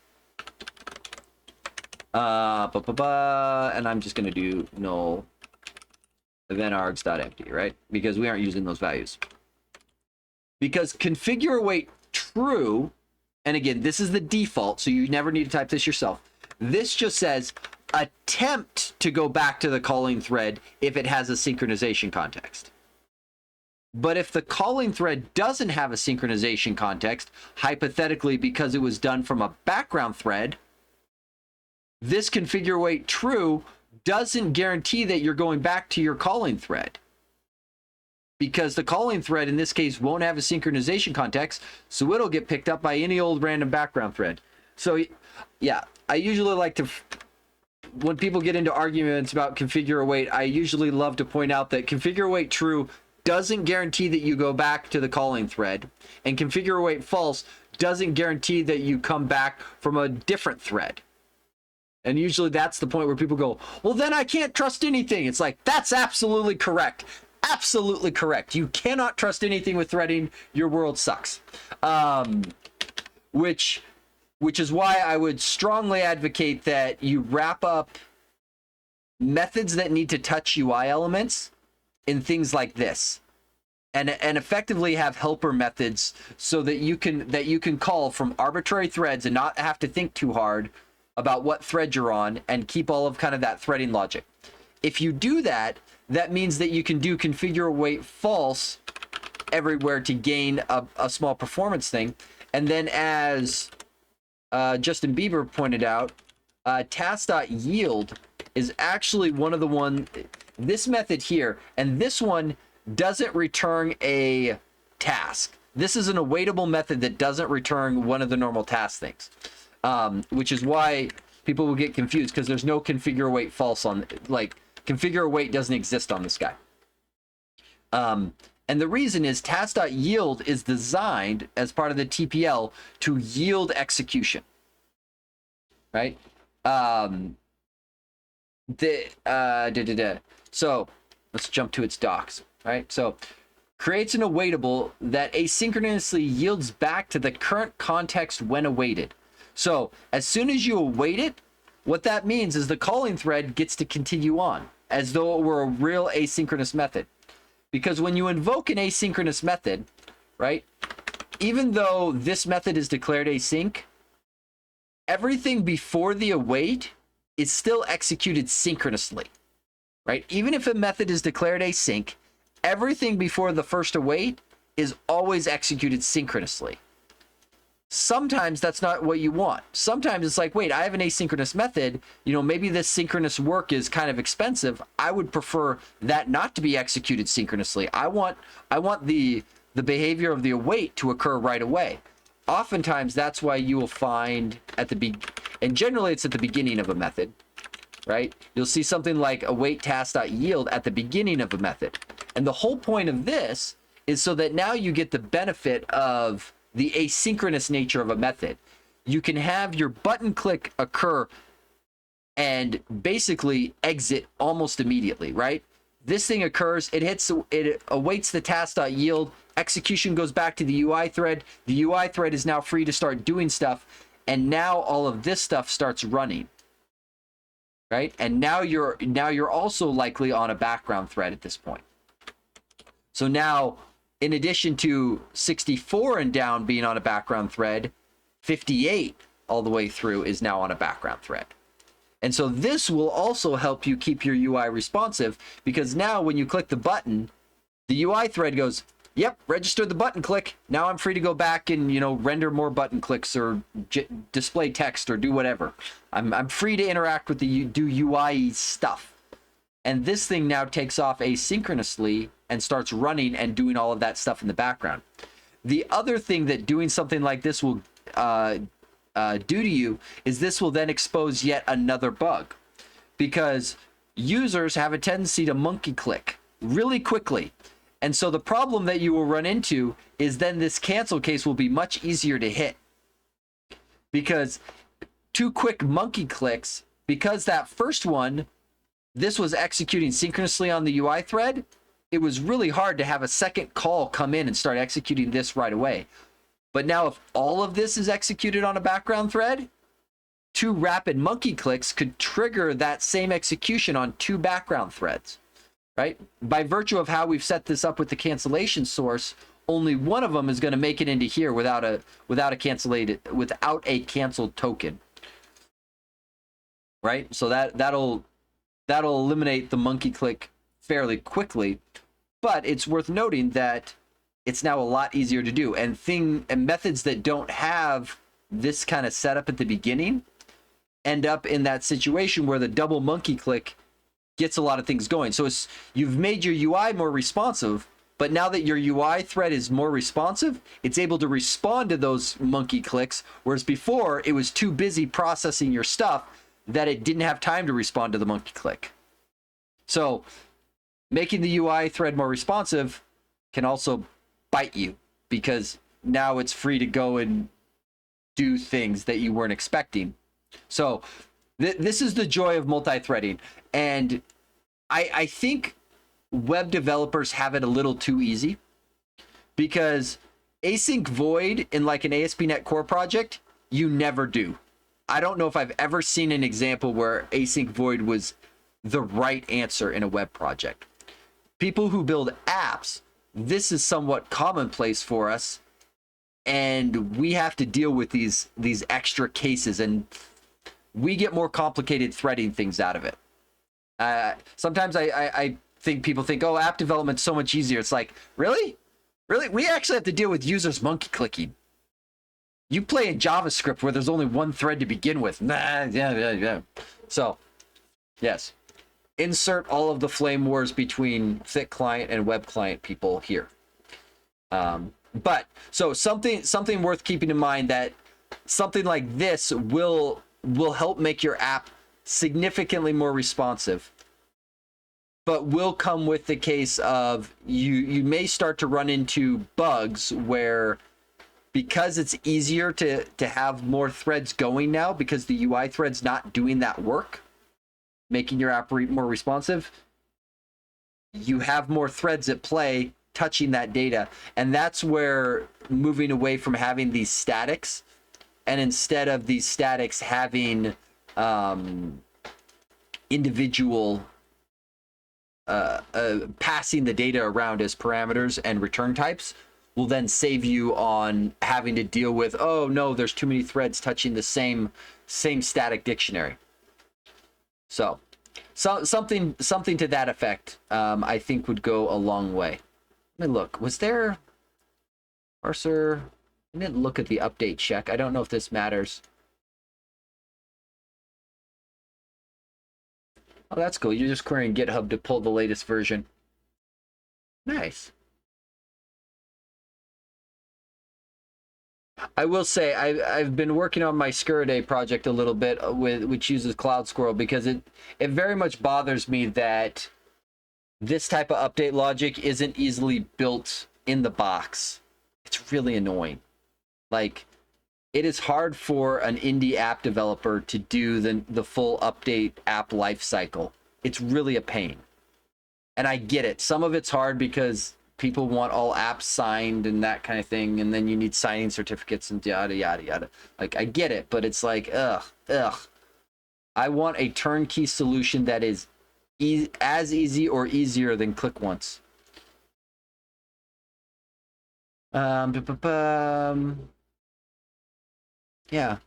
And I'm just going to do null event args.empty, right? Because we aren't using those values. Because configure await true, and again, this is the default, so you never need to type this yourself. This just says attempt to go back to the calling thread if it has a synchronization context. But if the calling thread doesn't have a synchronization context, hypothetically because it was done from a background thread, this configure await true doesn't guarantee that you're going back to your calling thread, because the calling thread in this case won't have a synchronization context, so it'll get picked up by any old random background thread. So yeah, I usually like to, when people get into arguments about configure await, I usually love to point out that configure await true doesn't guarantee that you go back to the calling thread, and configure await false doesn't guarantee that you come back from a different thread. And usually that's the point where people go, well, then I can't trust anything. It's like, that's absolutely correct. Absolutely correct. You cannot trust anything with threading. Your world sucks. Which is why I would strongly advocate that you wrap up methods that need to touch UI elements in things like this, and effectively have helper methods so that you can call from arbitrary threads and not have to think too hard about what thread you're on, and keep all of kind of that threading logic. If you do that, that means that you can do configure await false everywhere to gain a small performance thing. And then, as Justin Bieber pointed out, task.yield is actually one of the this method here, and this one doesn't return a task. This is an awaitable method that doesn't return one of the normal task things, which is why people will get confused, because there's no configure await false on, like, configure await doesn't exist on this guy. And the reason is task.yield is designed as part of the TPL to yield execution, right? So let's jump to its docs, right? So creates an awaitable that asynchronously yields back to the current context when awaited. So as soon as you await it, what that means is the calling thread gets to continue on as though it were a real asynchronous method. Because when you invoke an asynchronous method, right, even though this method is declared async, everything before the await is still executed synchronously, right? Even if a method is declared async, everything before the first await is always executed synchronously. Sometimes that's not what you want. Sometimes it's like, wait, I have an asynchronous method. You know, maybe this synchronous work is kind of expensive. I would prefer that not to be executed synchronously. I want the behavior of the await to occur right away. Oftentimes, that's why you will find and generally it's at the beginning of a method, right? You'll see something like await task.yield at the beginning of a method. And the whole point of this is so that now you get the benefit of the asynchronous nature of a method. You can have your button click occur and basically exit almost immediately, right? This thing occurs, it awaits the task.yield, execution goes back to the UI thread. The UI thread is now free to start doing stuff, and now all of this stuff starts running, right? And now you're also likely on a background thread at this point. So now, in addition to 64 and down being on a background thread, 58 all the way through is now on a background thread. And so this will also help you keep your UI responsive, because now when you click the button, the UI thread goes, yep, register the button click. Now I'm free to go back and, render more button clicks or display text or do whatever. I'm free to interact with do UI stuff. And this thing now takes off asynchronously and starts running and doing all of that stuff in the background. The other thing that doing something like this will do to you is this will then expose yet another bug, because users have a tendency to monkey click really quickly. And so the problem that you will run into is then this cancel case will be much easier to hit, because two quick monkey clicks, because that first one, this was executing synchronously on the UI thread, it was really hard to have a second call come in and start executing this right away. But now if all of this is executed on a background thread, two rapid monkey clicks could trigger that same execution on two background threads, right? By virtue of how we've set this up with the cancellation source, only one of them is going to make it into here without a canceled token, right? So that'll eliminate the monkey click fairly quickly. But it's worth noting that it's now a lot easier to do, and methods that don't have this kind of setup at the beginning end up in that situation where the double monkey click gets a lot of things going. So you've made your UI more responsive, but now that your UI thread is more responsive, it's able to respond to those monkey clicks, whereas before it was too busy processing your stuff that it didn't have time to respond to the monkey click. So making the UI thread more responsive can also bite you, because now it's free to go and do things that you weren't expecting. So this is the joy of multi-threading. And I think web developers have it a little too easy, because async void in like an ASP.NET Core project, you never do. I don't know if I've ever seen an example where async void was the right answer in a web project. People who build apps, this is somewhat commonplace for us, and we have to deal with these extra cases, and we get more complicated threading things out of it. Sometimes I think people think, oh, app development's so much easier. It's like, really? We actually have to deal with users monkey clicking. You play in JavaScript where there's only one thread to begin with. Yeah. So, yes. Insert all of the flame wars between thick client and web client people here. But so something worth keeping in mind, that something like this will help make your app significantly more responsive, but will come with the case of you may start to run into bugs where, because it's easier to have more threads going now, because the UI thread's not doing that work, making your app more responsive, you have more threads at play touching that data. And that's where moving away from having these statics, and instead of these statics having individual passing the data around as parameters and return types, will then save you on having to deal with, oh no, there's too many threads touching the same static dictionary. So something to that effect, I think would go a long way. Let me look. Was there parser? I didn't look at the update check. I don't know if this matters. Oh, that's cool. You're just querying GitHub to pull the latest version. Nice. I will say I've been working on my Skirade project a little bit, which uses Cloud Squirrel, because it very much bothers me that this type of update logic isn't easily built in the box. It's really annoying. Like, it is hard for an indie app developer to do the full update app lifecycle. It's really a pain. And I get it. Some of it's hard because people want all apps signed and that kind of thing, and then you need signing certificates and yada yada yada. Like, I get it, but it's like, ugh. I want a turnkey solution that is as easy or easier than click once. Yeah.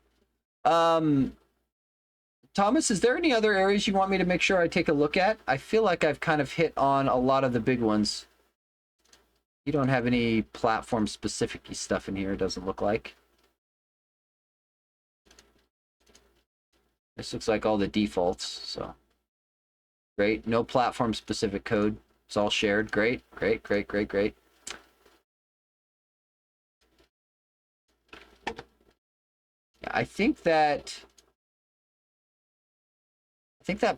Thomas, is there any other areas you want me to make sure I take a look at? I feel like I've kind of hit on a lot of the big ones. You don't have any platform specific stuff in here, it doesn't look like. This looks like all the defaults, so. Great, no platform specific code. It's all shared. Great. I think that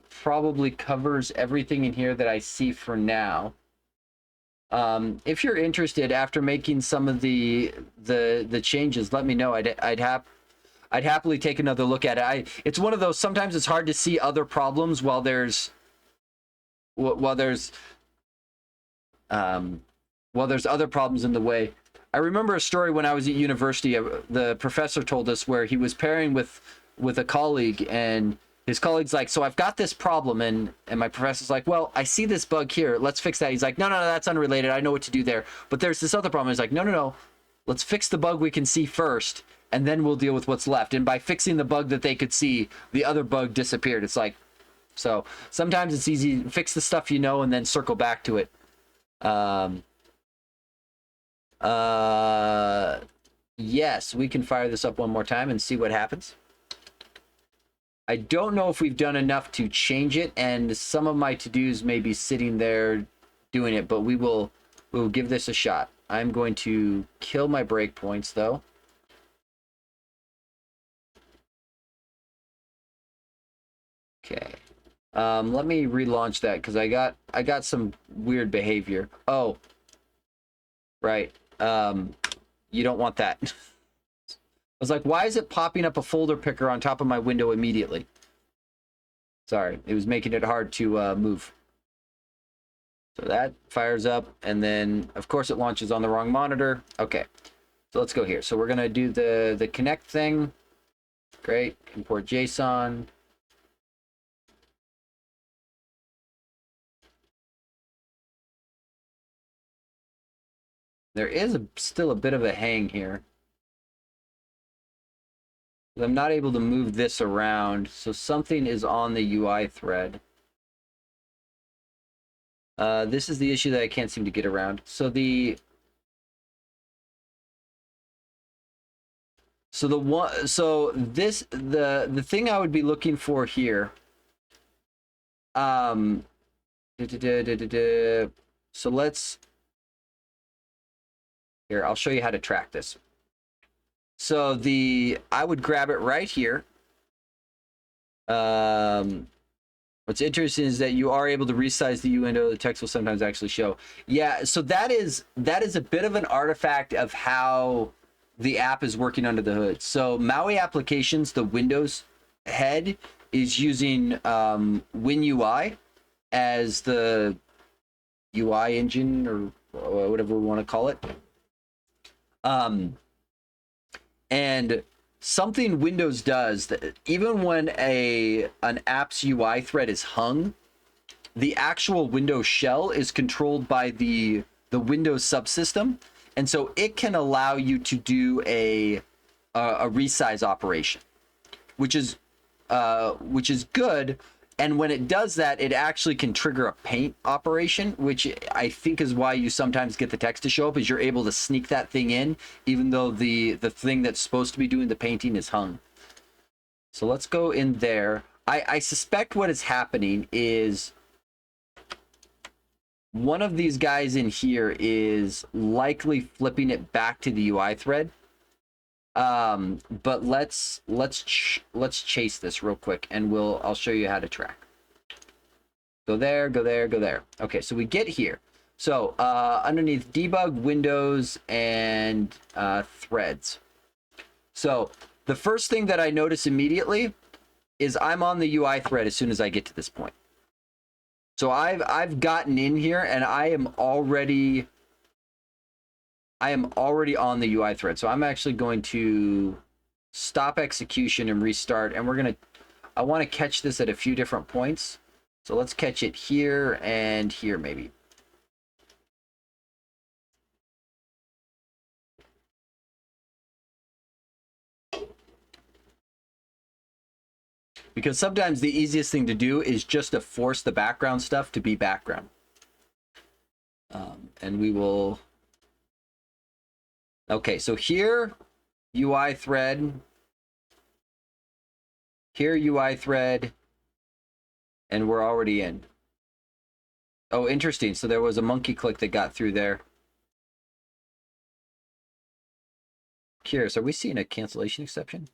probably covers everything in here that I see for now. If you're interested, after making some of the changes, let me know. I'd happily take another look at it. It's one of those, sometimes it's hard to see other problems while there's other problems in the way. I remember a story when I was at university. The professor told us where he was pairing with a colleague, and his colleague's like, so I've got this problem, and my professor's like, well, I see this bug here, let's fix that. He's like, no, that's unrelated, I know what to do there, but there's this other problem. He's like, no, let's fix the bug we can see first, and then we'll deal with what's left. And by fixing the bug that they could see, the other bug disappeared. It's like, so sometimes it's easy to fix the stuff you know and then circle back to it. Yes, we can fire this up one more time and see what happens. I don't know if we've done enough to change it, and some of my to-dos may be sitting there doing it, but we'll give this a shot. I'm going to kill my breakpoints though. Okay. Let me relaunch that because I got some weird behavior. Oh, right? You don't want that. I was like, why is it popping up a folder picker on top of my window immediately? Sorry, it was making it hard to move. So that fires up, and then of course it launches on the wrong monitor. Okay, so let's go here. So we're gonna do the connect thing. Great, import JSON. There is still a bit of a hang here. I'm not able to move this around, so something is on the UI thread. This is the issue that I can't seem to get around. So the thing I would be looking for here. So let's here. I'll show you how to track this. So I would grab it right here. What's interesting is that you are able to resize the U window. The text will sometimes actually show. Yeah, so that is a bit of an artifact of how the app is working under the hood. So MAUI applications, the Windows head is using WinUI as the UI engine or whatever we want to call it. And something Windows does that even when an app's UI thread is hung, the actual Windows shell is controlled by the Windows subsystem, and so it can allow you to do a resize operation, which is good. And when it does that, it actually can trigger a paint operation, which I think is why you sometimes get the text to show up, is you're able to sneak that thing in, even though the thing that's supposed to be doing the painting is hung. So let's go in there. I suspect what is happening is one of these guys in here is likely flipping it back to the UI thread. But let's chase this real quick, and I'll show you how to track. Go there, go there, go there. Okay, so we get here. So underneath debug, windows, and threads. So the first thing that I notice immediately is I'm on the UI thread as soon as I get to this point. So I've gotten in here, and I am already on the UI thread. So I'm actually going to stop execution and restart, and I want to catch this at a few different points. So let's catch it here and here maybe. Because sometimes the easiest thing to do is just to force the background stuff to be background. And we will... Okay, so here, UI thread. Here, UI thread. And we're already in. Oh, interesting. So there was a monkey click that got through there. Curious, are we seeing a cancellation exception?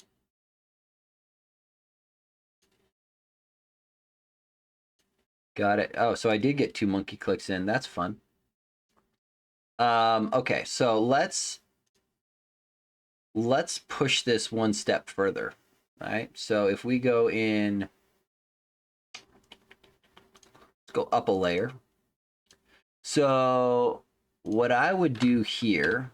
Got it. Oh, so I did get 2 monkey clicks in. That's fun. Okay, so let's push this one step further. All right, so if we go in, let's go up a layer. So what I would do here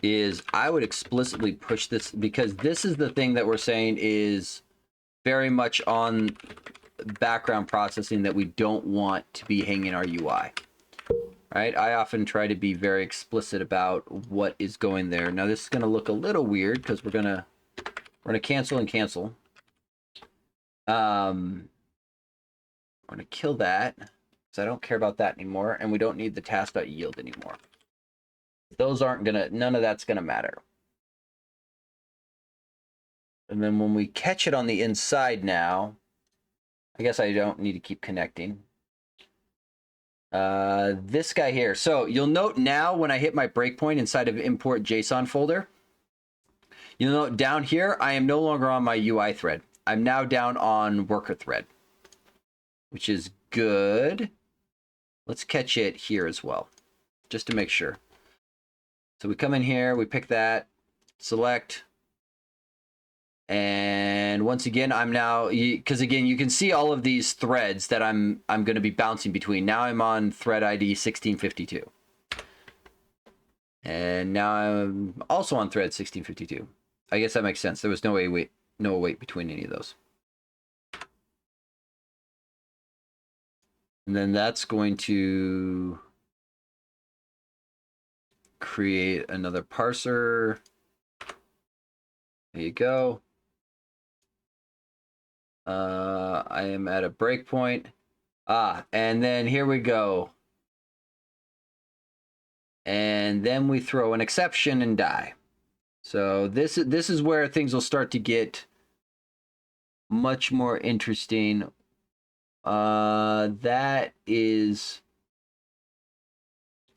is I would explicitly push this, because this is the thing that we're saying is very much on background processing that we don't want to be hanging our UI. Right? I often try to be very explicit about what is going there. Now this is going to look a little weird because we're gonna cancel and cancel. We're gonna kill that because I don't care about that anymore, and we don't need the task.yield anymore. Those aren't gonna, none of that's gonna matter. And then when we catch it on the inside now, I guess I don't need to keep connecting. This guy here. So you'll note now when I hit my breakpoint inside of import JSON folder, you'll note down here, I am no longer on my UI thread. I'm now down on worker thread, which is good. Let's catch it here as well, just to make sure. So we come in here, we pick that, select, and once again, I'm now, because again, you can see all of these threads that I'm going to be bouncing between. Now I'm on thread ID 1652. And now I'm also on thread 1652. I guess that makes sense. There was no wait between any of those. And then that's going to create another parser. There you go. I am at a breakpoint. And then here we go. And then we throw an exception and die. So this is where things will start to get much more interesting. That is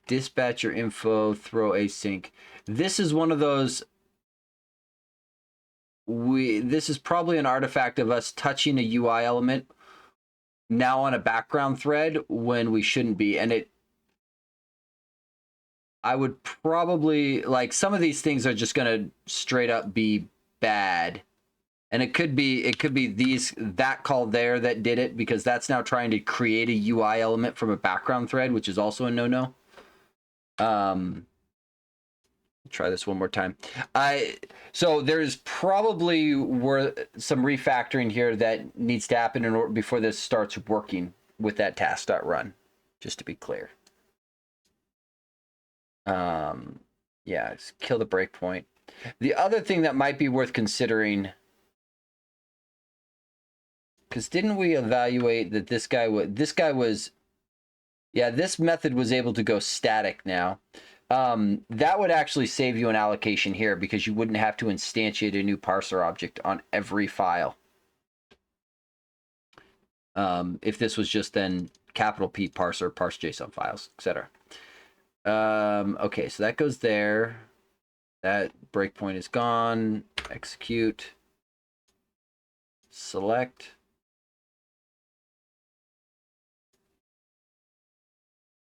dispatcher info, throw async. This is one of those. This is probably an artifact of us touching a UI element now on a background thread when we shouldn't be. And I would probably, like, some of these things are just going to straight up be bad. And it could be that call there that did it, because that's now trying to create a UI element from a background thread, which is also a no-no. Try this one more time. So there's probably some refactoring here that needs to happen in order before this starts working with that task.run, just to be clear. Yeah, just kill the breakpoint. The other thing that might be worth considering, because didn't we evaluate that this method was able to go static now. That would actually save you an allocation here, because you wouldn't have to instantiate a new parser object on every file. If this was just then capital P parser, parse JSON files, etc. Okay, so that goes there. That breakpoint is gone. Execute. Select.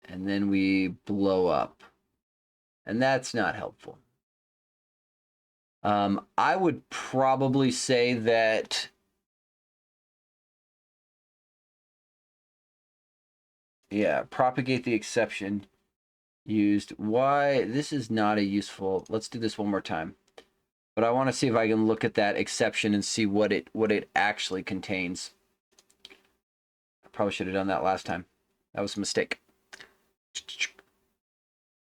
And then we blow up. And that's not helpful. I would probably say that propagate the exception used. Why? This is not a useful. Let's do this one more time. But I want to see if I can look at that exception and see what it actually contains. I probably should have done that last time. That was a mistake.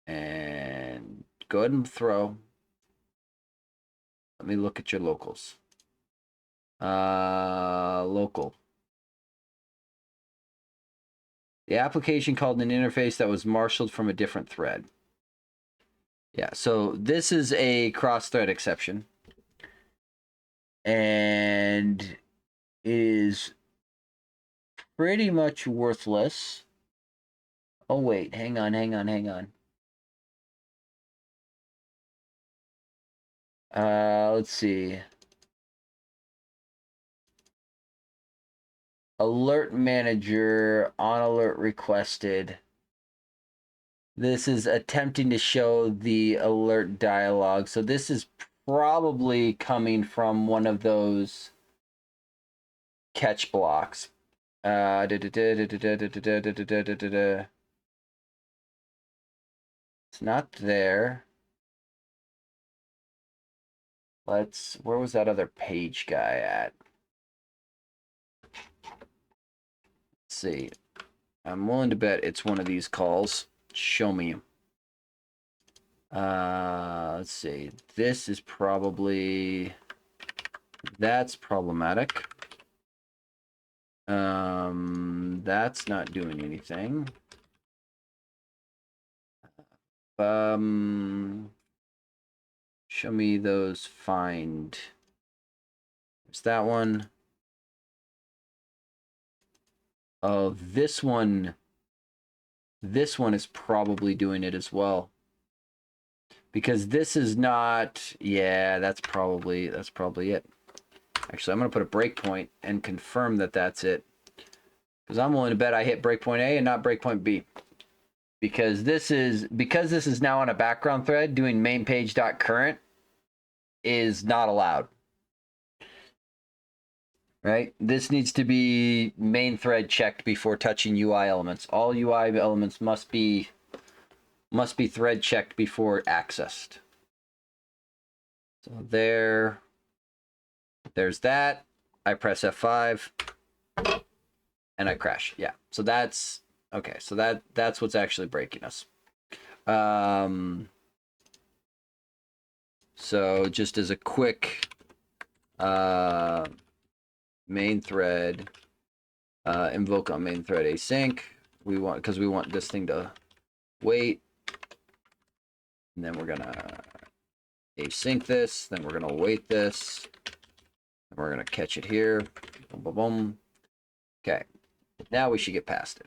And go ahead and throw. Let me look at your locals. Local. The application called an interface that was marshaled from a different thread. Yeah, so this is a cross-thread exception. And is pretty much worthless. Oh, wait, hang on. Let's see. Alert manager on alert requested. This is attempting to show the alert dialog. So this is probably coming from one of those catch blocks. It's not there. Where was that other page guy at? Let's see. I'm willing to bet it's one of these calls. Show me. Let's see. This is probably... That's problematic. That's not doing anything. Show me those find. There's that one. Oh, this one. This one is probably doing it as well. Because this is not, yeah, that's probably it. Actually, I'm going to put a breakpoint and confirm that that's it. Because I'm willing to bet I hit breakpoint A and not breakpoint B. Because this is now on a background thread, doing main page.current is not allowed. Right? This needs to be main thread checked before touching UI elements. All UI elements must be thread checked before accessed. So there's that. I press F5 and I crash. Yeah. So that's okay. So that's what's actually breaking us. So just as a quick main thread, invoke on main thread async. Because we want this thing to wait. And then we're gonna async this. Then we're gonna wait this. And we're gonna catch it here. Boom, boom, boom. Okay. Now we should get past it.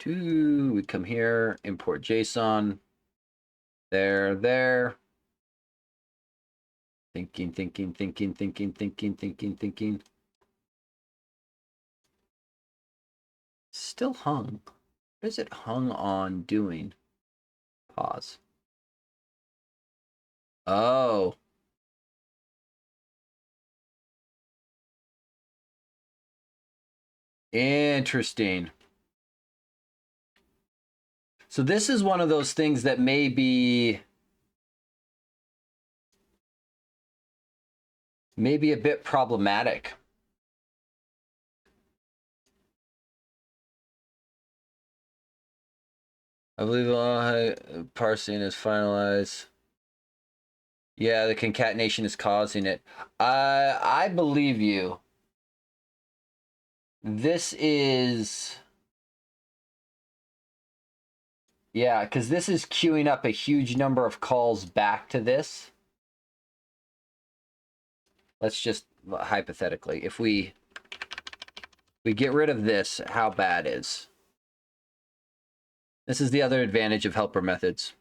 We come here, import JSON. There. Thinking. Still hung. What is it hung on doing? Pause. Oh. Interesting. So this is one of those things that may be maybe a bit problematic. I believe parsing is finalized. Yeah, the concatenation is causing it. I believe you. This is... Yeah, because this is queuing up a huge number of calls back to this. Let's just, hypothetically, if we get rid of this, how bad is? This is the other advantage of helper methods.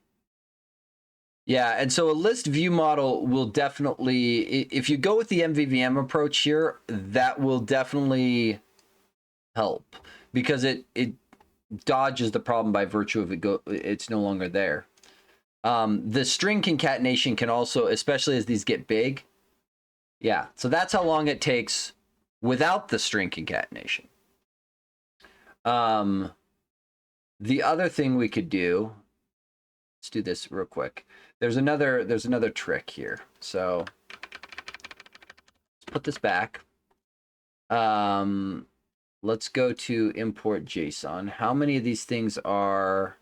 Yeah, and so a list view model will definitely, if you go with the MVVM approach here, that will definitely help because it dodges the problem by virtue of it's no longer there. The string concatenation can also, especially as these get big. Yeah, so that's how long it takes without the string concatenation. The other thing we could do, let's do this real quick. There's another trick here. So let's put this back. Let's go to import JSON. How many of these things are...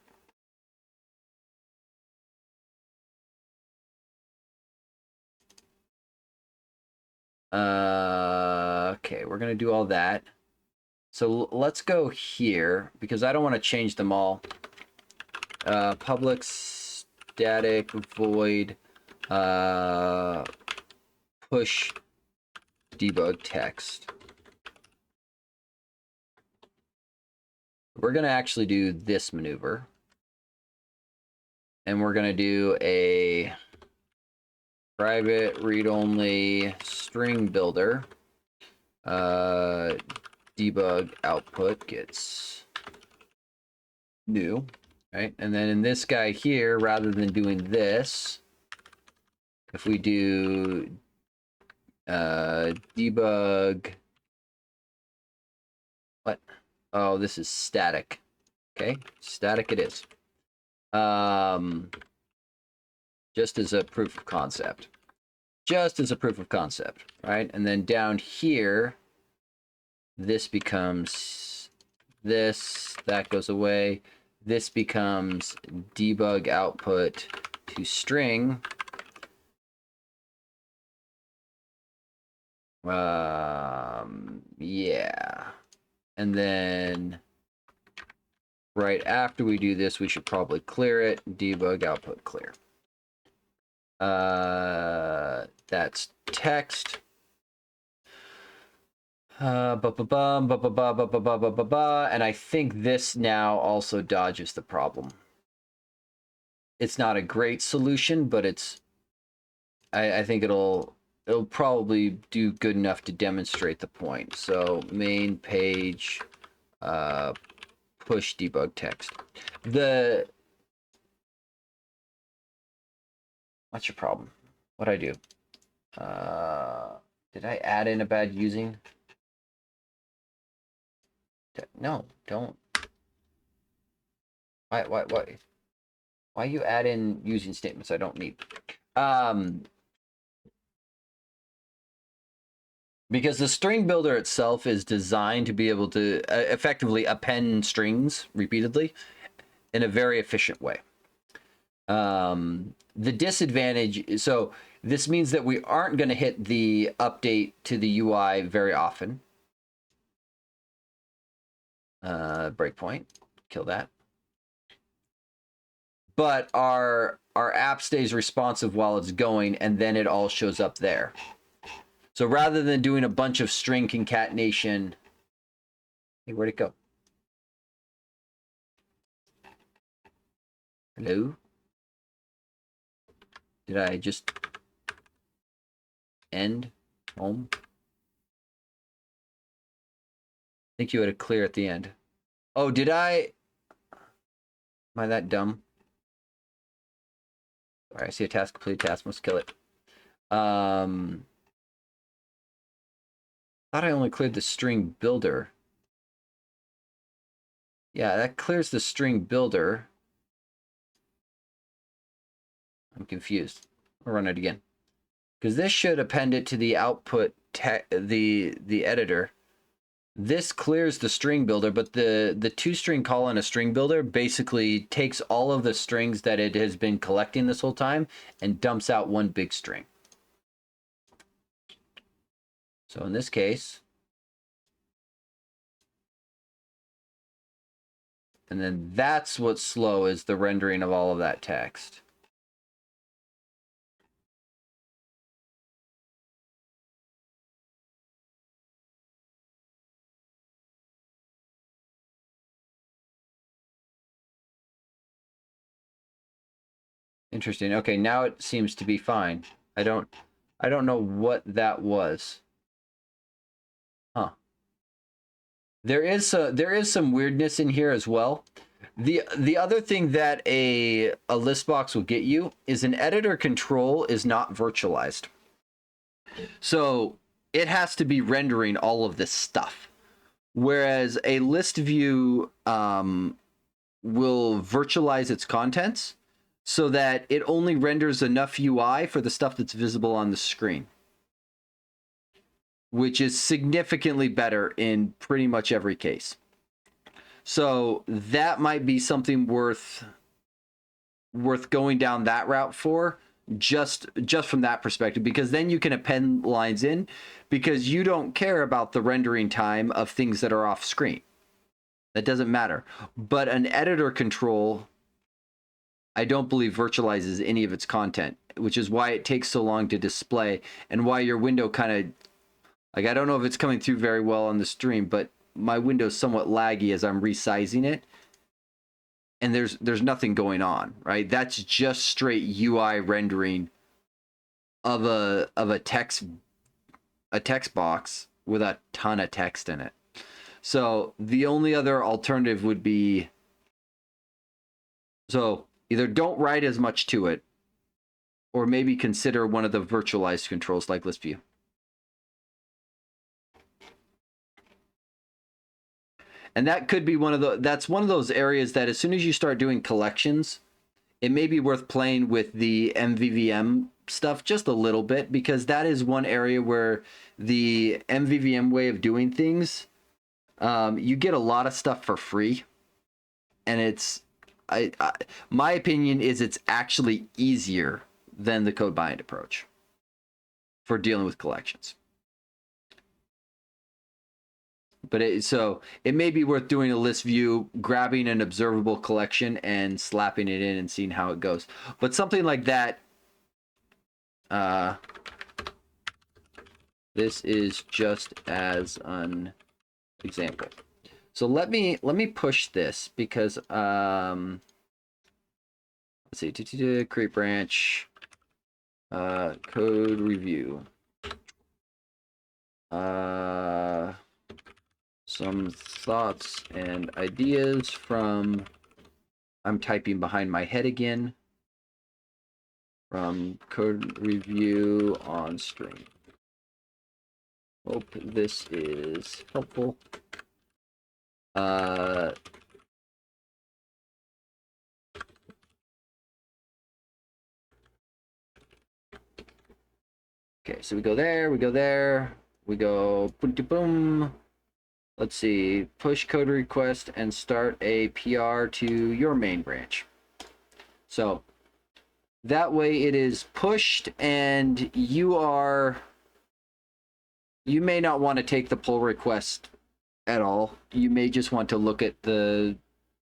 Okay, we're gonna do all that. So let's go here because I don't want to change them all. Public static void push debug text. We're gonna actually do this maneuver, and we're gonna do a private read-only string builder. Debug output gets new, right? And then in this guy here, rather than doing this, if we do debug, what? Oh, this is static. Okay, static it is. Just as a proof of concept. Just as a proof of concept, right? And then down here, this becomes this, that goes away. This becomes debug output to string. Yeah. And then right after we do this, we should probably clear it. Debug output clear. That's text. And I think this now also dodges the problem. It's not a great solution, but it's I think it'll probably do good enough to demonstrate the point. So main page, push debug text. What's your problem? What'd I do? Did I add in a bad using? No, don't. Why you add in using statements I don't need? Because the string builder itself is designed to be able to effectively append strings repeatedly in a very efficient way. The disadvantage, so this means that we aren't going to hit the update to the UI very often. Breakpoint, kill that. But our app stays responsive while it's going, and then it all shows up there. So rather than doing a bunch of string concatenation, hey, where'd it go? Hello? Did I just end home? I think you had a clear at the end. Oh, did I? Am I that dumb? All right, I see a task complete. Task must kill it. Thought I only cleared the string builder. Yeah, that clears the string builder. I'm confused. I'll run it again. Because this should append it to the output, the editor. This clears the string builder, but the toString call on a string builder basically takes all of the strings that it has been collecting this whole time and dumps out one big string. So in this case, and then that's what's slow, is the rendering of all of that text. Interesting. Okay, now it seems to be fine. I don't know what that was. Huh. There is some weirdness in here as well. The other thing that a list box will get you is an editor control is not virtualized. So it has to be rendering all of this stuff. Whereas a list view will virtualize its contents so that it only renders enough UI for the stuff that's visible on the screen, which is significantly better in pretty much every case. So that might be something worth going down that route for, just from that perspective, because then you can append lines in, because you don't care about the rendering time of things that are off screen. That doesn't matter. But an editor control, I don't believe virtualizes any of its content, which is why it takes so long to display and why your window kind of, like, I don't know if it's coming through very well on the stream, but my window's somewhat laggy as I'm resizing it. And there's nothing going on, right? That's just straight UI rendering of a text box with a ton of text in it. So the only other alternative would be, so either don't write as much to it, or maybe consider one of the virtualized controls like list view. And that could be that's one of those areas that as soon as you start doing collections, it may be worth playing with the MVVM stuff just a little bit, because that is one area where the MVVM way of doing things, you get a lot of stuff for free. And it's, my opinion is it's actually easier than the code bind approach for dealing with collections. But so it may be worth doing a list view, grabbing an observable collection and slapping it in and seeing how it goes. But something like that, this is just as an example. So let me push this, because let's see, create branch, Code review. Some thoughts and ideas from, I'm typing behind my head again, from code review on stream. Hope this is helpful. Okay, so we go there, we go boom, boom. Let's see, push code request and start a PR to your main branch. So that way it is pushed, and you may not want to take the pull request at all. You may just want to look at the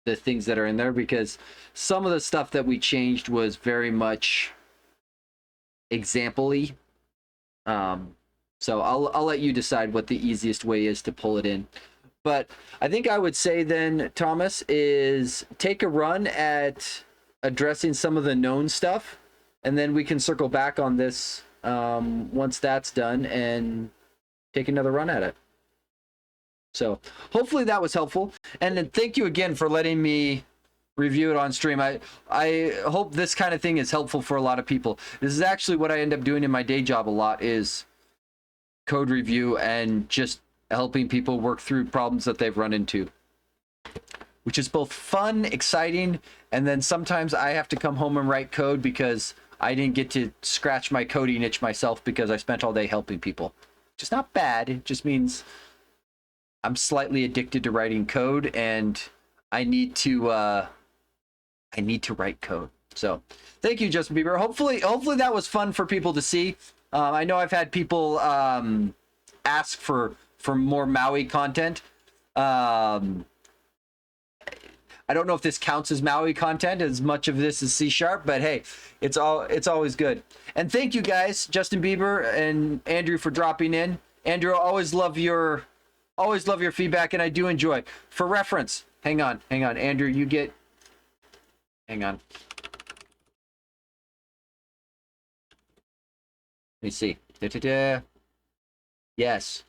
things that are in there, because some of the stuff that we changed was very much example-y. So I'll let you decide what the easiest way is to pull it in. But I think I would say then, Thomas, is take a run at addressing some of the known stuff, and then we can circle back on this once that's done and take another run at it. So hopefully that was helpful. And then thank you again for letting me review it on stream. I hope this kind of thing is helpful for a lot of people. This is actually what I end up doing in my day job a lot, is code review and just helping people work through problems that they've run into, which is both fun, exciting, and then sometimes I have to come home and write code because I didn't get to scratch my coding itch myself because I spent all day helping people. Which is not bad. It just means I'm slightly addicted to writing code, and I need to write code. So thank you, Justin Bieber. Hopefully that was fun for people to see. I know I've had people ask for more MAUI content. I don't know if this counts as MAUI content, as much of this is C#, but hey, it's always good. And thank you guys, Justin Bieber and Andrew, for dropping in. Andrew, I always love your feedback, and I do enjoy. For reference, hang on, Andrew, you get. Hang on. Let me see. Yes.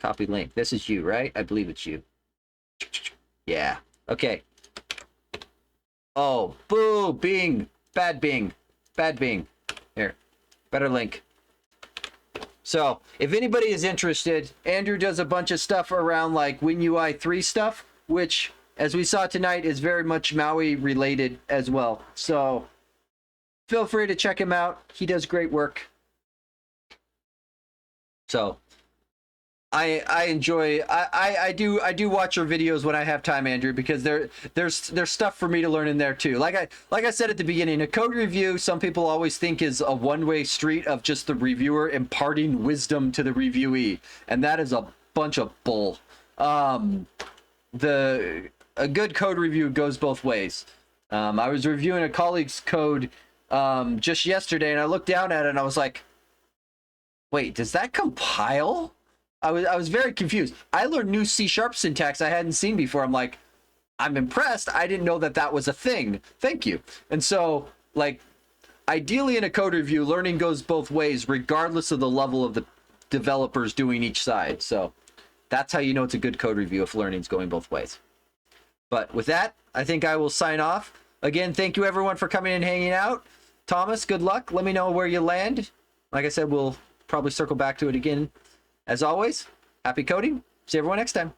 Copy link. This is you, right? I believe it's you. Yeah. Okay. Oh, boo, Bing. Bad Bing. Bad Bing. Here. Better link. So, if anybody is interested, Andrew does a bunch of stuff around like WinUI 3 stuff, which, as we saw tonight, is very much MAUI related as well. So, feel free to check him out. He does great work. So, I enjoy. I do watch your videos when I have time, Andrew, because there's stuff for me to learn in there too. Like I said at the beginning, a code review, some people always think is a one-way street of just the reviewer imparting wisdom to the reviewee, and that is a bunch of bull. A good code review goes both ways. I was reviewing a colleague's code just yesterday, and I looked down at it and I was like, wait, does that compile? I was very confused. I learned new C# syntax I hadn't seen before. I'm like, I'm impressed. I didn't know that was a thing. Thank you. And so, like, ideally in a code review, learning goes both ways, regardless of the level of the developers doing each side. So that's how you know it's a good code review, if learning's going both ways. But with that, I think I will sign off. Again, thank you everyone for coming and hanging out. Thomas, good luck. Let me know where you land. Like I said, we'll probably circle back to it again. As always, happy coding. See everyone next time.